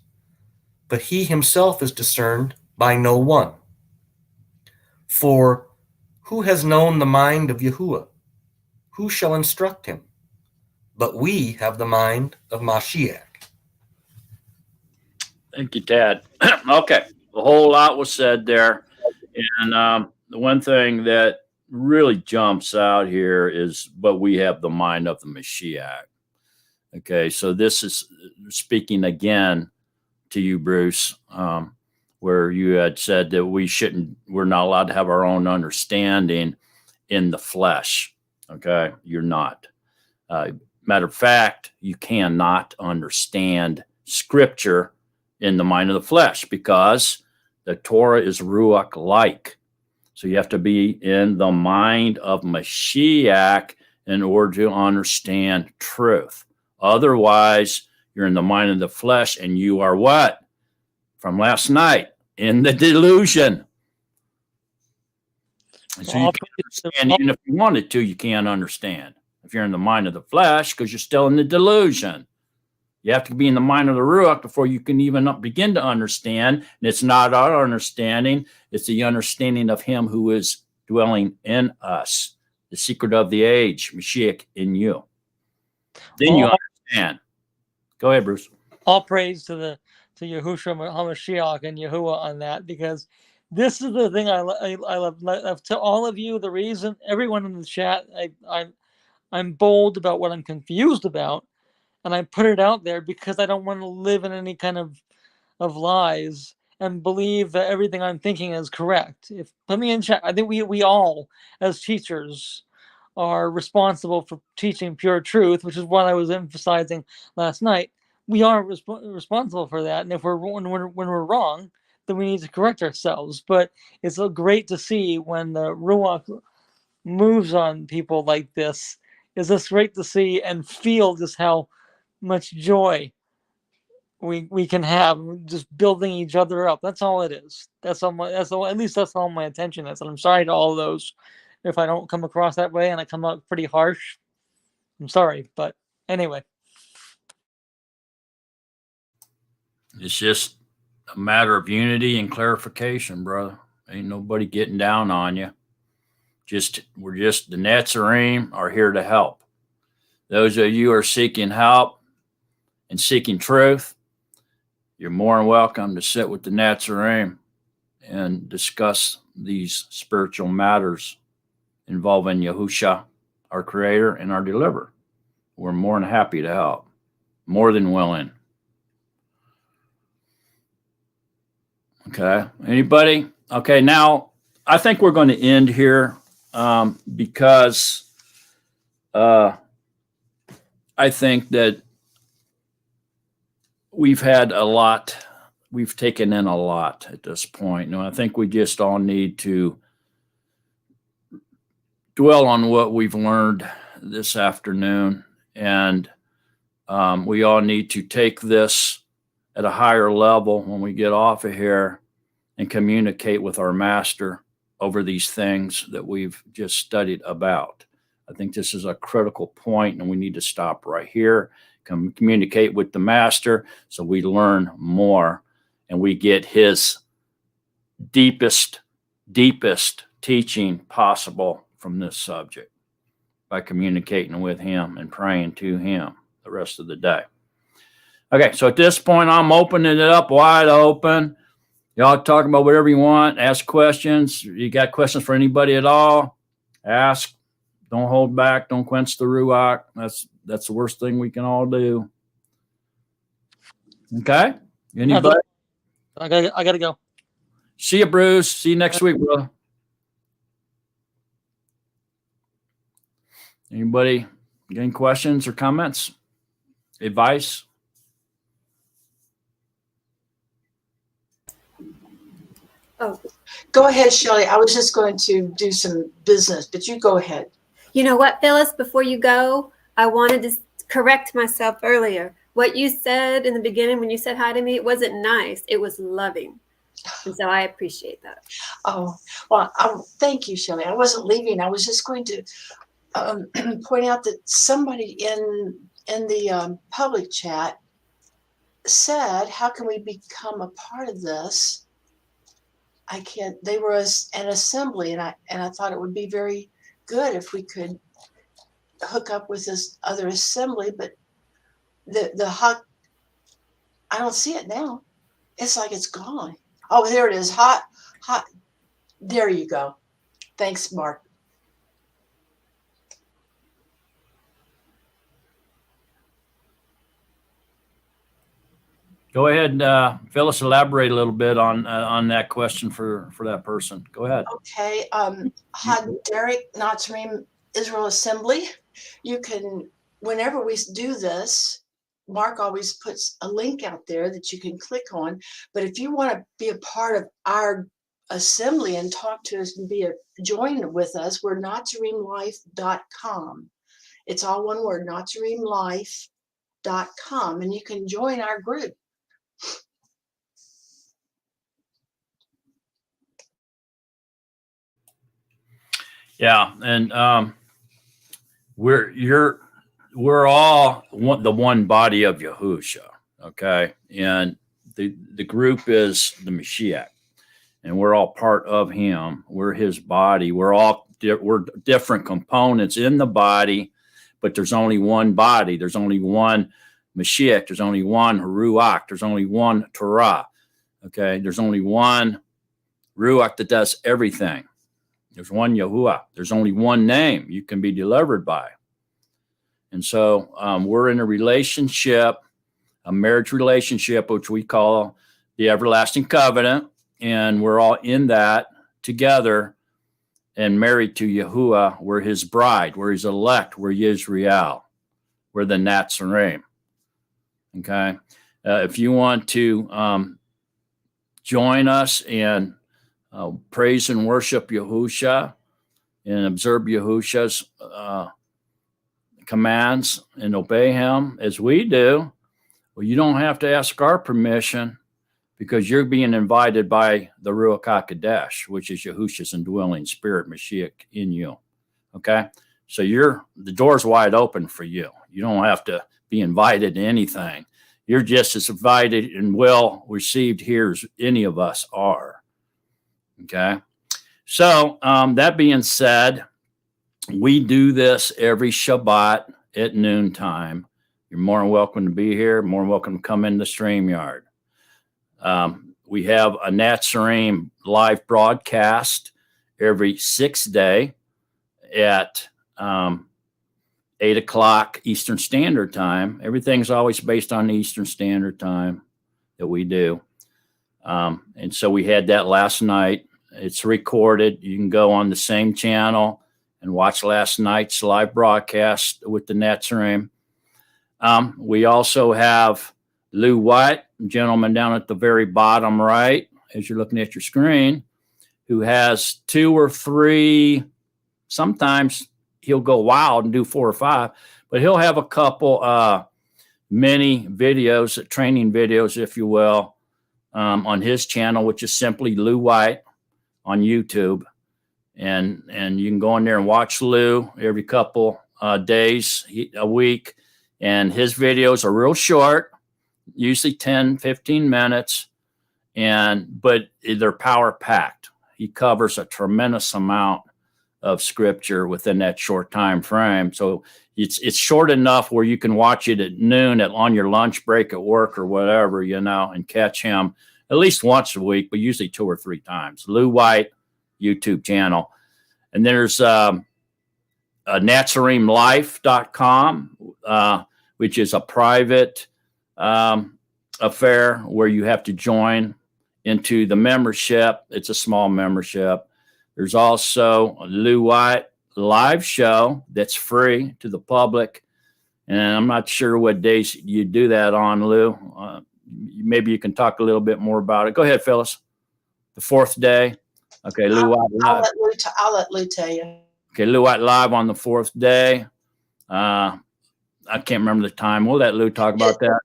Speaker 6: but he himself is discerned by no one. For who has known the mind of Yahuwah? Who shall instruct him? But we have the mind of Mashiach.
Speaker 1: Thank you, Tad. Okay, a whole lot was said there. And the one thing that really jumps out here is, but we have the mind of the Mashiach. Okay, so this is speaking again to you, Bruce, where you had said that we're not allowed to have our own understanding in the flesh. Okay, you're not. Matter of fact, you cannot understand scripture in the mind of the flesh because the Torah is Ruach-like. So you have to be in the mind of Mashiach in order to understand truth. Otherwise, you're in the mind of the flesh and you are what? From last night, in the delusion. And so you can't understand, even if you wanted to, you can't understand. If you're in the mind of the flesh, because you're still in the delusion. You have to be in the mind of the Ruach before you can even begin to understand. And it's not our understanding, it's the understanding of him who is dwelling in us. The secret of the age, Mashiach in you. Then you understand. Go ahead, Bruce.
Speaker 3: All praise to Yahusha HaMashiach and Yahuwah on that, because this is the thing I love. To all of you, the reason, everyone in the chat, I'm bold about what I'm confused about, and I put it out there because I don't want to live in any kind of lies and believe that everything I'm thinking is correct. Put me in chat. I think we all, as teachers, are responsible for teaching pure truth, which is what I was emphasizing last night. We are responsible for that, and if when we're wrong, then we need to correct ourselves. But it's so great to see when the Ruach moves on people like this. It's just great to see and feel just how much joy we can have just building each other up. That's all it is. At least that's all my attention is. And I'm sorry to all those if I don't come across that way and I come out pretty harsh. I'm sorry, but anyway.
Speaker 1: It's just a matter of unity and clarification, brother. Ain't nobody getting down on you. We're just the Natsarim are here to help. Those of you who are seeking help and seeking truth, you're more than welcome to sit with the Natsarim and discuss these spiritual matters involving Yahusha, our creator and our deliverer. We're more than happy to help, more than willing. Okay, anybody? Okay, now I think we're going to end here because I think that we've had a lot, we've taken in a lot at this point. And I think we just all need to dwell on what we've learned this afternoon. And we all need to take this at a higher level when we get off of here and communicate with our master over these things that we've just studied about. I think this is a critical point, and we need to stop right here, communicate with the master so we learn more and we get his deepest teaching possible from this subject by communicating with him and praying to him the rest of the day. Okay, so at this point, I'm opening it up wide open. Y'all talk about whatever you want, ask questions. You got questions for anybody at all, ask. Don't hold back. Don't quench the Ruach. That's the worst thing we can all do. Okay? Anybody?
Speaker 3: I gotta go.
Speaker 1: See you, Bruce. See you next week, brother. Anybody got any questions or comments? Advice?
Speaker 8: Oh,
Speaker 4: Go ahead, Shelley. I was just going to do some business, but you go ahead.
Speaker 8: you know what, Phyllis? Before you go, I wanted to correct myself earlier. What you said in the beginning when you said hi to me, it wasn't nice. It was loving. And so I appreciate that.
Speaker 4: Oh, well, thank you, Shelley. I wasn't leaving. I was just going to point out that somebody in the public chat said, how can we become a part of this? I can't. They were an assembly, and I thought it would be very good if we could hook up with this other assembly, but the hot, I don't see it now. It's like it's gone. Oh, there it is. Hot. There you go. Thanks, Mark.
Speaker 1: Go ahead, Phyllis, elaborate a little bit on that question for that person. Go ahead.
Speaker 4: Okay. Derek, Natsarim Israel Assembly. You can, whenever we do this, Mark always puts a link out there that you can click on. But if you want to be a part of our assembly and talk to us and join with us, we're natsarimlife.com. It's all one word, natsarimlife.com, and you can join our group.
Speaker 1: Yeah, and we're all the one body of Yahusha, okay? And the group is the Mashiach, and we're all part of him. We're his body. We're different components in the body, but there's only one body. There's only one Mashiach. There's only one Ruach. There's only one Torah, okay? There's only one Ruach that does everything. There's one Yahuwah. There's only one name you can be delivered by. And so we're in a relationship, a marriage relationship, which we call the everlasting covenant. And we're all in that together and married to Yahuwah. We're his bride. We're his elect. We're Yisrael. We're the Natsarim. Okay. If you want to join us and praise and worship Yahusha and observe Yahusha's commands and obey him as we do, well, you don't have to ask our permission because you're being invited by the Ruach HaKodesh, which is Yahusha's indwelling spirit, Mashiach, in you. Okay? So the door's wide open for you. You don't have to be invited to anything. You're just as invited and well received here as any of us are. Okay. So that being said, we do this every Shabbat at noontime. You're more than welcome to be here. More than welcome to come in the StreamYard. We have a Natsarim live broadcast every 6th day at 8 o'clock Eastern Standard Time. Everything's always based on Eastern Standard Time that we do. And so we had that last night. It's recorded. You can go on the same channel and watch last night's live broadcast with the Natsarim. We also have Lou White, gentleman down at the very bottom right, as you're looking at your screen, who has 2 or 3. Sometimes he'll go wild and do 4 or 5, but he'll have a couple mini videos, training videos, if you will, on his channel, which is simply Lou White on YouTube. And you can go in there and watch Lou every couple days a week. And his videos are real short, usually 10, 15 minutes, but they're power packed. He covers a tremendous amount of scripture within that short time frame. So it's short enough where you can watch it at noon on your lunch break at work or whatever, and catch him at least once a week, but usually 2 or 3 times. Lou White YouTube channel. And there's natsarimlife.com, which is a private affair where you have to join into the membership. It's a small membership. There's also a Lou White live show that's free to the public. And I'm not sure what days you do that on, Lou. Maybe you can talk a little bit more about it. Go ahead, Phyllis. the fourth day. Okay, Lou White live.
Speaker 4: I'll let Lou tell you.
Speaker 1: Okay, Lou White live on the fourth day. I can't remember the time. We'll let Lou talk about that.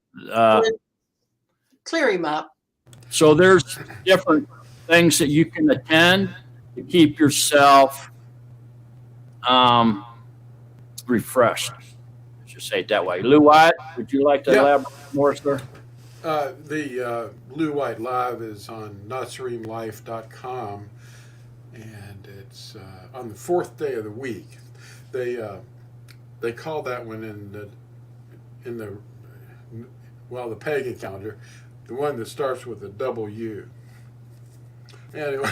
Speaker 4: Clear him up.
Speaker 1: So there's different things that you can attend to keep yourself refreshed. I should say it that way. Lou White, would you like to elaborate more, sir?
Speaker 9: The Lou White Live is on natsarimlife.com, and it's on the fourth day of the week. They call that one in the pagan calendar, the one that starts with a W. Anyway,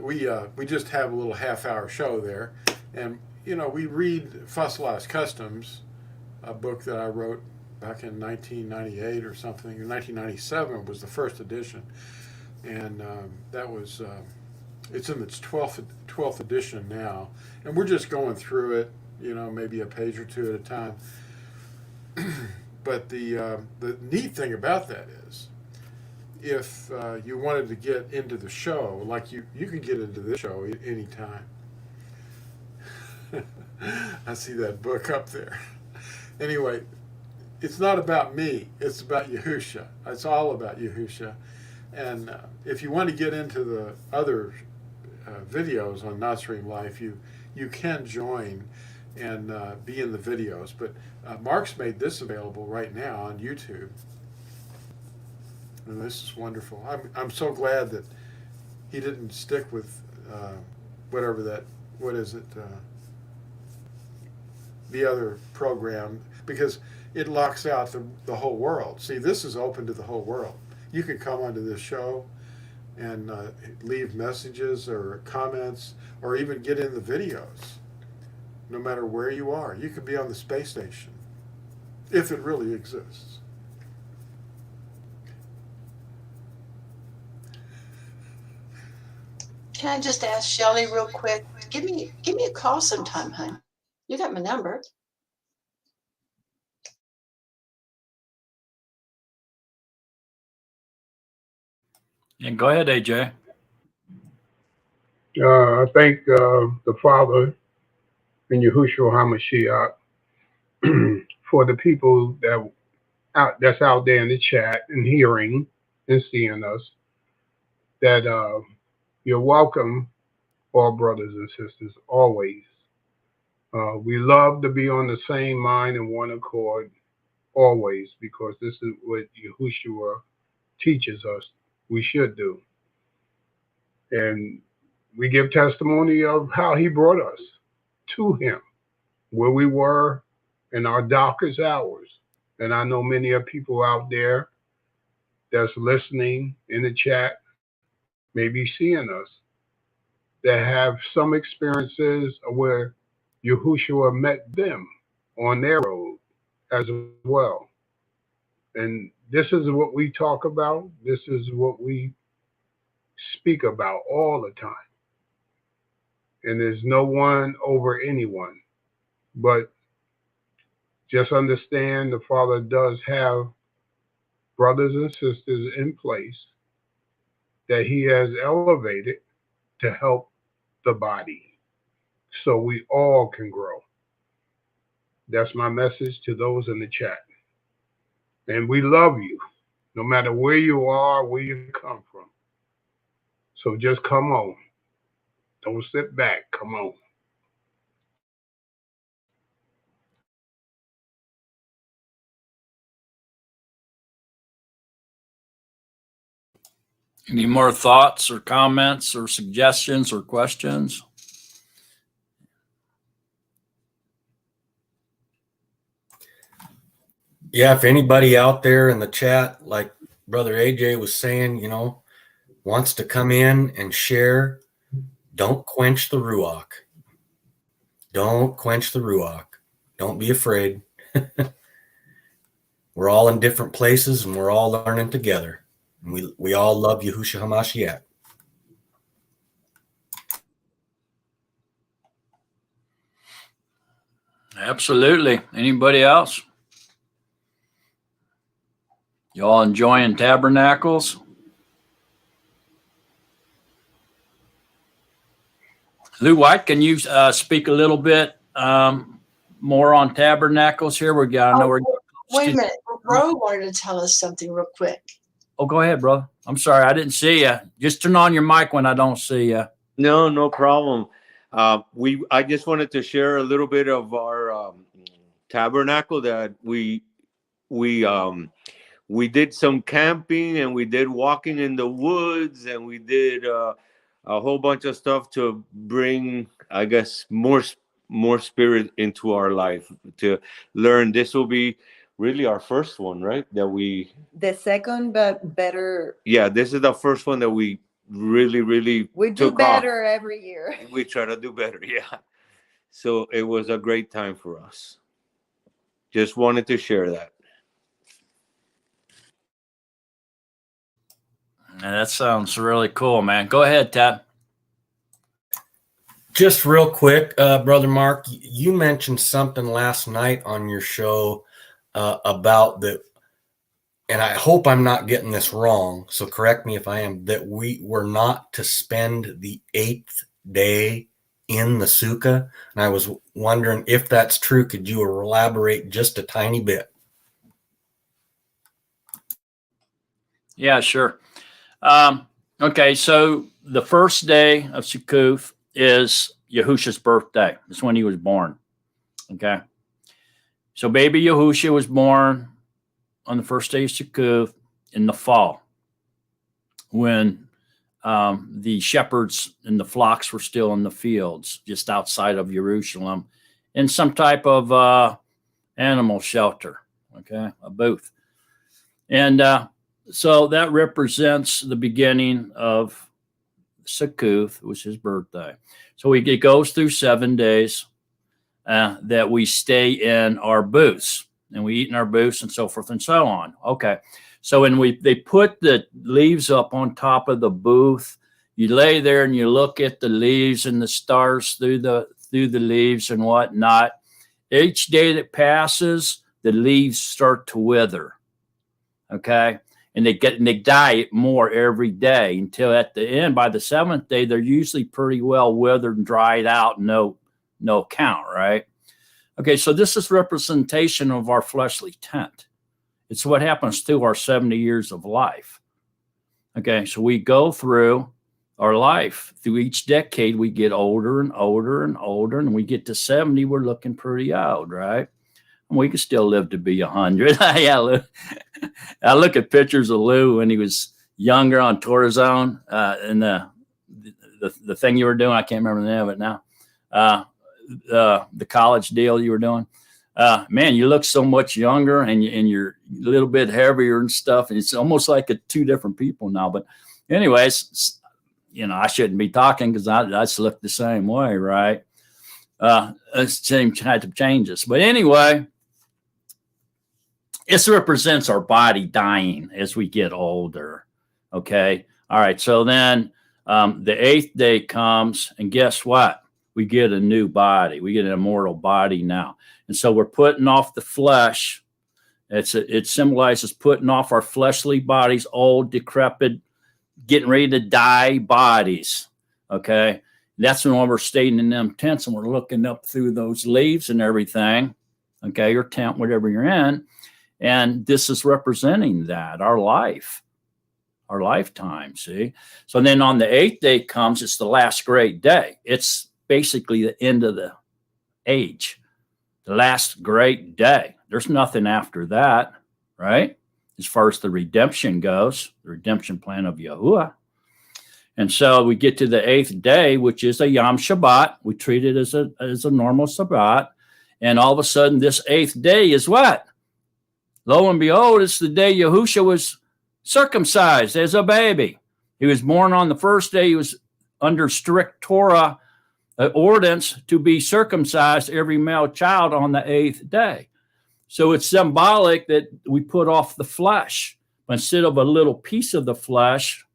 Speaker 9: we just have a little half-hour show there, and we read Fossilized Customs, a book that I wrote back in 1998 or something. 1997 was the first edition, and that was it's in its 12th edition now, and we're just going through it, maybe a page or two at a time. But the neat thing about that is, if you wanted to get into the show, like you can get into this show anytime. I see that book up there. Anyway, it's not about me. It's about Yahusha. It's all about Yahusha. And if you want to get into the other videos on Natsarim Life, you can join and be in the videos. But Mark's made this available right now on YouTube. And this is wonderful. I'm so glad that he didn't stick with the other program, because it locks out the whole world. See, this is open to the whole world. You can come onto this show and leave messages or comments, or even get in the videos, no matter where you are. You could be on the space station, if it really exists.
Speaker 4: Can I just ask Shelley real quick? Give me a call sometime, hon. You got my number.
Speaker 1: Yeah, go ahead, AJ.
Speaker 7: I thank the Father and Yahusha HaMashiach for the people that's out there in the chat and hearing and seeing us, that you're welcome, all brothers and sisters, always. We love to be on the same mind and one accord always, because this is what Yahushua teaches us we should do. And we give testimony of how he brought us to him, where we were in our darkest hours. And I know many of people out there that's listening in the chat, maybe seeing us, that have some experiences where Yahushua met them on their road as well. And this is what we talk about. This is what we speak about all the time. And there's no one over anyone. But just understand the Father does have brothers and sisters in place that he has elevated to help the body, so we all can grow. That's my message to those in the chat. And we love you, no matter where you are, where you come from. So just come on. Don't sit back. Come on.
Speaker 1: Any more thoughts or comments or suggestions or questions?
Speaker 6: Yeah, if anybody out there in the chat, like Brother AJ was saying, wants to come in and share, don't quench the Ruach. Don't quench the Ruach. Don't be afraid. We're all in different places and we're all learning together. And we all love Yahusha HaMashiach.
Speaker 1: Absolutely. Anybody else? Y'all enjoying Tabernacles? Lou White, can you speak a little bit more on tabernacles here? We got. I know we're.
Speaker 4: Wait a minute. Ro wanted to tell us something real quick.
Speaker 1: Oh, go ahead, bro. I'm sorry, I didn't see you. Just turn on your mic when I don't see you.
Speaker 11: No problem. I just wanted to share a little bit of our tabernacle that we did some camping, and we did walking in the woods, and we did a whole bunch of stuff to bring, I guess, more spirit into our life, to learn. This will be really our first one, right?
Speaker 12: The second, but better.
Speaker 11: Yeah, this is the first one that we really
Speaker 12: We do better every year.
Speaker 11: We try to do better, yeah. So it was a great time for us. Just wanted to share that.
Speaker 1: That sounds really cool, man. Go ahead, Tab.
Speaker 6: Just real quick, Brother Mark, you mentioned something last night on your show about the, and I hope I'm not getting this wrong, so correct me if I am, that we were not to spend the 8th day in the sukkah. And I was wondering if that's true. Could you elaborate just a tiny bit?
Speaker 1: Yeah, sure. Okay, so the first day of Sukkot is Yahusha's birthday. It's when he was born. Okay. So baby Yahusha was born on the first day of Sukkot in the fall, when the shepherds and the flocks were still in the fields just outside of Jerusalem in some type of animal shelter, okay, a booth. And so that represents the beginning of Sukkot, which is his birthday. So it goes through 7 days that we stay in our booths, and we eat in our booths and so forth and so on. Okay. So when they put the leaves up on top of the booth, you lay there and you look at the leaves and the stars through the leaves and whatnot. Each day that passes, the leaves start to wither. Okay. And they die more every day until at the end, by the 7th day, they're usually pretty well withered and dried out, no count, right? Okay, so this is representation of our fleshly tent. It's what happens through our 70 years of life. Okay, so we go through our life. Through each decade, we get older and older and older, and we get to 70, we're looking pretty old, right? And we can still live to be 100. Yeah, I look at pictures of Lou when he was younger on Tourzone, and the thing you were doing, I can't remember the name of it now. The college deal you were doing, man, you look so much younger, and you're a little bit heavier and stuff. And it's almost like 2 different people now. But anyways, I shouldn't be talking because I look the same way, right? Same type of changes. But anyway, this represents our body dying as we get older. Okay. All right. So then the 8th day comes, and guess what? We get a new body. We get an immortal body now. And so we're putting off the flesh. It symbolizes putting off our fleshly bodies, old, decrepit, getting ready to die bodies. Okay. That's when we're staying in them tents and we're looking up through those leaves and everything. Okay. Your tent, whatever you're in. And this is representing that, our life, our lifetime. See? So then on the 8th day comes, it's the last great day. It's basically the end of the age, the last great day. There's nothing after that, right? As far as the redemption goes, the redemption plan of Yahuwah. And so we get to the 8th day, which is a Yom Shabbat. We treat it as a normal Shabbat. And all of a sudden, this 8th day is what? Lo and behold, it's the day Yahusha was circumcised as a baby. He was born on the first day. He was under strict Torah ordinance to be circumcised, every male child, on the 8th day. So it's symbolic that we put off the flesh. Instead of a little piece of the flesh,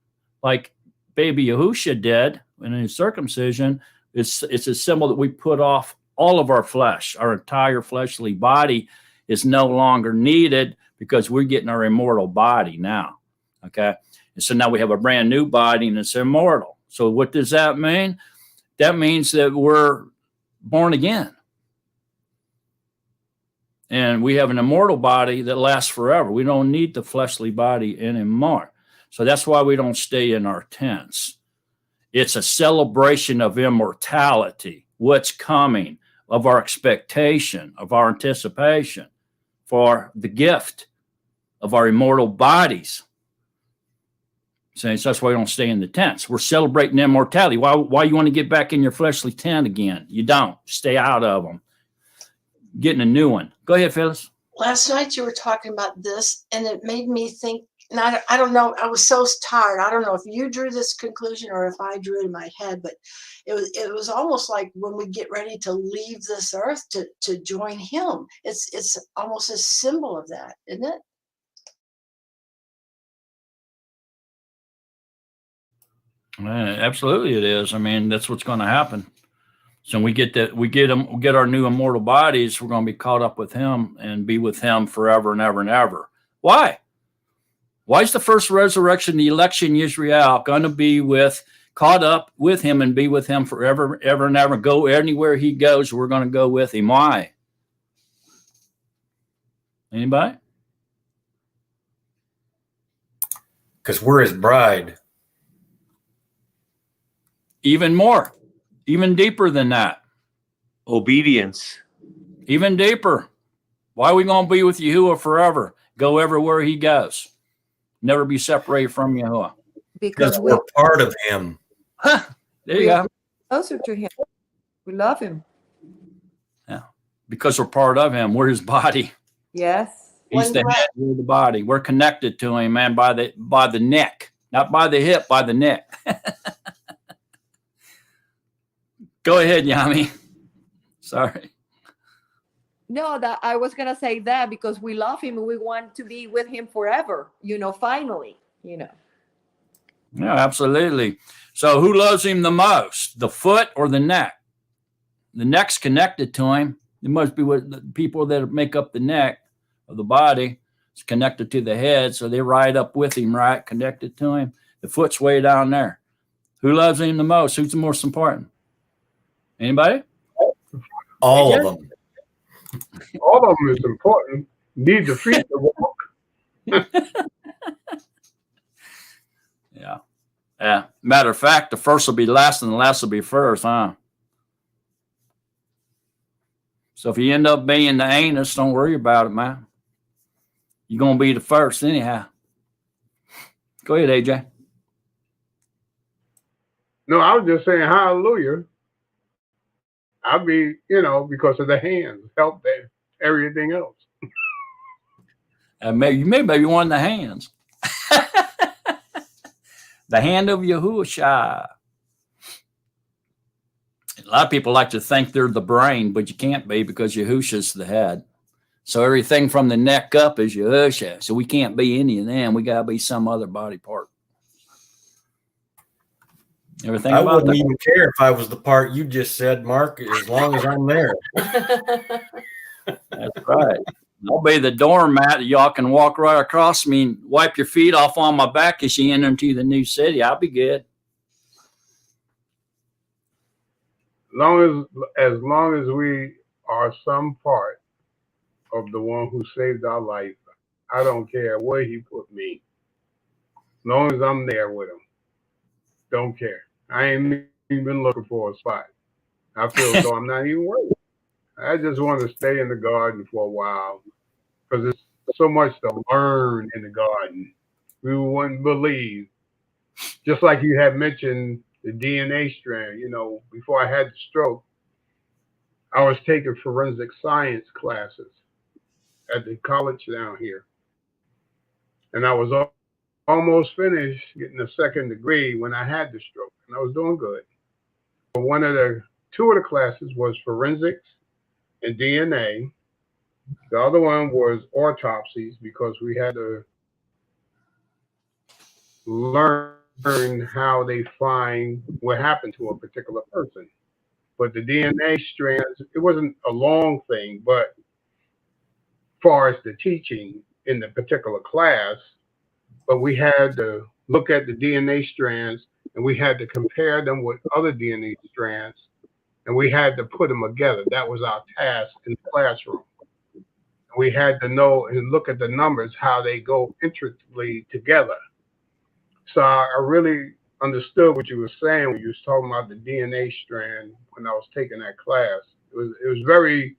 Speaker 1: like baby Yahusha did in his circumcision, it's a symbol that we put off all of our flesh. Our entire fleshly body is no longer needed because we're getting our immortal body now. Okay. And so now we have a brand new body and it's immortal. So what does that mean? that means that we're born again. And we have an immortal body that lasts forever. We don't need the fleshly body anymore. So that's why we don't stay in our tents. It's a celebration of immortality, what's coming, of our expectation, of our anticipation for the gift of our immortal bodies. So that's why we don't stay in the tents. We're celebrating immortality. Why you want to get back in your fleshly tent again? You don't. Stay out of them. Getting a new one. Go ahead, Phyllis.
Speaker 4: Last night you were talking about this, and it made me think, and I don't know, I was so tired. I don't know if you drew this conclusion or if I drew it in my head, but it was almost like when we get ready to leave this earth to join him. It's almost a symbol of that, isn't it?
Speaker 1: Absolutely, it is. I mean, that's what's going to happen. So we get our new immortal bodies. We're going to be caught up with him and be with him forever and ever and ever. Why? Why is the first resurrection, the election Israel, going to be caught up with him and be with him forever, ever and ever? Go anywhere he goes, we're going to go with him. Why? Anybody?
Speaker 6: Because we're his bride.
Speaker 1: Even more. Even deeper than that.
Speaker 11: Obedience.
Speaker 1: Even deeper. Why are we going to be with Yahuwah forever? Go everywhere he goes. Never be separated from Yahuwah.
Speaker 12: Because
Speaker 6: we're part of him.
Speaker 1: There you go.
Speaker 12: Closer to him. We love him.
Speaker 1: Yeah. Because we're part of him. We're his body.
Speaker 12: Yes.
Speaker 1: He's the head, we're the body. We're connected to him, man, by the neck. Not by the hip, by the neck. Go ahead, Yami. Sorry.
Speaker 12: No, that I was gonna say that because we love him and we want to be with him forever, finally,
Speaker 1: Yeah, absolutely. So who loves him the most? The foot or the neck? The neck's connected to him. It must be what the people that make up the neck of the body. It's connected to the head, so they ride up with him, right? Connected to him. The foot's way down there. Who loves him the most? Who's the most important? Anybody?
Speaker 6: All of them.
Speaker 7: All of them is important. Need the feet to walk.
Speaker 1: Yeah. Matter of fact, the first will be last and the last will be first, huh? So if you end up being the anus, don't worry about it, man. You're going to be the first anyhow. Go ahead, AJ.
Speaker 7: No, I was just saying hallelujah. I'll be, because of the hands, help that everything else.
Speaker 1: Maybe one of the hands. The hand of Yahusha. A lot of people like to think they're the brain, but you can't be because Yahusha's the head. So everything from the neck up is Yahusha. So we can't be any of them. We got to be some other body part. Everything
Speaker 6: I
Speaker 1: about
Speaker 6: wouldn't
Speaker 1: that?
Speaker 6: even care if I was the part you just said, Mark, as long as I'm there.
Speaker 1: That's right. I'll be the doormat. Y'all can walk right across me and wipe your feet off on my back as you enter into the new city. I'll be good.
Speaker 7: As long as we are some part of the one who saved our life, I don't care where he put me. As long as I'm there with him, don't care. I ain't even looking for a spot. I feel so I'm not even worried. I just want to stay in the garden for a while because there's so much to learn in the garden. We wouldn't believe. Just like you had mentioned the DNA strand, before I had the stroke, I was taking forensic science classes at the college down here. And I was almost finished getting a second degree when I had the stroke, and I was doing good. Two of the classes was forensics and DNA. The other one was autopsies because we had to learn how they find what happened to a particular person. But the DNA strands, it wasn't a long thing, but as far as the teaching in the particular class, but we had to look at the DNA strands and we had to compare them with other DNA strands, and we had to put them together. That was our task in the classroom. We had to know and look at the numbers, how they go intricately together. So I really understood what you were saying when you was talking about the DNA strand when I was taking that class. It was very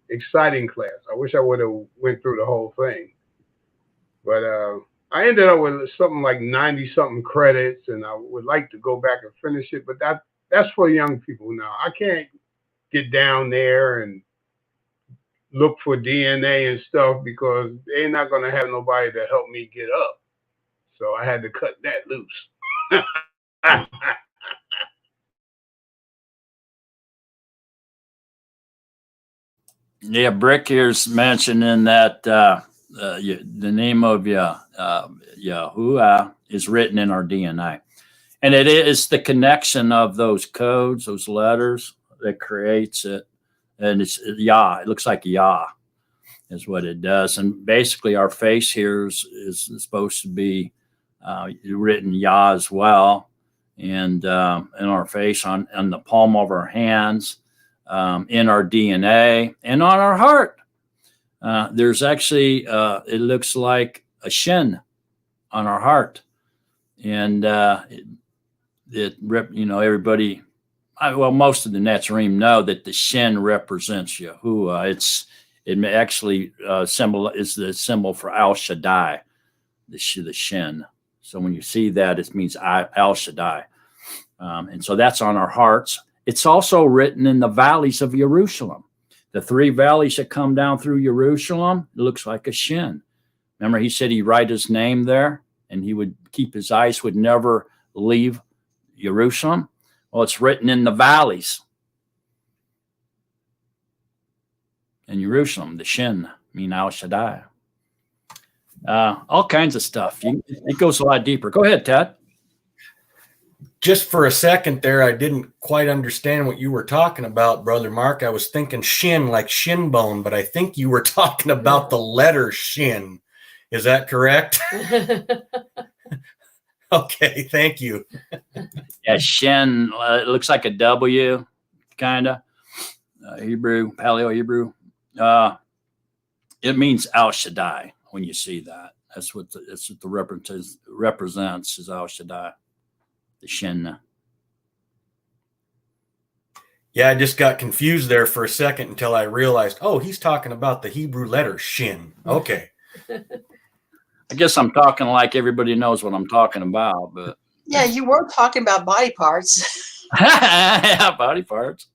Speaker 7: exciting class. I wish I would have went through the whole thing. But I ended up with something like 90 something credits, and I would like to go back and finish it, but that's for young people now. I can't get down there and look for DNA and stuff because they're not going to have nobody to help me get up. So I had to cut that loose.
Speaker 1: Yeah, Brick here's mentioning that the name of Yahuwah is written in our DNA. And it is the connection of those codes, those letters that creates it. And it's Yah. It looks like Yah is what it does. And basically our face here is supposed to be written Yah as well. And in our face, on the palm of our hands, in our DNA, and on our heart. There's actually, it looks like a shin on our heart. And everybody, most of the Natsarim know that the shin represents Yahuwah. It actually is the symbol for Al Shaddai, the shin. So when you see that, it means Al Shaddai. And so that's on our hearts. It's also written in the valleys of Jerusalem. The 3 valleys that come down through Jerusalem, it looks like a shin. Remember, he said he'd write his name there and he would keep his eyes, would never leave Jerusalem. Well, it's written in the valleys in Jerusalem, the shin, mean Al Shaddai. All kinds of stuff. It goes a lot deeper. Go ahead, Ted.
Speaker 6: Just for a second there, I didn't quite understand what you were talking about, Brother Mark. I was thinking shin, like shin bone, but I think you were talking about the letter shin. Is that correct? Okay, thank you.
Speaker 1: Yeah, shin, it looks like a W, kind of. Hebrew, Paleo Hebrew. It means Al Shaddai when you see that. That's what the represents is Al Shaddai. The shin.
Speaker 6: Yeah, I just got confused there for a second until I realized, oh, he's talking about the Hebrew letter shin. Okay.
Speaker 1: I guess I'm talking like everybody knows what I'm talking about, but
Speaker 4: Yeah, you were talking about body parts.
Speaker 1: yeah, body parts.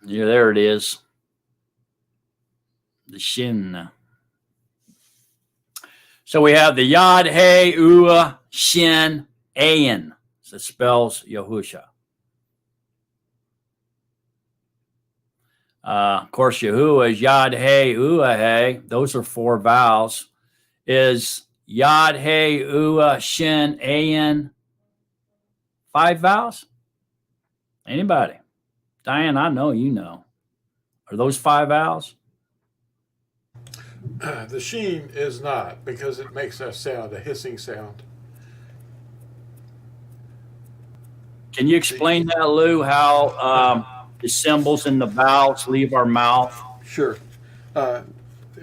Speaker 1: Yeah, there it is. The shin. So we have the Yod, Hey, Ua, Shin, Ayin. So it spells Yahusha. Of course, Yahuwah is Yod, Hey, Ua, Hey. Those are 4 vowels. Is Yod, Hey, Ua, Shin, Ayin 5 vowels? Anybody? Diane, I know you know. Are those 5 vowels?
Speaker 9: The sheen is not, because it makes a sound, a hissing sound.
Speaker 1: Can you explain that, Lou, how the symbols and the vowels leave our mouth?
Speaker 9: Sure.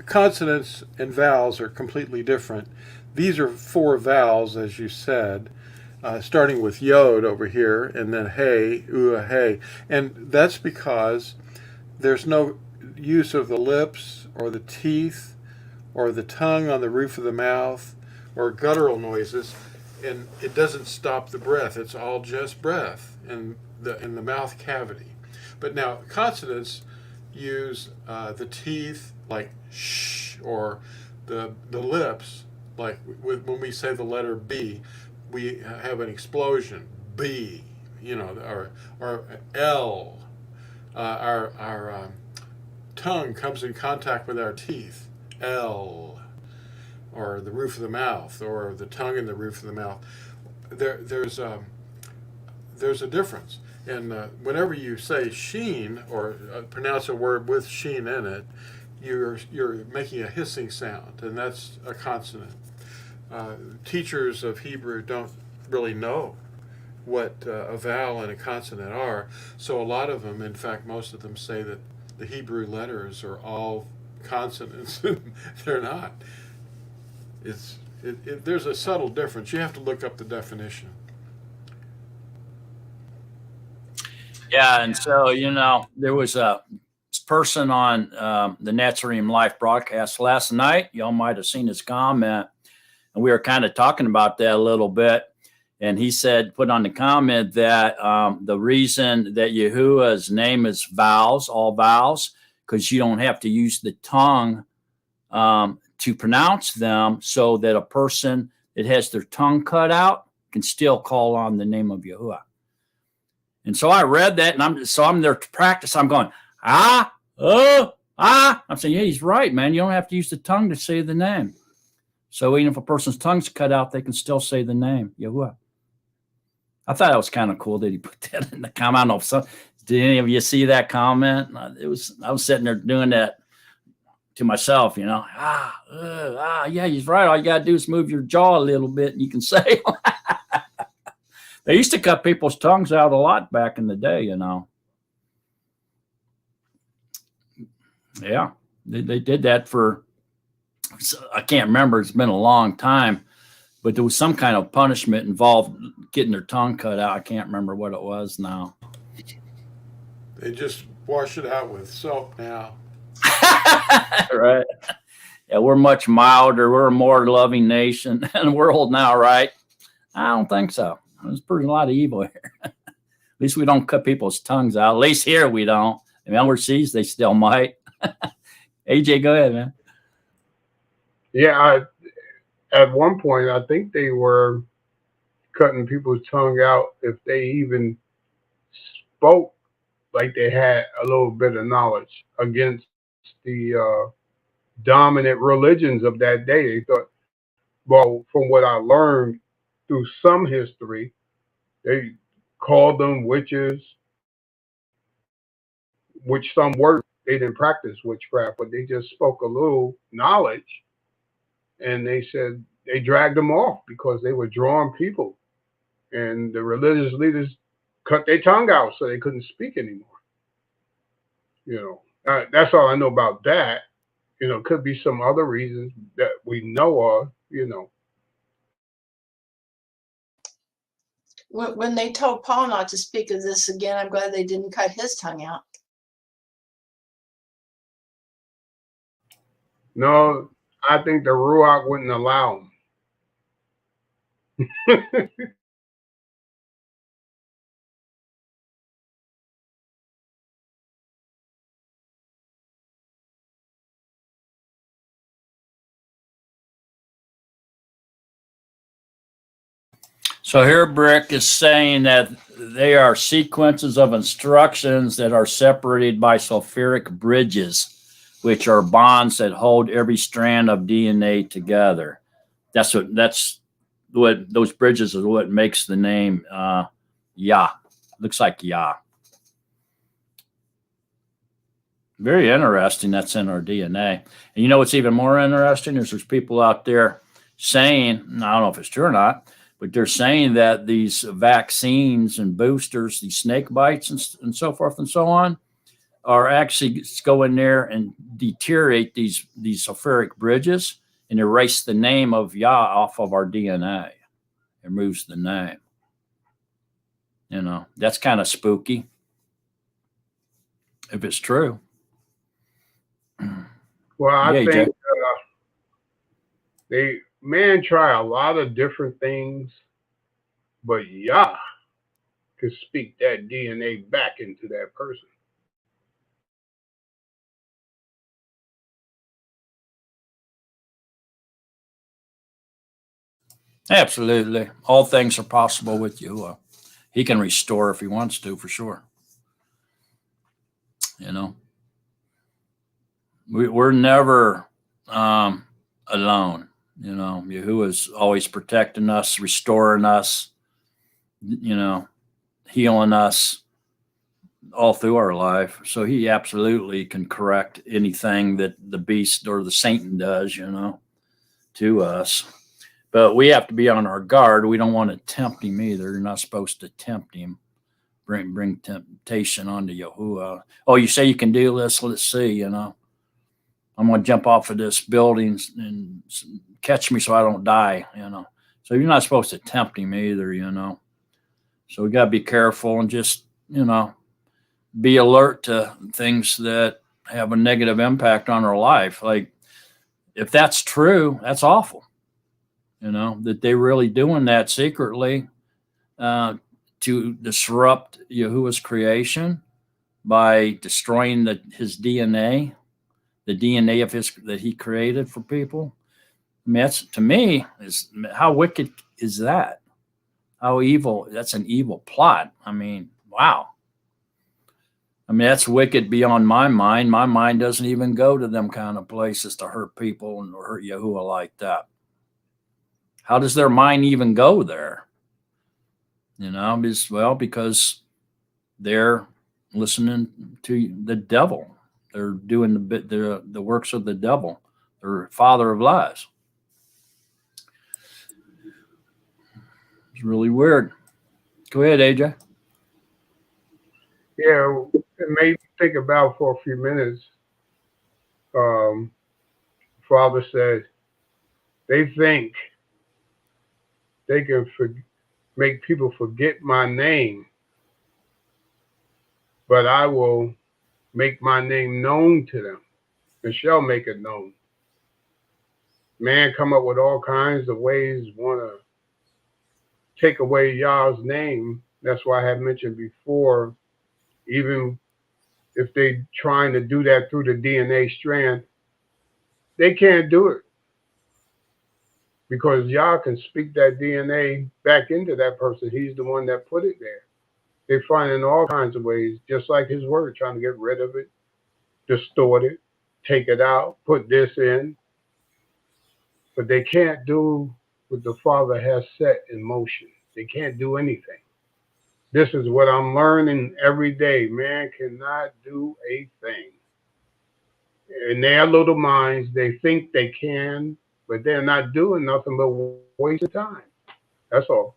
Speaker 9: Consonants and vowels are completely different. These are 4 vowels, as you said, starting with yod over here, and then hey, hey. And that's because there's no use of the lips or the teeth or the tongue on the roof of the mouth or guttural noises, and it doesn't stop the breath. It's all just breath in the mouth cavity. But now consonants use the teeth, like shh, or the lips, like when we say the letter B, we have an explosion, B, or L. Our tongue comes in contact with our teeth, L, or the roof of the mouth, or the tongue in the roof of the mouth. There's a difference. And whenever you say sheen, or pronounce a word with sheen in it, you're making a hissing sound, and that's a consonant. teachers of Hebrew don't really know what a vowel and a consonant are. So a lot of them, in fact, most of them say that the Hebrew letters are all consonants. They're not. There's a subtle difference. You have to look up the definition.
Speaker 1: Yeah, and so there was a person on the Natsarim Life broadcast last night. Y'all might have seen his comment, and we were kind of talking about that a little bit. And he said, put on the comment that the reason that Yahuwah's name is vowels, all vowels, because you don't have to use the tongue to pronounce them, so that a person that has their tongue cut out can still call on the name of Yahuwah. And so I read that, and I'm there to practice. I'm going, I'm saying, yeah, he's right, man. You don't have to use the tongue to say the name. So even if a person's tongue's cut out, they can still say the name, Yahuwah. I thought that was kind of cool that he put that in the comment. I don't know if did any of you see that comment? I was sitting there doing that to myself, yeah, he's right. All you got to do is move your jaw a little bit, and you can say. They used to cut people's tongues out a lot back in the day, Yeah, they did that for, I can't remember. It's been a long time, but there was some kind of punishment involved getting their tongue cut out. I can't remember what it was now.
Speaker 9: They just wash it out with soap now.
Speaker 1: Right. Yeah, we're much milder. We're a more loving nation in the world now, right? I don't think so. There's pretty a lot of evil here. At least we don't cut people's tongues out. At least here we don't. I mean, overseas they still might. AJ, go ahead, man.
Speaker 7: Yeah, at one point I think they were cutting people's tongue out if they even spoke like they had a little bit of knowledge against the dominant religions of that day. They thought, well, from what I learned through some history, they called them witches, which some were. They didn't practice witchcraft, but they just spoke a little knowledge, and they said they dragged them off because they were drawing people, and the religious leaders cut their tongue out so they couldn't speak anymore. That's all I know about that. Could be some other reasons that we know of.
Speaker 4: When they told Paul not to speak of this again, I'm glad they didn't cut his tongue out.
Speaker 7: No, I think the Ruach wouldn't allow him.
Speaker 1: So here Brick is saying that they are sequences of instructions that are separated by sulfuric bridges, which are bonds that hold every strand of DNA together. That's what those bridges are, what makes the name Yah. Looks like Yah. Very interesting. That's in our DNA. And what's even more interesting is there's people out there saying, I don't know if it's true or not, but they're saying that these vaccines and boosters, these snake bites and so forth and so on, are actually go in there and deteriorate these sulfuric bridges and erase the name of Yah off of our DNA. It removes the name. That's kind of spooky if it's true.
Speaker 7: Well, I think man try a lot of different things, but Yah could speak that DNA back into that person.
Speaker 1: Absolutely. All things are possible with you. He can restore if he wants to, for sure. We're never alone. Yahuwah's always protecting us, restoring us, healing us all through our life. So he absolutely can correct anything that the beast or the Satan does, to us. But we have to be on our guard. We don't want to tempt him either. You're not supposed to tempt him, bring temptation onto Yahuwah. Oh, you say you can do this? Let's see, I'm going to jump off of this building and catch me so I don't die, So you're not supposed to tempt him either, So we got to be careful and just, be alert to things that have a negative impact on our life. Like, if that's true, that's awful, that they're really doing that secretly to disrupt Yahuwah's creation by destroying his DNA, the DNA of his that he created for people. I mean, that's, to me, is how wicked is that? How evil? That's an evil plot. I mean, wow. I mean, that's wicked beyond my mind. My mind doesn't even go to them kind of places to hurt people and hurt Yahuwah like that. How does their mind even go there? Because they're listening to the devil. They're doing the works of the devil. They're father of lies. It's really weird. Go ahead, AJ.
Speaker 7: Yeah, it made me think about for a few minutes. Father said, they think they can make people forget my name, but I will make my name known to them and shall make it known. Man come up with all kinds of ways want to take away Yah's name. That's why I had mentioned before, even if they trying to do that through the DNA strand, they can't do it. Because Yah can speak that DNA back into that person. He's the one that put it there. They find in all kinds of ways, just like his word, trying to get rid of it, distort it, take it out, put this in. But they can't do what the Father has set in motion. They can't do anything. This is what I'm learning every day. Man cannot do a thing. In their little minds, they think they can, but they're not doing nothing but wasting time. That's all.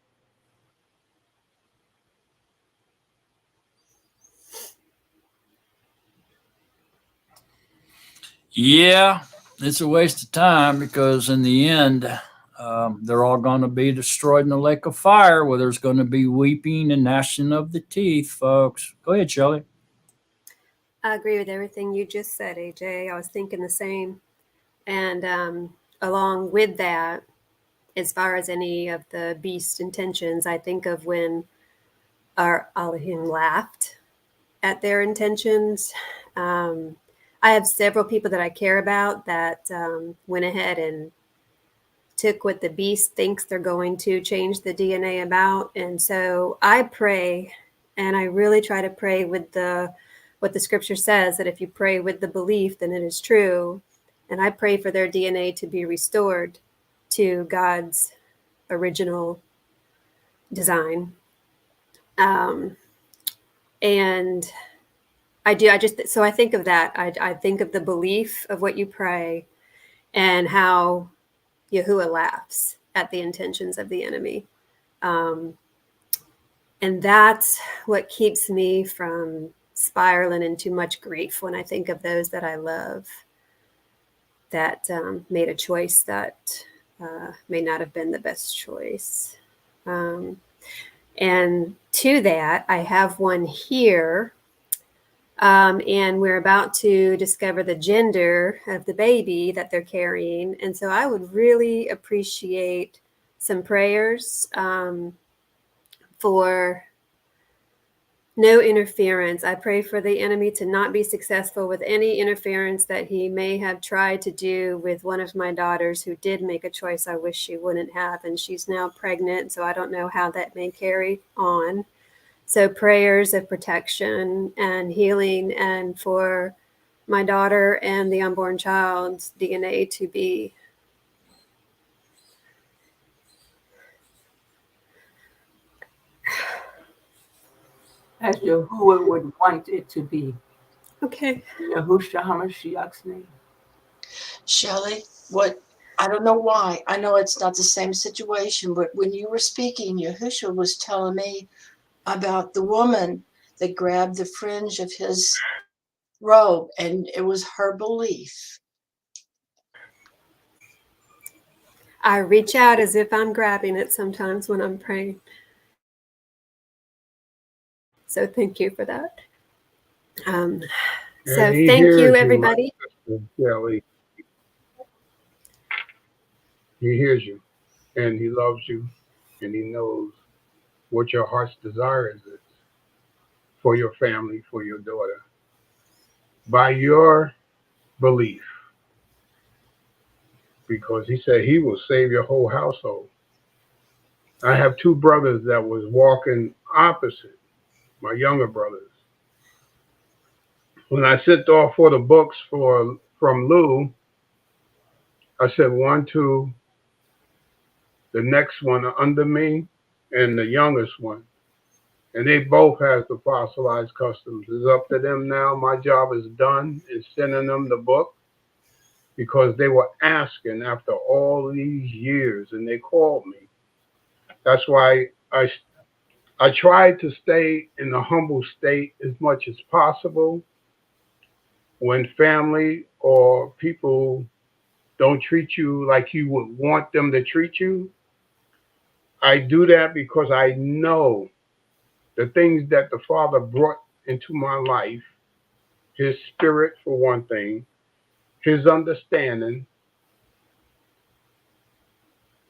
Speaker 1: Yeah, it's a waste of time because in the end, they're all going to be destroyed in the lake of fire where there's going to be weeping and gnashing of the teeth, folks. Go ahead, Shelley.
Speaker 8: I agree with everything you just said, AJ. I was thinking the same. And along with that, as far as any of the beast intentions, I think of when our Elohim laughed at their intentions. I have several people that I care about that went ahead and took what the beast thinks they're going to change the DNA about. And so I pray, and I really try to pray with what the scripture says, that if you pray with the belief, then it is true. And I pray for their DNA to be restored to God's original design. And I think of that. I think of the belief of what you pray and how Yahuwah laughs at the intentions of the enemy. And that's what keeps me from spiraling into much grief when I think of those that I love that made a choice that may not have been the best choice. And to that, I have one here. And we're about to discover the gender of the baby that they're carrying. And so I would really appreciate some prayers for no interference. I pray for the enemy to not be successful with any interference that he may have tried to do with one of my daughters who did make a choice I wish she wouldn't have. And she's now pregnant, so I don't know how that may carry on. So prayers of protection and healing, and for my daughter and the unborn child's DNA to be
Speaker 2: as Yahuwah would want it to be.
Speaker 8: okay.
Speaker 2: Yahusha HaMashiach's name.
Speaker 4: Shelley, what I don't know why. I know it's not the same situation, but when you were speaking, Yahusha was telling me about the woman that grabbed the fringe of his robe, and it was her belief.
Speaker 8: I reach out as if I'm grabbing it sometimes when I'm praying. So thank you for that. So thank you, everybody.
Speaker 7: Kelly. He hears you, and he loves you, and he knows what your heart's desires is for your family, for your daughter. By your belief, because he said he will save your whole household. I have two brothers that was walking opposite, my younger brothers. When I sent off for the books from Lou, I said 1, 2, the next one under me, and the youngest one. And they both has the fossilized customs. It's up to them now. My job is done in sending them the book because they were asking after all these years, and they called me. That's why I tried to stay in a humble state as much as possible. When family or people don't treat you like you would want them to treat you, I do that because I know the things that the Father brought into my life, his spirit for one thing, his understanding,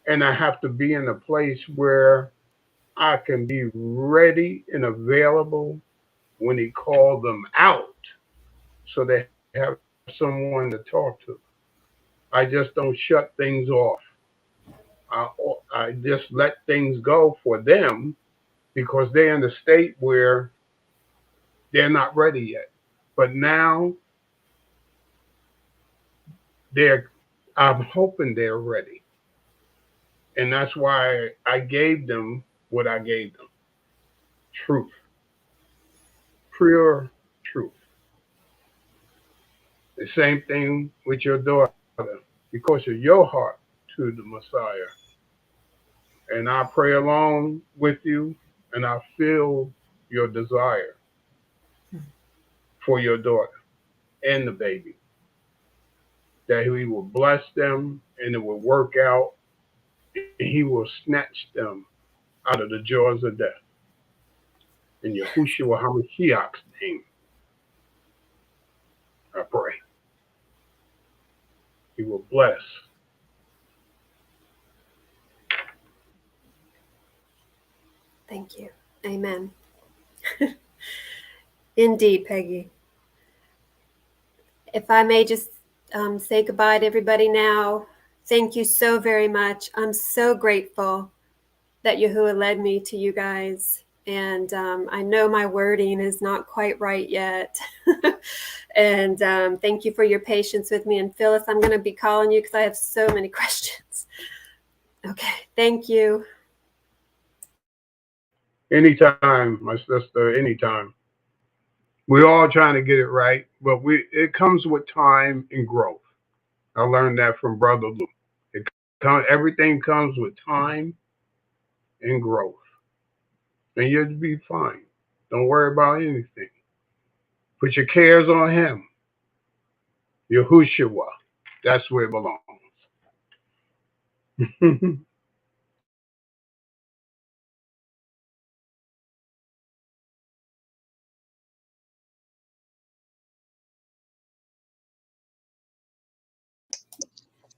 Speaker 7: and I have to be in a place where I can be ready and available when he called them out so they have someone to talk to. I just don't shut things off. I just let things go for them because they're in a state where they're not ready yet. But now I'm hoping they're ready. And that's why I gave them what I gave them. Truth. Pure truth. The same thing with your daughter because of your heart to the Messiah. And I pray along with you and I feel your desire for your daughter and the baby. That he will bless them and it will work out and he will snatch them out of the jaws of death. In Yahushua HaMashiach's name, I pray. He will bless.
Speaker 8: Thank you. Amen. Indeed, Peggy. If I may just say goodbye to everybody now. Thank you so very much. I'm so grateful that Yahuwah led me to you guys. And I know my wording is not quite right yet. And thank you for your patience with me. And Phyllis, I'm going to be calling you because I have so many questions. Okay, thank you.
Speaker 7: Anytime, my sister, anytime. We're all trying to get it right, but it comes with time and growth. I learned that from Brother Lou. Everything comes with time and growth. And you'll be fine. Don't worry about anything. Put your cares on him. Yahushua. That's where it belongs.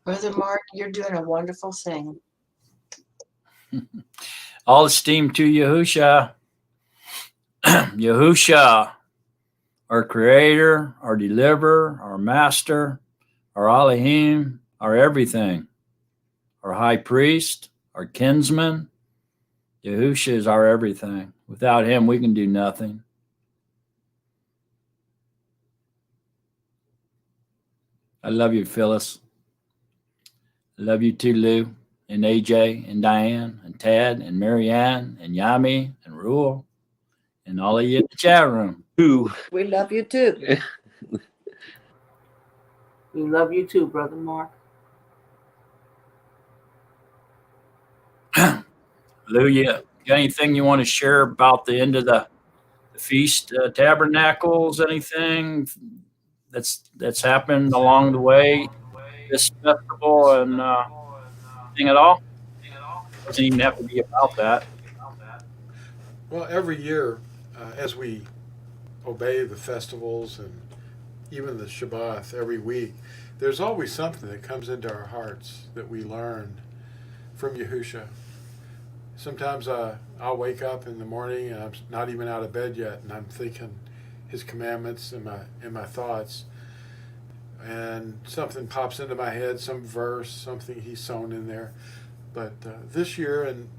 Speaker 4: Brother Mark, you're doing a wonderful thing.
Speaker 1: All esteem to Yahusha. Yahusha, our creator, our deliverer, our master, our Elohim, our everything, our high priest, our kinsman. Yahusha is our everything. Without him, we can do nothing. I love you, Phyllis. I love you too, Lou, and AJ, and Diane, and Tad, and Marianne, and Yami, and Rule, and all of you in the chat room.
Speaker 10: We love you too.
Speaker 2: We love you too, Brother Mark.
Speaker 1: Lou, you got anything you want to share about the end of the feast, tabernacles? Anything that's happened along the way, this festival, and anything at all? Doesn't even have to be about that.
Speaker 9: Well, every year, as we obey the festivals and even the shabath every week, there's always something that comes into our hearts that we learn from Yahusha. Sometimes I'll wake up in the morning and I'm not even out of bed yet, and I'm thinking His commandments in my thoughts, and something pops into my head, some verse, something He's sown in there. But this year and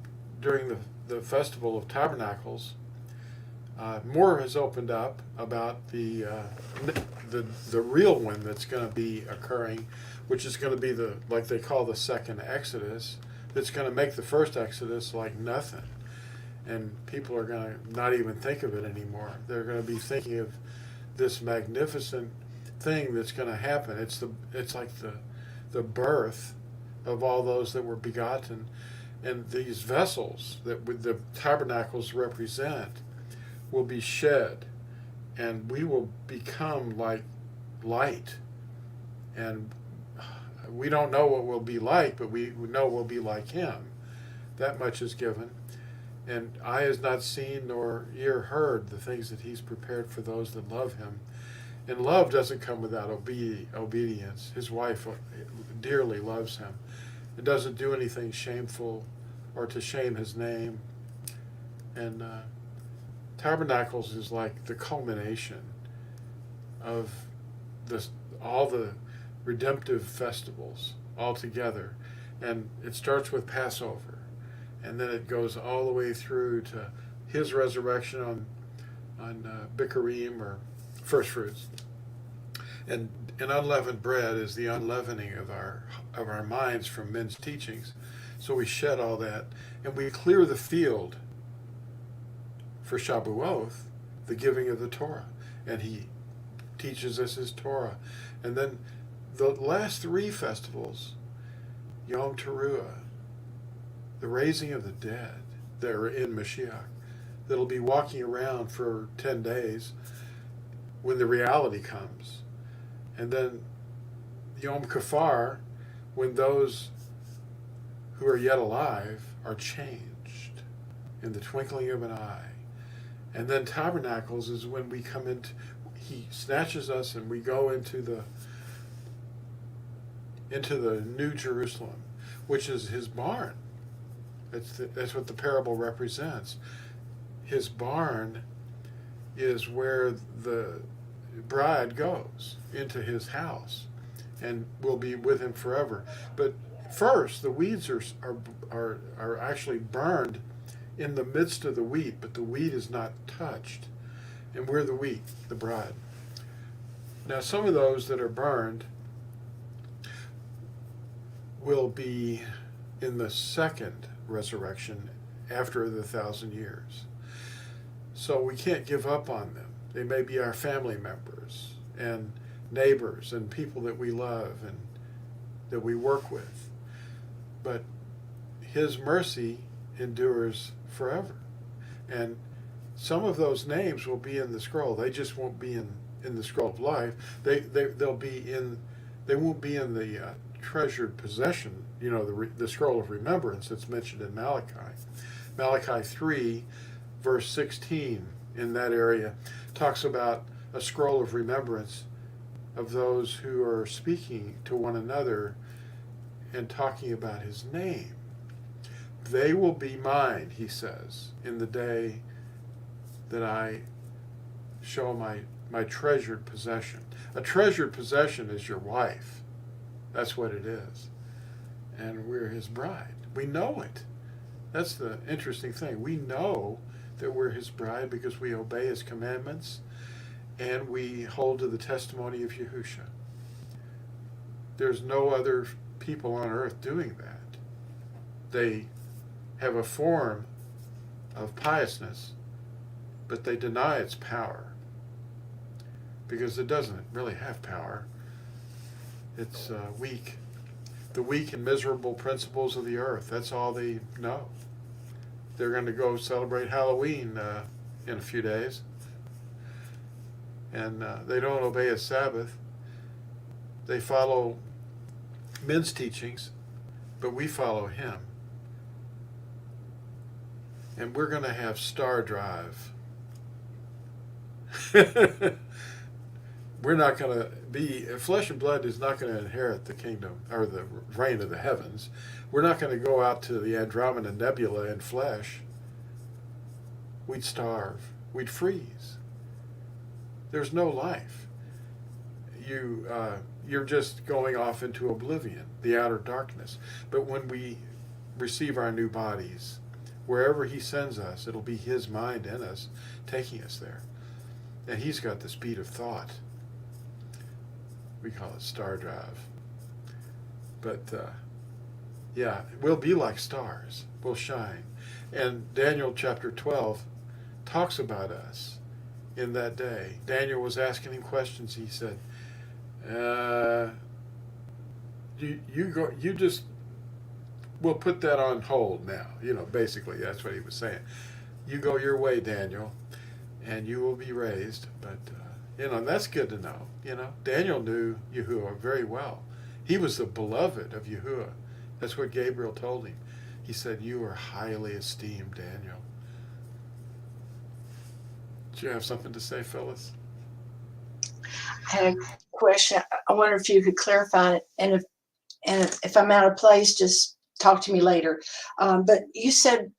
Speaker 9: during the Festival of Tabernacles, more has opened up about the real one that's going to be occurring, which is going to be like they call the second Exodus. That's going to make the first Exodus like nothing, and people are going to not even think of it anymore. They're going to be thinking of this magnificent thing that's going to happen. It's like the birth of all those that were begotten, and these vessels that the tabernacles represent will be shed, and we will become like light. And we don't know what we'll be like, but we know we'll be like Him. That much is given. And eye has not seen nor ear heard the things that He's prepared for those that love Him. And love doesn't come without obedience. His wife dearly loves Him. It doesn't do anything shameful or to shame His name. And Tabernacles is like the culmination of all the redemptive festivals all together. And it starts with Passover, and then it goes all the way through to His resurrection on Bikurim, or first fruits. And unleavened bread is the unleavening of our minds from men's teachings. So we shed all that, and we clear the field for Shabuoth, the giving of the Torah. And He teaches us His Torah. And then the last three festivals, Yom Teruah, the raising of the dead that are in Mashiach, that'll be walking around for 10 days when the reality comes. And then Yom Kafar, when those who are yet alive are changed in the twinkling of an eye. And then Tabernacles is when we come into, He snatches us and we go into the New Jerusalem, which is His barn. That's what the parable represents. His barn is where the bride goes into His house and will be with Him forever. But first, the weeds are actually burned in the midst of the wheat, but the wheat is not touched. And we're the wheat, the bride. Now, some of those that are burned will be in the second resurrection after the 1,000 years. So we can't give up on them. They may be our family members and neighbors and people that we love and that we work with. But His mercy endures forever. And some of those names will be in the scroll. They just won't be in the scroll of life. They'll be in. They won't be in the treasured possession. You know, the scroll of remembrance that's mentioned in Malachi. Malachi 3, verse 16, in that area, talks about a scroll of remembrance of those who are speaking to one another and talking about His name. They will be mine, He says, in the day that I show my treasured possession. A treasured possession is your wife. That's what it is. And we're His bride. We know it. That's the interesting thing. We know that we're His bride because we obey His commandments and we hold to the testimony of Yahusha. There's no other people on earth doing that. They have a form of piousness, but they deny its power because it doesn't really have power. It's weak. The weak and miserable principles of the earth, that's all they know. They're going to go celebrate Halloween in a few days. And they don't obey a Sabbath. They follow men's teachings, but we follow him. And we're going to have star drive. We're not going to be, flesh and blood is not going to inherit the kingdom or the reign of the heavens. We're not going to go out to the Andromeda Nebula in flesh. We'd starve. We'd freeze. There's no life. You're just going off into oblivion, the outer darkness. But when we receive our new bodies, wherever he sends us, it'll be his mind in us, taking us there. And he's got the speed of thought. We call it star drive. But yeah, we'll be like stars. We'll shine. And Daniel chapter 12 talks about us in that day. Daniel was asking him questions. He said, we'll put that on hold now. Basically that's what he was saying. You go your way, Daniel, and you will be raised. But and that's good to know. Daniel knew Yahuwah very well. He was the beloved of Yahuwah. That's what Gabriel told him. He said, you are highly esteemed, Daniel. Do you have something to say, Phyllis?
Speaker 4: I had a question. I wonder if you could clarify it, and if I'm out of place, just talk to me later. But you said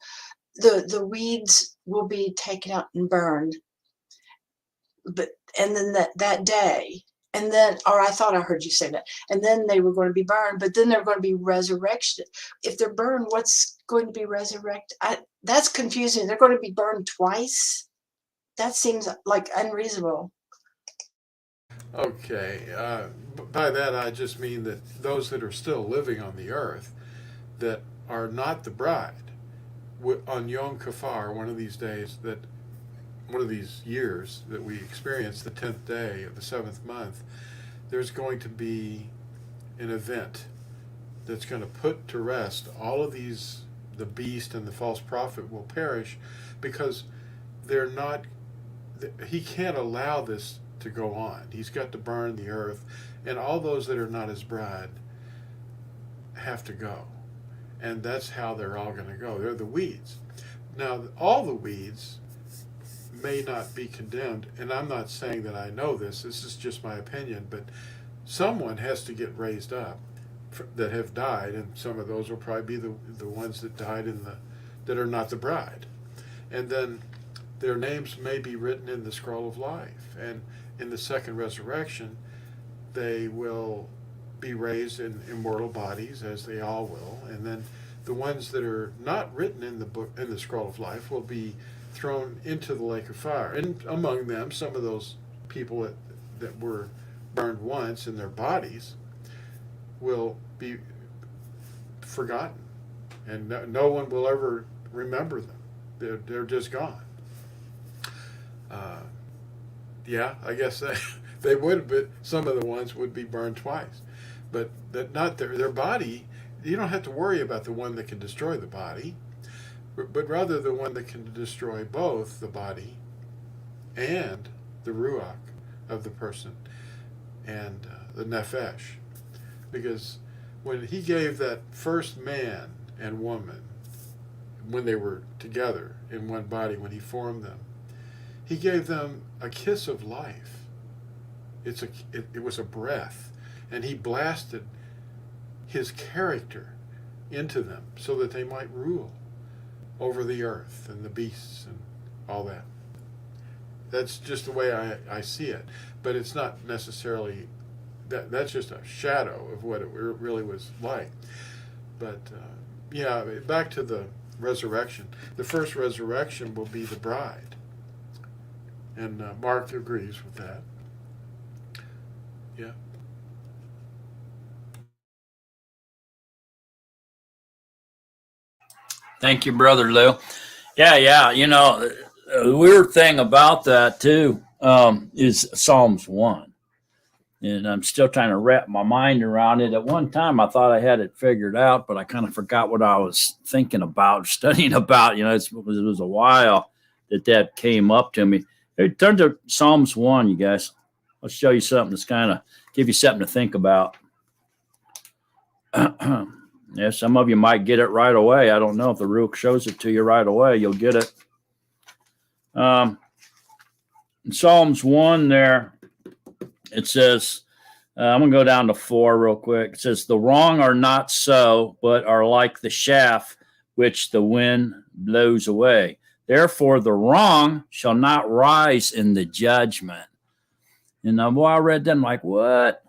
Speaker 4: the weeds will be taken out and burned, and then that day, and then, or I thought I heard you say that, and then they were going to be burned, but then they're going to be resurrected. If they're burned, what's going to be resurrected? That's confusing. They're going to be burned twice. That seems like unreasonable.
Speaker 9: Okay. By that, I just mean that those that are still living on the earth that are not the bride, on Yom Kippur, one of these years that we experience, the 10th day of the 7th month, there's going to be an event that's going to put to rest all of these. The beast and the false prophet will perish because they're not. He can't allow this to go on. He's got to burn the earth, and all those that are not his bride have to go. And that's how they're all going to go. They're the weeds. Now, all the weeds may not be condemned, and I'm not saying that I know this. This is just my opinion, but someone has to get raised up that have died, and some of those will probably be the ones that died that are not the bride. And then their names may be written in the scroll of life, and in the second resurrection they will be raised in immortal bodies, as they all will, and then the ones that are not written in the scroll of life will be thrown into the lake of fire. And among them, some of those people that were burned once in their bodies will be forgotten, and no one will ever remember them. They're just gone. Yeah, I guess they would, but some of the ones would be burned twice. But that not their body. You don't have to worry about the one that can destroy the body, but rather the one that can destroy both the body and the ruach of the person and the nefesh. Because when he gave that first man and woman, when they were together in one body, when he formed them, he gave them a kiss of life. It was a breath, and he blasted his character into them so that they might rule over the earth and the beasts and all that. That's just the way I see it. But it's not necessarily, that's just a shadow of what it really was like. But yeah, back to the resurrection. The first resurrection will be the bride. And Mark agrees with that. Yeah.
Speaker 1: Thank you, Brother Lou. Yeah. The weird thing about that too is Psalms 1. And I'm still trying to wrap my mind around it. At one time, I thought I had it figured out, but I kind of forgot what I was thinking about, studying about. It was a while that came up to me. Hey, turn to Psalms 1, you guys. I'll show you something that's kind of give you something to think about. Yeah, some of you might get it right away. I don't know if the rule shows it to you right away. You'll get it. In Psalms 1 there, it says, I'm going to go down to 4 real quick. It says, the wrong are not so, but are like the chaff which the wind blows away. Therefore, the wrong shall not rise in the judgment. And I read that, I'm like, what?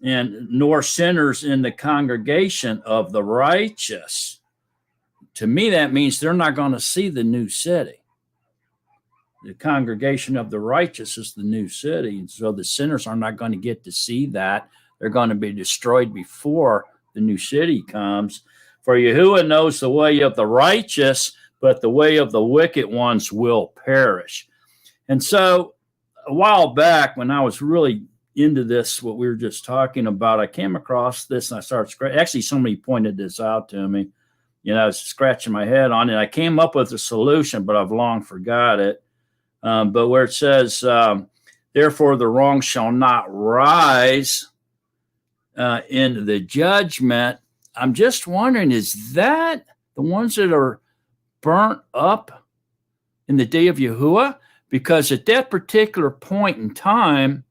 Speaker 1: And nor sinners in the congregation of the righteous. To me, that means they're not going to see the new city. The congregation of the righteous is the new city. And so the sinners are not going to get to see that. They're going to be destroyed before the new city comes. For Yahuwah knows the way of the righteous, but the way of the wicked ones will perish. And so a while back, when I was really into this, what we were just talking about, I came across this and I started actually somebody pointed this out to me. I was scratching my head on it. I came up with a solution, but I've long forgot it. But where it says, therefore the wrong shall not rise in the judgment, I'm just wondering, is that the ones that are burnt up in the day of Yahuwah? Because at that particular point in time,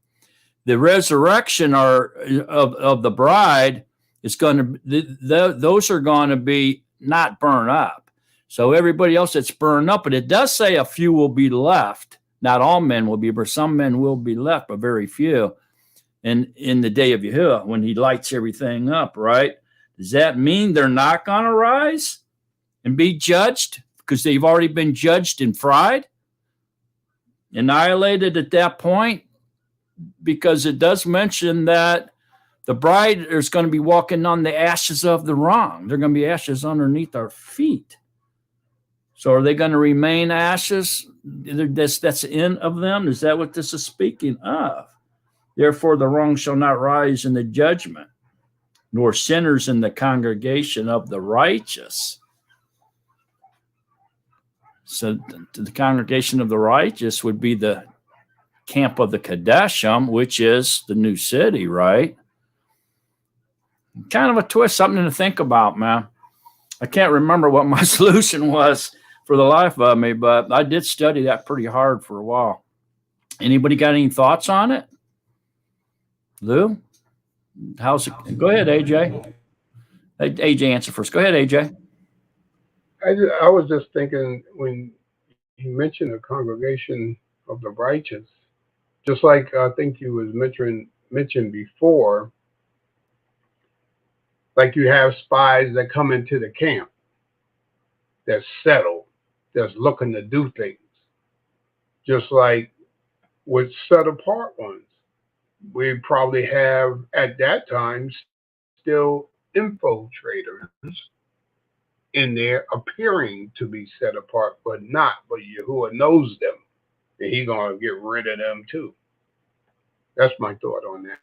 Speaker 1: the resurrection of the bride is going to, those are going to be not burned up. So everybody else that's burned up, but it does say a few will be left. Not all men will be, but some men will be left, but very few. And in the day of Yahuwah, when he lights everything up, right? Does that mean they're not going to rise and be judged because they've already been judged and fried, annihilated at that point? Because it does mention that the bride is going to be walking on the ashes of the wrong. They're going to be ashes underneath our feet. So are they going to remain ashes? That's the end of them? Is that what this is speaking of? Therefore, the wrong shall not rise in the judgment, nor sinners in the congregation of the righteous. So the congregation of the righteous would be the camp of the Kadeshim, which is the new city, right? Kind of a twist, something to think about, man. I can't remember what my solution was for the life of me, but I did study that pretty hard for a while. Anybody got any thoughts on it? Lou? How's it? Go ahead, AJ. AJ, answer first. Go ahead, AJ.
Speaker 7: I was just thinking when you mentioned the congregation of the righteous, just like I think you was mentioned before, like you have spies that come into the camp that's settled, that's looking to do things, just like with set apart ones. We probably have at that time still infiltrators in there appearing to be set apart, but not. But Yahuwah knows them, and He's gonna get rid of them too. That's my thought on that.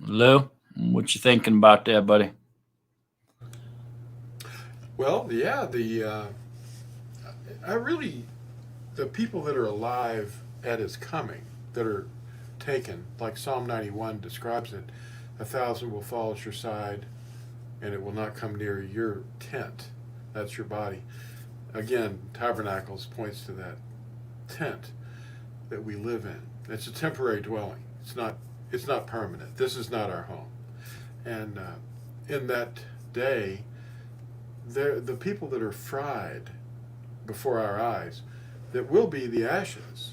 Speaker 1: Lou, what you thinking about that, buddy?
Speaker 9: Well, yeah, the people that are alive at his coming, that are taken, like Psalm 91 describes it, 1,000 will fall at your side, and it will not come near your tent. That's your body. Again, Tabernacles points to that tent that we live in. It's a temporary dwelling. It's not permanent. This is not our home. And in that day, the people that are fried before our eyes, that will be the ashes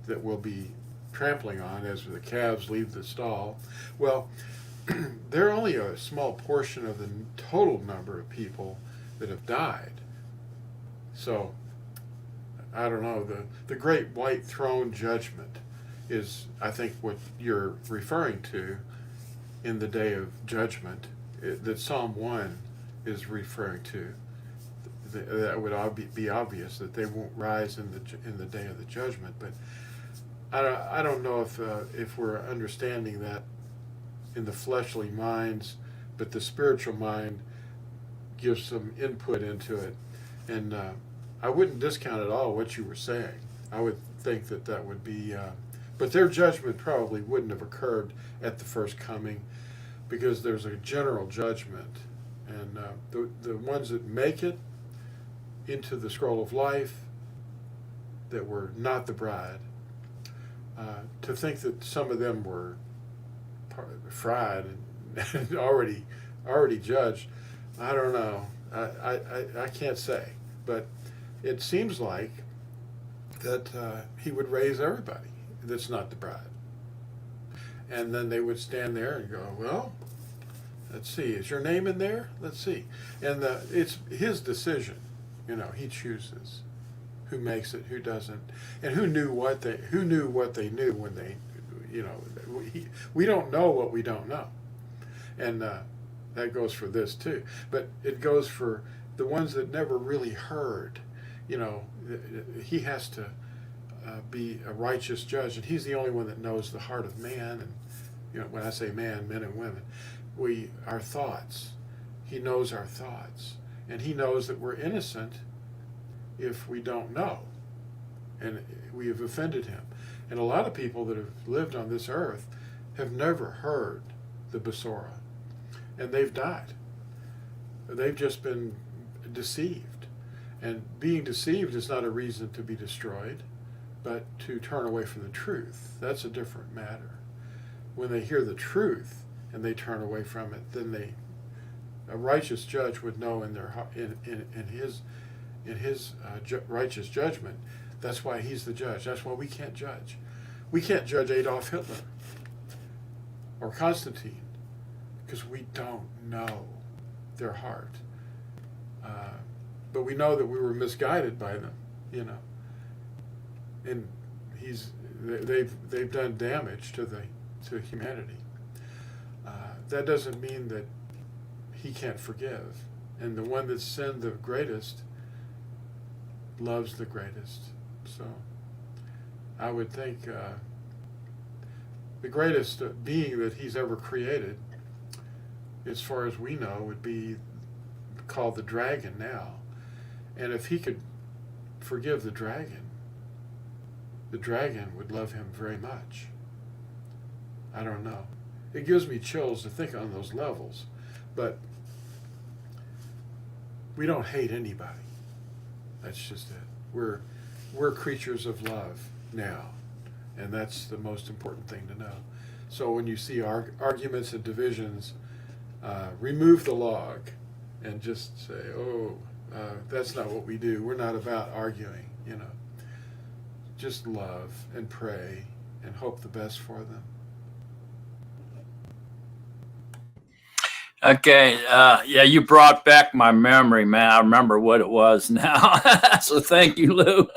Speaker 9: that we'll be trampling on as the calves leave the stall. Well, they're only a small portion of the total number of people that have died. So, I don't know, the great white throne judgment is, I think, what you're referring to in the day of judgment, that Psalm 1 is referring to. That would be obvious that they won't rise in the day of the judgment, but I don't know if we're understanding that in the fleshly minds, but the spiritual mind gives some input into it. And I wouldn't discount at all what you were saying. I would think that would be, but their judgment probably wouldn't have occurred at the first coming, because there's a general judgment. And the ones that make it into the scroll of life that were not the bride, to think that some of them were fried and already judged, I don't know. I can't say, but it seems like that he would raise everybody that's not the bride, and then they would stand there and go, well, let's see, is your name in there? Let's see. And it's his decision. He chooses who makes it, who doesn't, and who knew what they knew when they, we don't know what we don't know. And that goes for this too. But it goes for the ones that never really heard. He has to be a righteous judge, and he's the only one that knows the heart of man. And when I say man, men and women, our thoughts. He knows our thoughts, and he knows that we're innocent if we don't know, and we have offended him. And a lot of people that have lived on this earth have never heard the Besorah, and they've died. They've just been deceived. And being deceived is not a reason to be destroyed, but to turn away from the truth. That's a different matter. When they hear the truth and they turn away from it, then a righteous judge would know in their in his righteous judgment. That's why he's the judge. That's why we can't judge. We can't judge Adolf Hitler or Constantine, because we don't know their heart. But we know that we were misguided by them, and they've done damage to humanity. That doesn't mean that he can't forgive. And the one that's sinned the greatest loves the greatest. So I would think the greatest being that he's ever created, as far as we know, would be called the dragon now. And if he could forgive the dragon would love him very much. I don't know. It gives me chills to think on those levels. But we don't hate anybody. That's just it. We're creatures of love now, and that's the most important thing to know. So when you see arguments and divisions, remove the log and just say, that's not what we do. We're not about arguing, Just love and pray and hope the best for them.
Speaker 1: Okay, you brought back my memory, man. I remember what it was now. So thank you, Lou.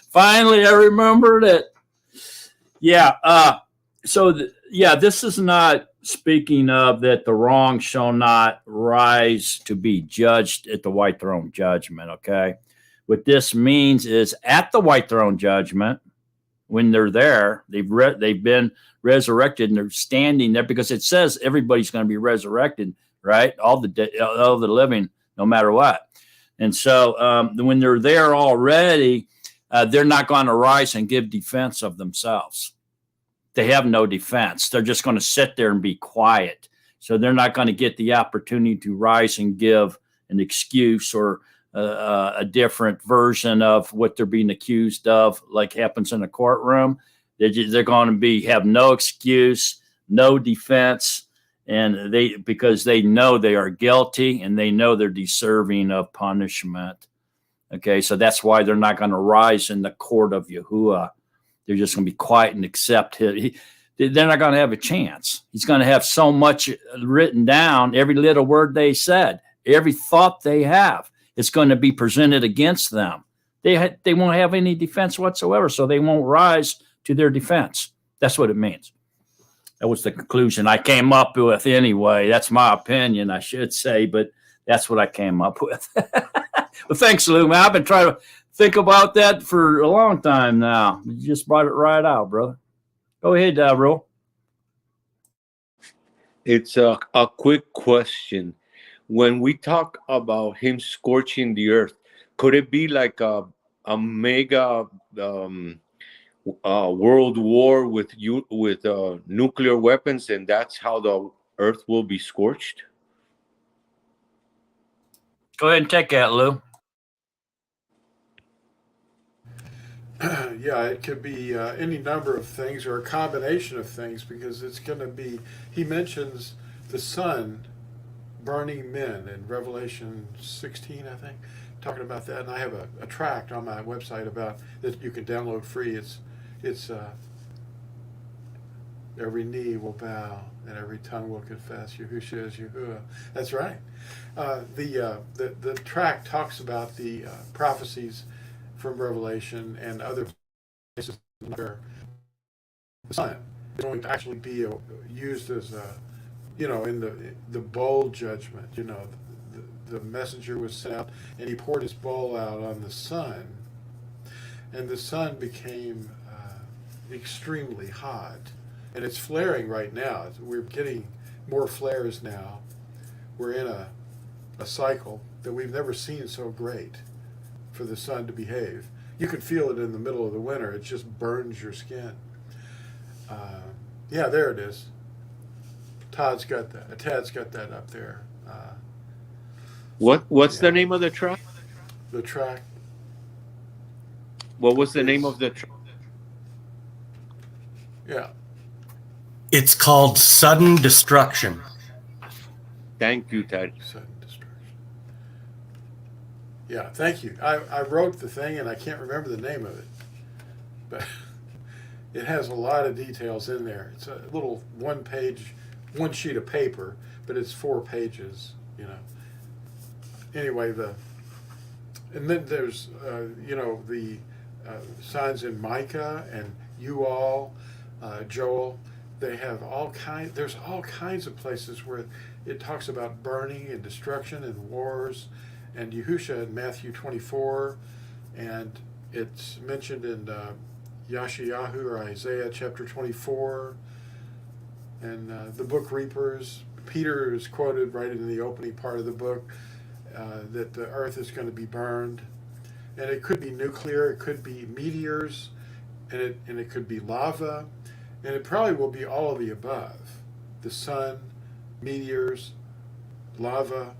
Speaker 1: Finally, I remembered it. Yeah. This is not speaking of that the wrong shall not rise to be judged at the white throne judgment. Okay. What this means is at the white throne judgment, when they're there, they've been resurrected and they're standing there, because it says everybody's going to be resurrected. Right? All the living, no matter what. And so when they're there already, they're not going to rise and give defense of themselves. They have no defense. They're just going to sit there and be quiet. So they're not going to get the opportunity to rise and give an excuse or a different version of what they're being accused of, like happens in a courtroom. They're going to have no excuse, no defense. And because they know they are guilty and they know they're deserving of punishment. Okay, so that's why they're not going to rise in the court of Yahuwah. They're just going to be quiet and accept him. They're not going to have a chance. He's going to have so much written down, every little word they said, every thought they have, it's going to be presented against them. They won't have any defense whatsoever, so they won't rise to their defense. That's what it means. That was the conclusion I came up with anyway. That's my opinion, I should say, but that's what I came up with. Well, thanks, Lou, man. I've been trying to think about that for a long time now. You just brought it right out, brother. Go ahead, Rule.
Speaker 11: It's a quick question. When we talk about him scorching the earth, could it be like a mega world war with nuclear weapons, and that's how the earth will be scorched?
Speaker 1: Go ahead and take that, Lou.
Speaker 9: Yeah, it could be any number of things or a combination of things, because it's going to be, he mentions the sun burning men in Revelation 16, I think, talking about that. And I have a tract on my website about that you can download free. It's every knee will bow and every tongue will confess Yahusha is Yahuwah. That's right. The tract talks about the prophecies from Revelation and other places where the sun is going to actually be used as a, in the bowl judgment. The messenger was sent out and he poured his bowl out on the sun, and the sun became extremely hot, and it's flaring right now. We're getting more flares now. We're in a cycle that we've never seen so great for the sun to behave. You can feel it in the middle of the winter. It just burns your skin. Yeah, there it is. Tad's got that up there.
Speaker 11: What's the name of the track?
Speaker 9: The track.
Speaker 11: What was the name of the track?
Speaker 9: Yeah.
Speaker 6: It's called Sudden Destruction.
Speaker 11: Thank you, Ted.
Speaker 9: Sudden destruction. Yeah, thank you. I wrote the thing and I can't remember the name of it, but it has a lot of details in there. It's a little one sheet of paper, but it's 4 pages, Anyway, and then there's, the signs in Micah and you all, Joel. They have there's all kinds of places where it talks about burning and destruction and wars, and Yahusha in Matthew 24, and it's mentioned in Yashayahu or Isaiah chapter 24, and the book Reapers. Peter is quoted right in the opening part of the book that the earth is going to be burned, and it could be nuclear, it could be meteors, and it could be lava, and it probably will be all of the above: the sun, meteors, lava.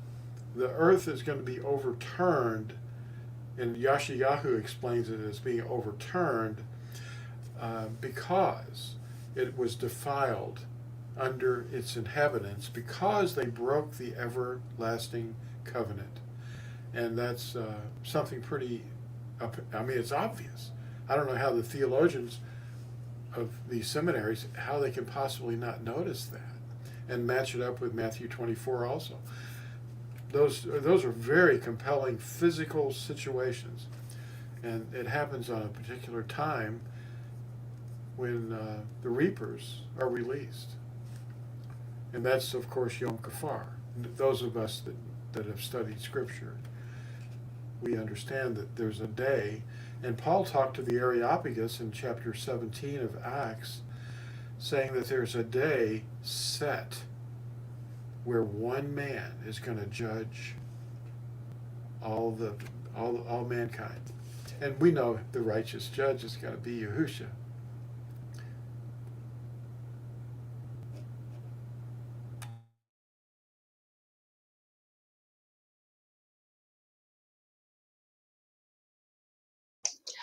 Speaker 9: The earth is going to be overturned, and Yashayahu explains it as being overturned because it was defiled under its inhabitants, because they broke the everlasting covenant. And that's something pretty, it's obvious. I don't know how the theologians of these seminaries, how they can possibly not notice that and match it up with Matthew 24 also. Those are very compelling physical situations, and it happens on a particular time when the reapers are released. And that's, of course, Yom Kippur. Those of us that have studied Scripture, we understand that there's a day, and Paul talked to the Areopagus in chapter 17 of Acts, saying that there's a day set where one man is going to judge all mankind. And we know the righteous judge is going to be Yahusha.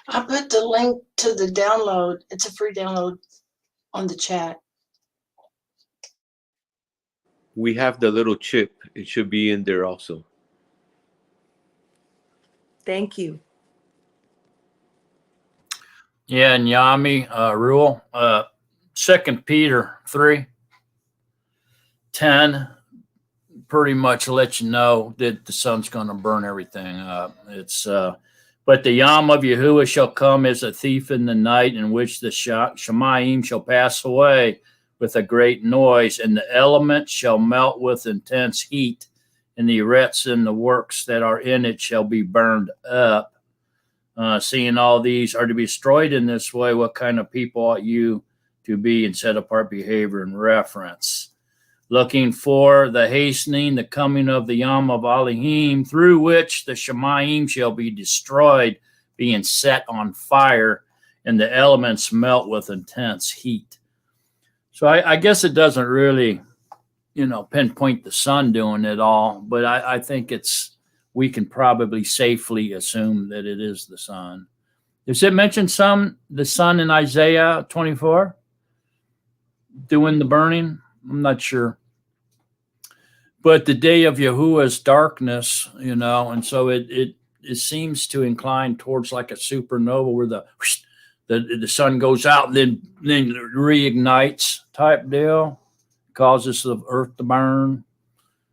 Speaker 4: I put the link to the download. It's a free download on the chat.
Speaker 11: We have the little chip. It should be in there also.
Speaker 12: Thank you.
Speaker 1: Yeah, and Yami, Rule, 2 Peter 3:10 pretty much let you know that the sun's going to burn everything up. But the Yom of Yahuwah shall come as a thief in the night, in which the Shemayim shall pass away with a great noise, and the elements shall melt with intense heat, and the eretz and the works that are in it shall be burned up. Seeing all these are to be destroyed in this way, what kind of people ought you to be and set apart behavior and reference. Looking for the hastening, the coming of the Yom of Elohim, through which the Shemayim shall be destroyed, being set on fire, and the elements melt with intense heat. So I guess it doesn't really, pinpoint the sun doing it all, but I think we can probably safely assume that it is the sun. Does it mention the sun in Isaiah 24 doing the burning? I'm not sure. But the day of Yahuwah's darkness, and so it seems to incline towards like a supernova where the sun goes out and then reignites type deal, causes the earth to burn.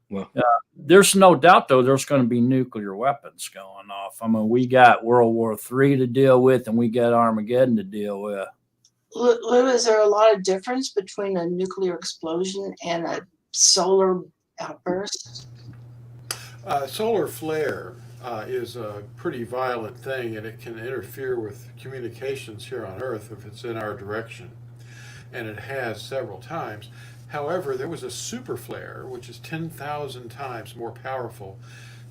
Speaker 6: Well,
Speaker 1: there's no doubt, though, there's going to be nuclear weapons going off. I mean, we got World War III to deal with, and we got Armageddon to deal with.
Speaker 4: Lou, is there a lot of difference between a nuclear explosion and a solar outburst?
Speaker 9: Solar flare is a pretty violent thing, and it can interfere with communications here on Earth if it's in our direction, and it has several times. However, there was a super flare, which is 10,000 times more powerful,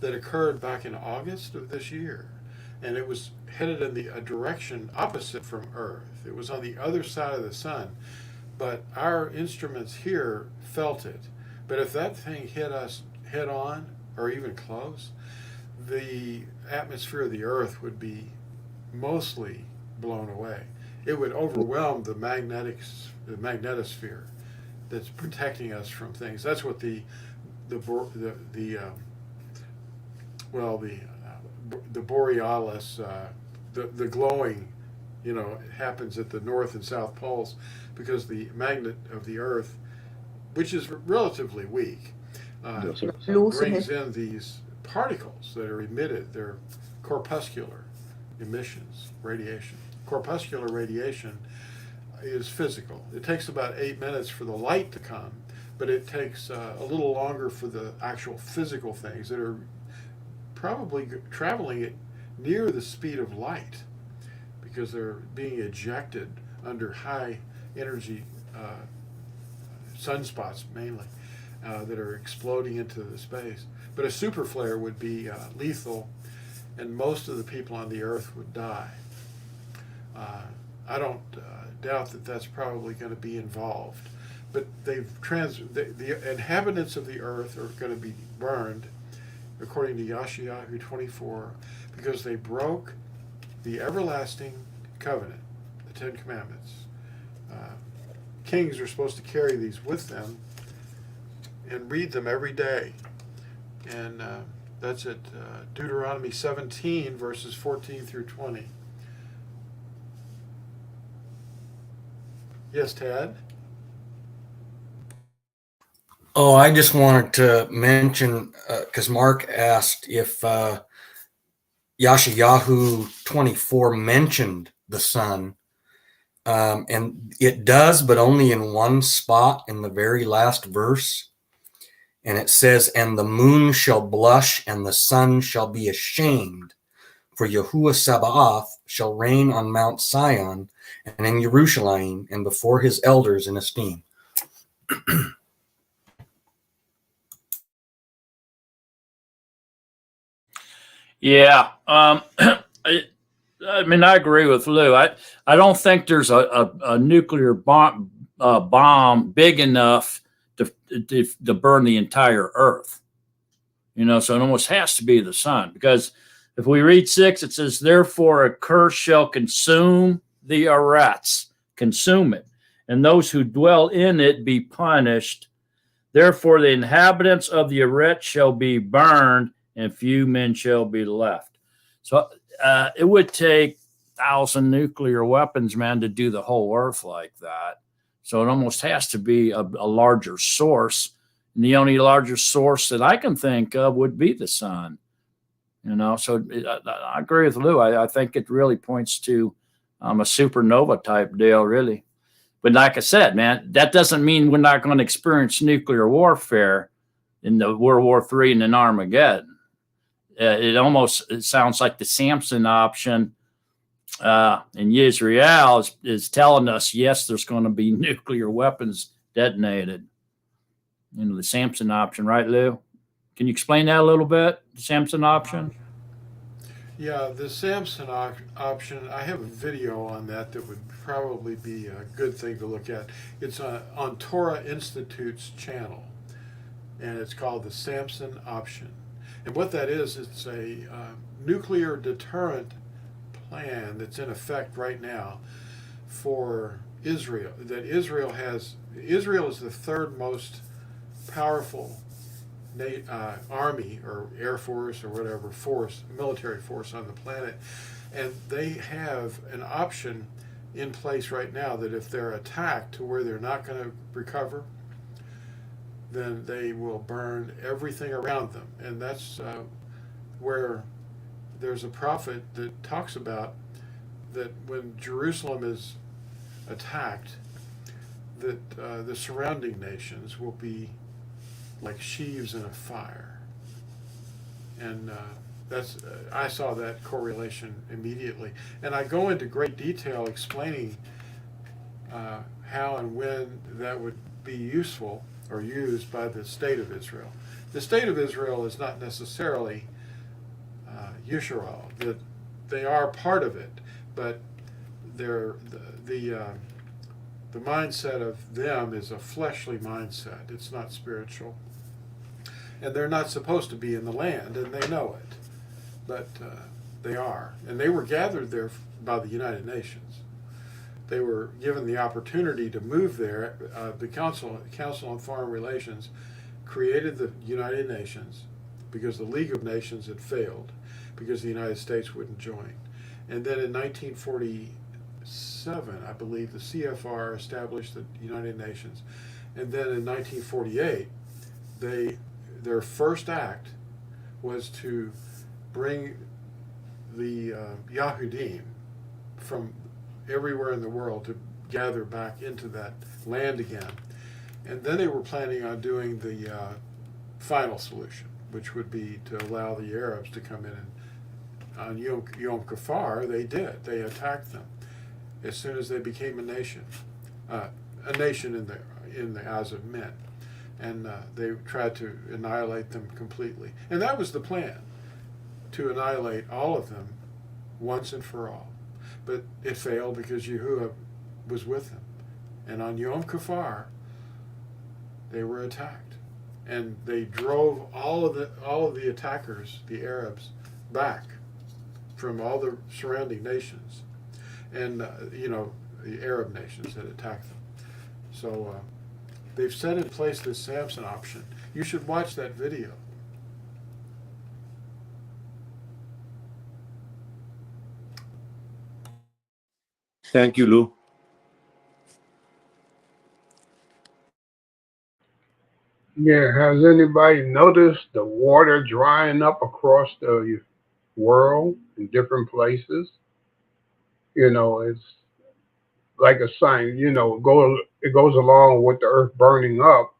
Speaker 9: that occurred back in August of this year, and it was headed in a direction opposite from Earth. It was on the other side of the sun, but our instruments here felt it. But if that thing hit us head on or even close, the atmosphere of the Earth would be mostly blown away. It would overwhelm the magnetosphere that's protecting us from things. That's what the borealis, the glowing, happens at the north and south poles, because the magnet of the Earth, which is relatively weak, brings in these particles that are emitted. They're corpuscular emissions, radiation. Corpuscular radiation is physical. It takes about 8 minutes for the light to come, but it takes a little longer for the actual physical things that are probably traveling at near the speed of light, because they're being ejected under high energy sunspots mainly, that are exploding into the space. But a super flare would be lethal, and most of the people on the Earth would die. I don't doubt that that's probably going to be involved, but the inhabitants of the Earth are going to be burned, according to Yeshayahu 24, because they broke the everlasting covenant, the Ten Commandments. Kings are supposed to carry these with them and read them every day. And that's at Deuteronomy 17, verses 14 through 20. Yes, Tad?
Speaker 6: Oh, I just wanted to mention, because Mark asked if Yeshayahu 24 mentioned the sun. And it does, but only in one spot in the very last verse. And it says, "And the moon shall blush, and the sun shall be ashamed, for Yahuwah Sabaoth shall reign on Mount Sion and in Jerusalem, and before his elders in esteem."
Speaker 1: Yeah. I mean, I agree with Lou. I don't think there's a nuclear bomb big enough to burn the entire Earth. So it almost has to be the sun, because if we read 6, it says, "Therefore a curse shall consume the Eretz," consume it, "and those who dwell in it be punished. Therefore the inhabitants of the Eretz shall be burned, and few men shall be left." So it would take 1,000 nuclear weapons, man, to do the whole Earth like that. So it almost has to be a larger source. And the only larger source that I can think of would be the sun. So I agree with Lou. I think it really points to a supernova type deal, really. But like I said, man, that doesn't mean we're not going to experience nuclear warfare in the World War III and in Armageddon. It sounds like the Samson option And Israel is telling us, yes, there's going to be nuclear weapons detonated. You know, the Samson option, right, Lou? Can you explain that a little bit? The Samson option?
Speaker 9: Yeah, the Samson option, I have a video on that that would probably be a good thing to look at. It's on Torah Institute's channel, and it's called the Samson option. And what that is, it's a nuclear deterrent plan that's in effect right now for Israel. That Israel is the third most powerful army or air force or whatever force, military force on the planet, and they have an option in place right now that if they're attacked to where they're not going to recover, then they will burn everything around them. And that's where there's a prophet that talks about that when Jerusalem is attacked, that the surrounding nations will be like sheaves in a fire. And I saw that correlation immediately. And I go into great detail explaining how and when that would be useful or used by the state of Israel. The state of Israel is not necessarily Yisrael. That they are part of it, but they're the mindset of them is a fleshly mindset. It's not spiritual. And they're not supposed to be in the land, and they know it. But they are. And they were gathered there by the United Nations. They were given the opportunity to move there. The Council on Foreign Relations created the United Nations because the League of Nations had failed, because the United States wouldn't join. And then in 1947, I believe, the CFR established the United Nations. And then in 1948, their first act was to bring the Yahudim from everywhere in the world to gather back into that land again. And then they were planning on doing the final solution, which would be to allow the Arabs to come in. And on Yom Kippur, they did. They attacked them as soon as they became a nation in the eyes of men. And they tried to annihilate them completely. And that was the plan, to annihilate all of them once and for all. But it failed because Yahuwah was with them. And on Yom Kippur, they were attacked. And they drove all of the attackers, the Arabs, back from all the surrounding nations. And, the Arab nations that attacked them. So they've set in place this Samson option. You should watch that video.
Speaker 11: Thank you, Lou.
Speaker 7: Yeah, has anybody noticed the water drying up across the world in different places? It's like a sign, it goes along with the earth burning up,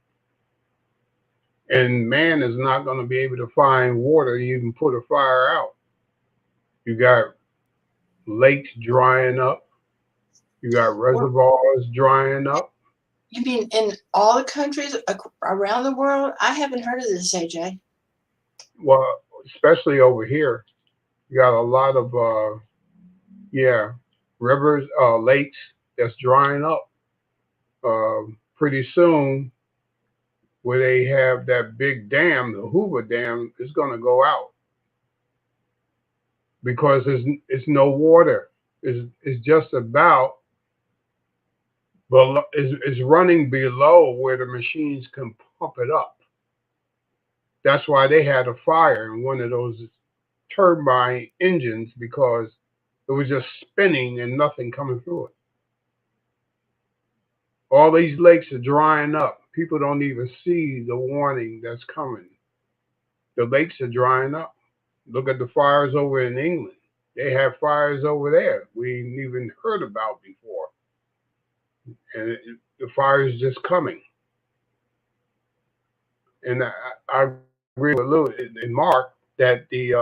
Speaker 7: and man is not going to be able to find water to even put a fire out. You got lakes drying up. You got reservoirs drying up.
Speaker 4: You mean in all the countries around the world? I haven't heard of this, AJ.
Speaker 7: Well, especially over here, you got a lot of rivers, lakes that's drying up. Pretty soon, where they have that big dam, the Hoover Dam, is going to go out because it's no water. It's just about, well, it's running below where the machines can pump it up. That's why they had a fire in one of those turbine engines, because it was just spinning and nothing coming through it. All these lakes are drying up. People don't even see the warning that's coming. The lakes are drying up. Look at the fires over in England. They have fires over there we ain't even heard about before. And the fire is just coming. And I agree with Lou and Mark that the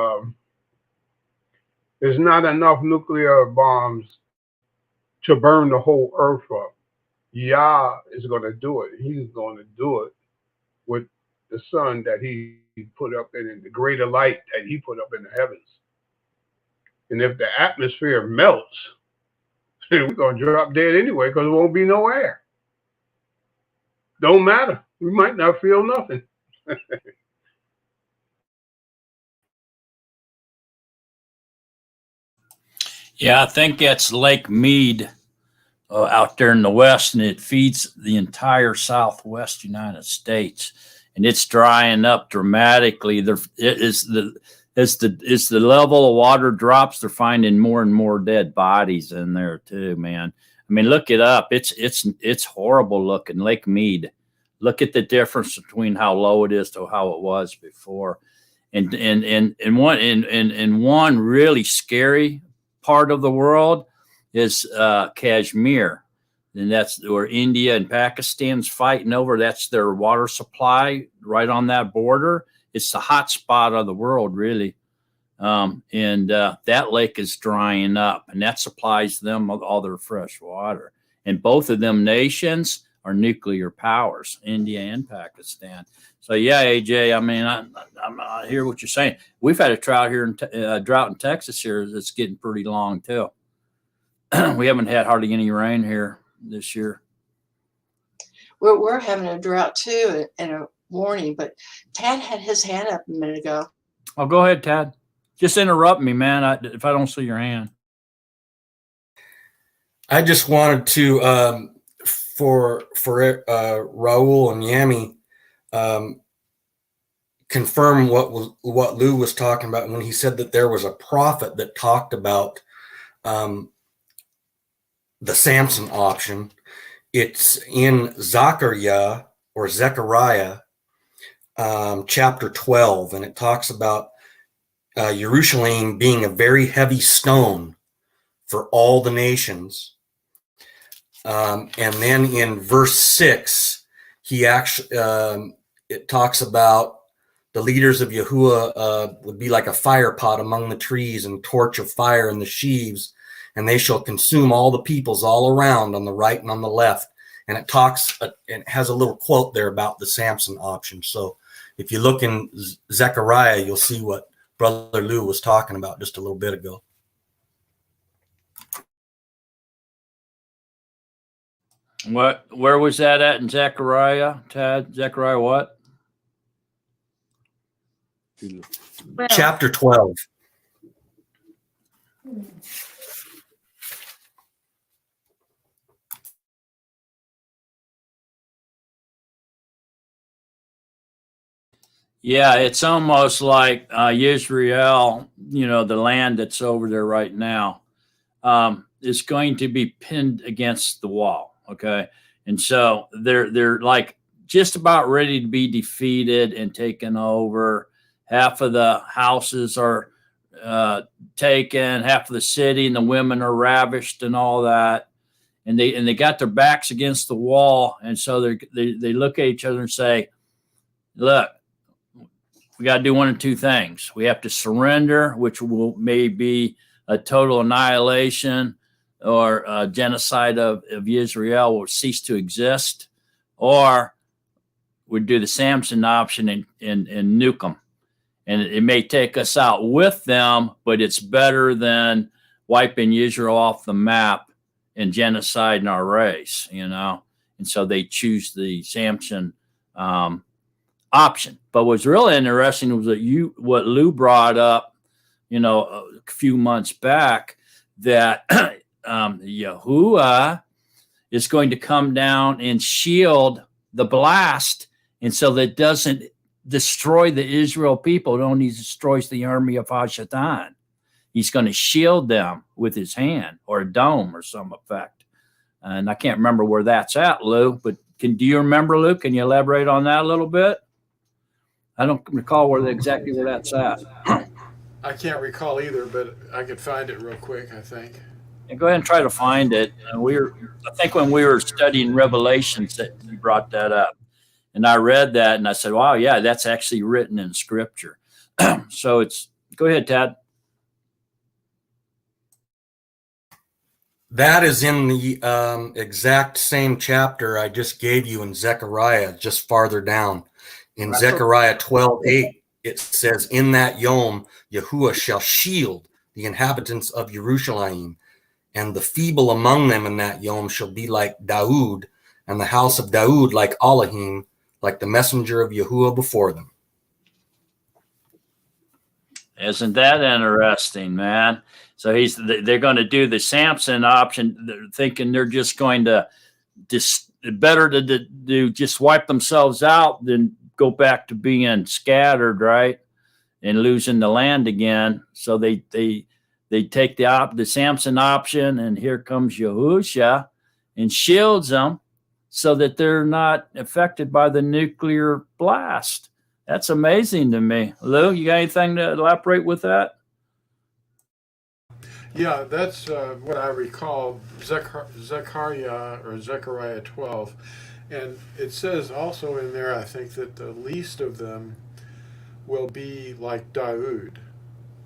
Speaker 7: There's not enough nuclear bombs to burn the whole earth up. Yah is going to do it. He's going to do it with the sun that he put up in the greater light that he put up in the heavens. And if the atmosphere melts, we're going to drop dead anyway because there won't be no air. Don't matter. We might not feel nothing.
Speaker 1: Yeah, I think that's Lake Mead out there in the west, and it feeds the entire southwest United States, and it's drying up dramatically. As the level of water drops, they're finding more and more dead bodies in there too, man. I mean, look it up. It's horrible looking. Lake Mead. Look at the difference between how low it is to how it was before. And one really scary part of the world is Kashmir, and that's where India and Pakistan's fighting over. That's their water supply right on that border. It's the hot spot of the world, really. That lake is drying up, and that supplies them with all their fresh water. And both of them nations are nuclear powers, India and Pakistan. So yeah, AJ, I mean, I hear what you're saying. We've had a drought here drought in Texas here that's getting pretty long too. We haven't had hardly any rain here this year.
Speaker 4: We're having a drought too and a warning, but Tad had his hand up a minute ago.
Speaker 1: Oh, go ahead, Tad. Just interrupt me, man, if I don't see your hand.
Speaker 6: I just wanted to, for Raul and Yami, confirm what Lou was talking about when he said that there was a prophet that talked about the Samson option. It's in Zechariah chapter 12, and it talks about Jerusalem being a very heavy stone for all the nations. And then in verse 6, he actually it talks about the leaders of Yahuwah would be like a fire pot among the trees and torch of fire in the sheaves, and they shall consume all the peoples all around on the right and on the left. And it talks, it has a little quote there about the Samson option. So if you look in Zechariah, you'll see what Brother Lou was talking about just a little bit ago.
Speaker 1: Where was that at in Zechariah, Tad? Zechariah what?
Speaker 8: Well,
Speaker 6: Chapter 12.
Speaker 1: Yeah, it's almost like Israel, the land that's over there right now, is going to be pinned against the wall. Okay. And so they're like just about ready to be defeated and taken over. Half of the houses are taken, half of the city, and the women are ravished and all that. And they got their backs against the wall. And so they look at each other and say, look, we got to do one of two things. We have to surrender, which may be a total annihilation or a genocide of Israel will cease to exist, or we do the Samson option and nuke them. And it may take us out with them, but it's better than wiping Israel off the map and genocide in our race, And so they choose the Samson option. But what's really interesting was that what Lou brought up, a few months back, that Yahuwah is going to come down and shield the blast, and so that doesn't destroy the Israel people. It only destroys the army of Hashatan. He's going to shield them with his hand or a dome or some effect. And I can't remember where that's at, Lou, but do you remember, Lou? Can you elaborate on that a little bit? I don't recall exactly where that's at.
Speaker 9: I can't recall either, but I could find it real quick, I think.
Speaker 1: And go ahead and try to find it. I think when we were studying Revelations that you brought that up. And I read that and I said, wow, yeah, that's actually written in scripture. So go ahead, Tad.
Speaker 6: That is in the exact same chapter I just gave you in Zechariah, just farther down. In Zechariah 12:8, it says, "In that yom, Yahuwah shall shield the inhabitants of Jerusalem, and the feeble among them in that yom shall be like Daud, and the house of Daud like Elohim, like the messenger of Yahuwah before them."
Speaker 1: Isn't that interesting, man? So they're going to do the Samson option, thinking they're just going to better to do just wipe themselves out than go back to being scattered, right, and losing the land again. So they take the Samson option, and here comes Yahusha and shields them so that they're not affected by the nuclear blast. That's amazing to me. Lou, you got anything to elaborate with that?
Speaker 9: Yeah, that's what I recall, Zechariah or Zechariah 12. And it says also in there, I think, that the least of them will be like Daud.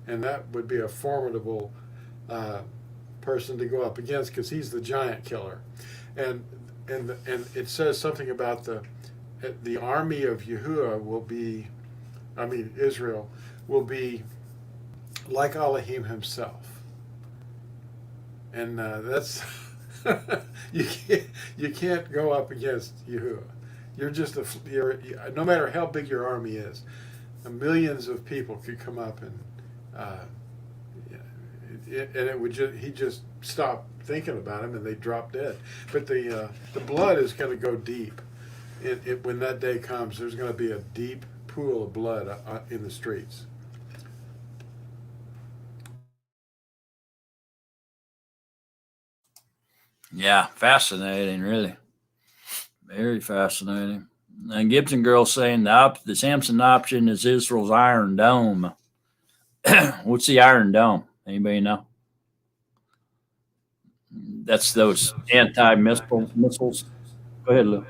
Speaker 9: And that would be a formidable person to go up against, because he's the giant killer. And it says something about the army of Yahuwah will be, Israel, will be like Elohim himself. And that's, you can't go up against Yahuwah. You're just no matter how big your army is, millions of people could come up and it would he just stopped thinking about him, and they drop dead. But the blood is going to go deep. When that day comes, there's going to be a deep pool of blood in the streets.
Speaker 1: Yeah, fascinating, really. Very fascinating. And Gibson girl saying the Samson option is Israel's Iron Dome. What's the Iron Dome? Anybody know? That's those anti-missiles. Go ahead, Lou.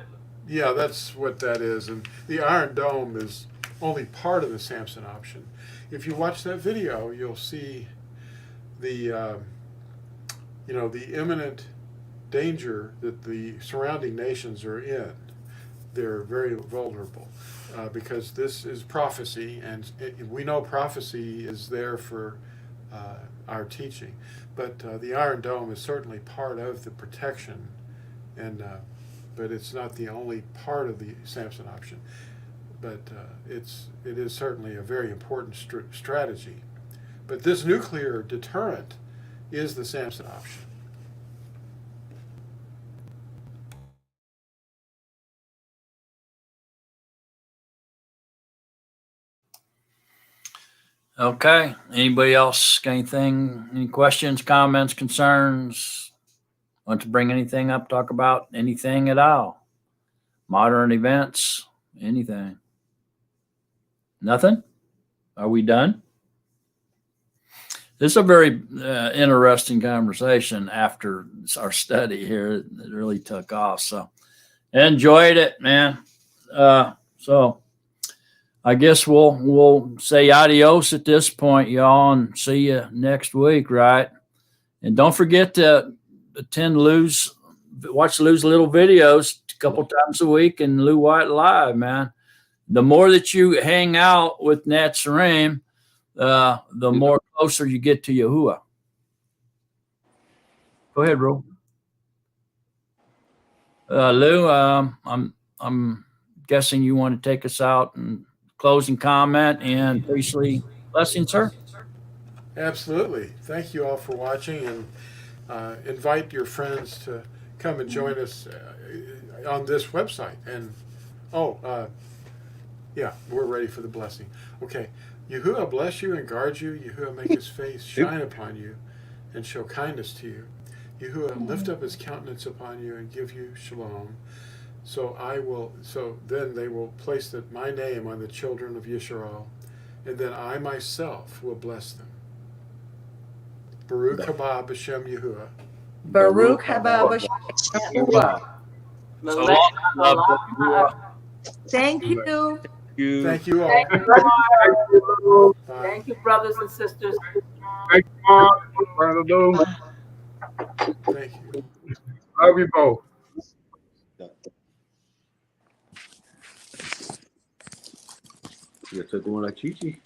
Speaker 9: Yeah, that's what that is. And the Iron Dome is only part of the Samson option. If you watch that video, you'll see the imminent danger that the surrounding nations are in. They're very vulnerable because this is prophecy, and we know prophecy is there for our teaching. But the Iron Dome is certainly part of the protection, and but it's not the only part of the Samson option. But it is certainly a very important strategy. But this nuclear deterrent is the Samson option.
Speaker 1: Okay. Anybody else got anything? Any questions, comments, concerns? Want to bring anything up? Talk about anything at all? Modern events? Anything? Nothing? Are we done? This is a very interesting conversation after our study here. It really took off. So enjoyed it, man. So I guess we'll say adios at this point, y'all, and see you next week, right? And don't forget to watch Lou's little videos a couple times a week and Lou White Live, man. The more that you hang out with Natsarim, the more closer you get to Yahuwah. Go ahead, Ro. Lou, I'm guessing you want to take us out and closing comment and priestly blessing, sir?
Speaker 9: Absolutely. Thank you all for watching, and invite your friends to come and join us on this website. And yeah, we're ready for the blessing. Okay. Yahuwah bless you and guard you. Yahuwah make his face shine upon you and show kindness to you. Yahuwah lift up his countenance upon you and give you shalom. So then they will place my name on the children of Yisrael, and then I myself will bless them. Baruch haba b'shem Yahuwah.
Speaker 12: Baruch haba b'shem Yahuwah. Thank you.
Speaker 9: Thank you all.
Speaker 2: Thank you,
Speaker 9: Bye.
Speaker 2: Thank you, brothers and sisters.
Speaker 7: Thank you, Brother Lou.
Speaker 9: Thank you.
Speaker 7: Love you both.
Speaker 11: Yo estoy como la chichi.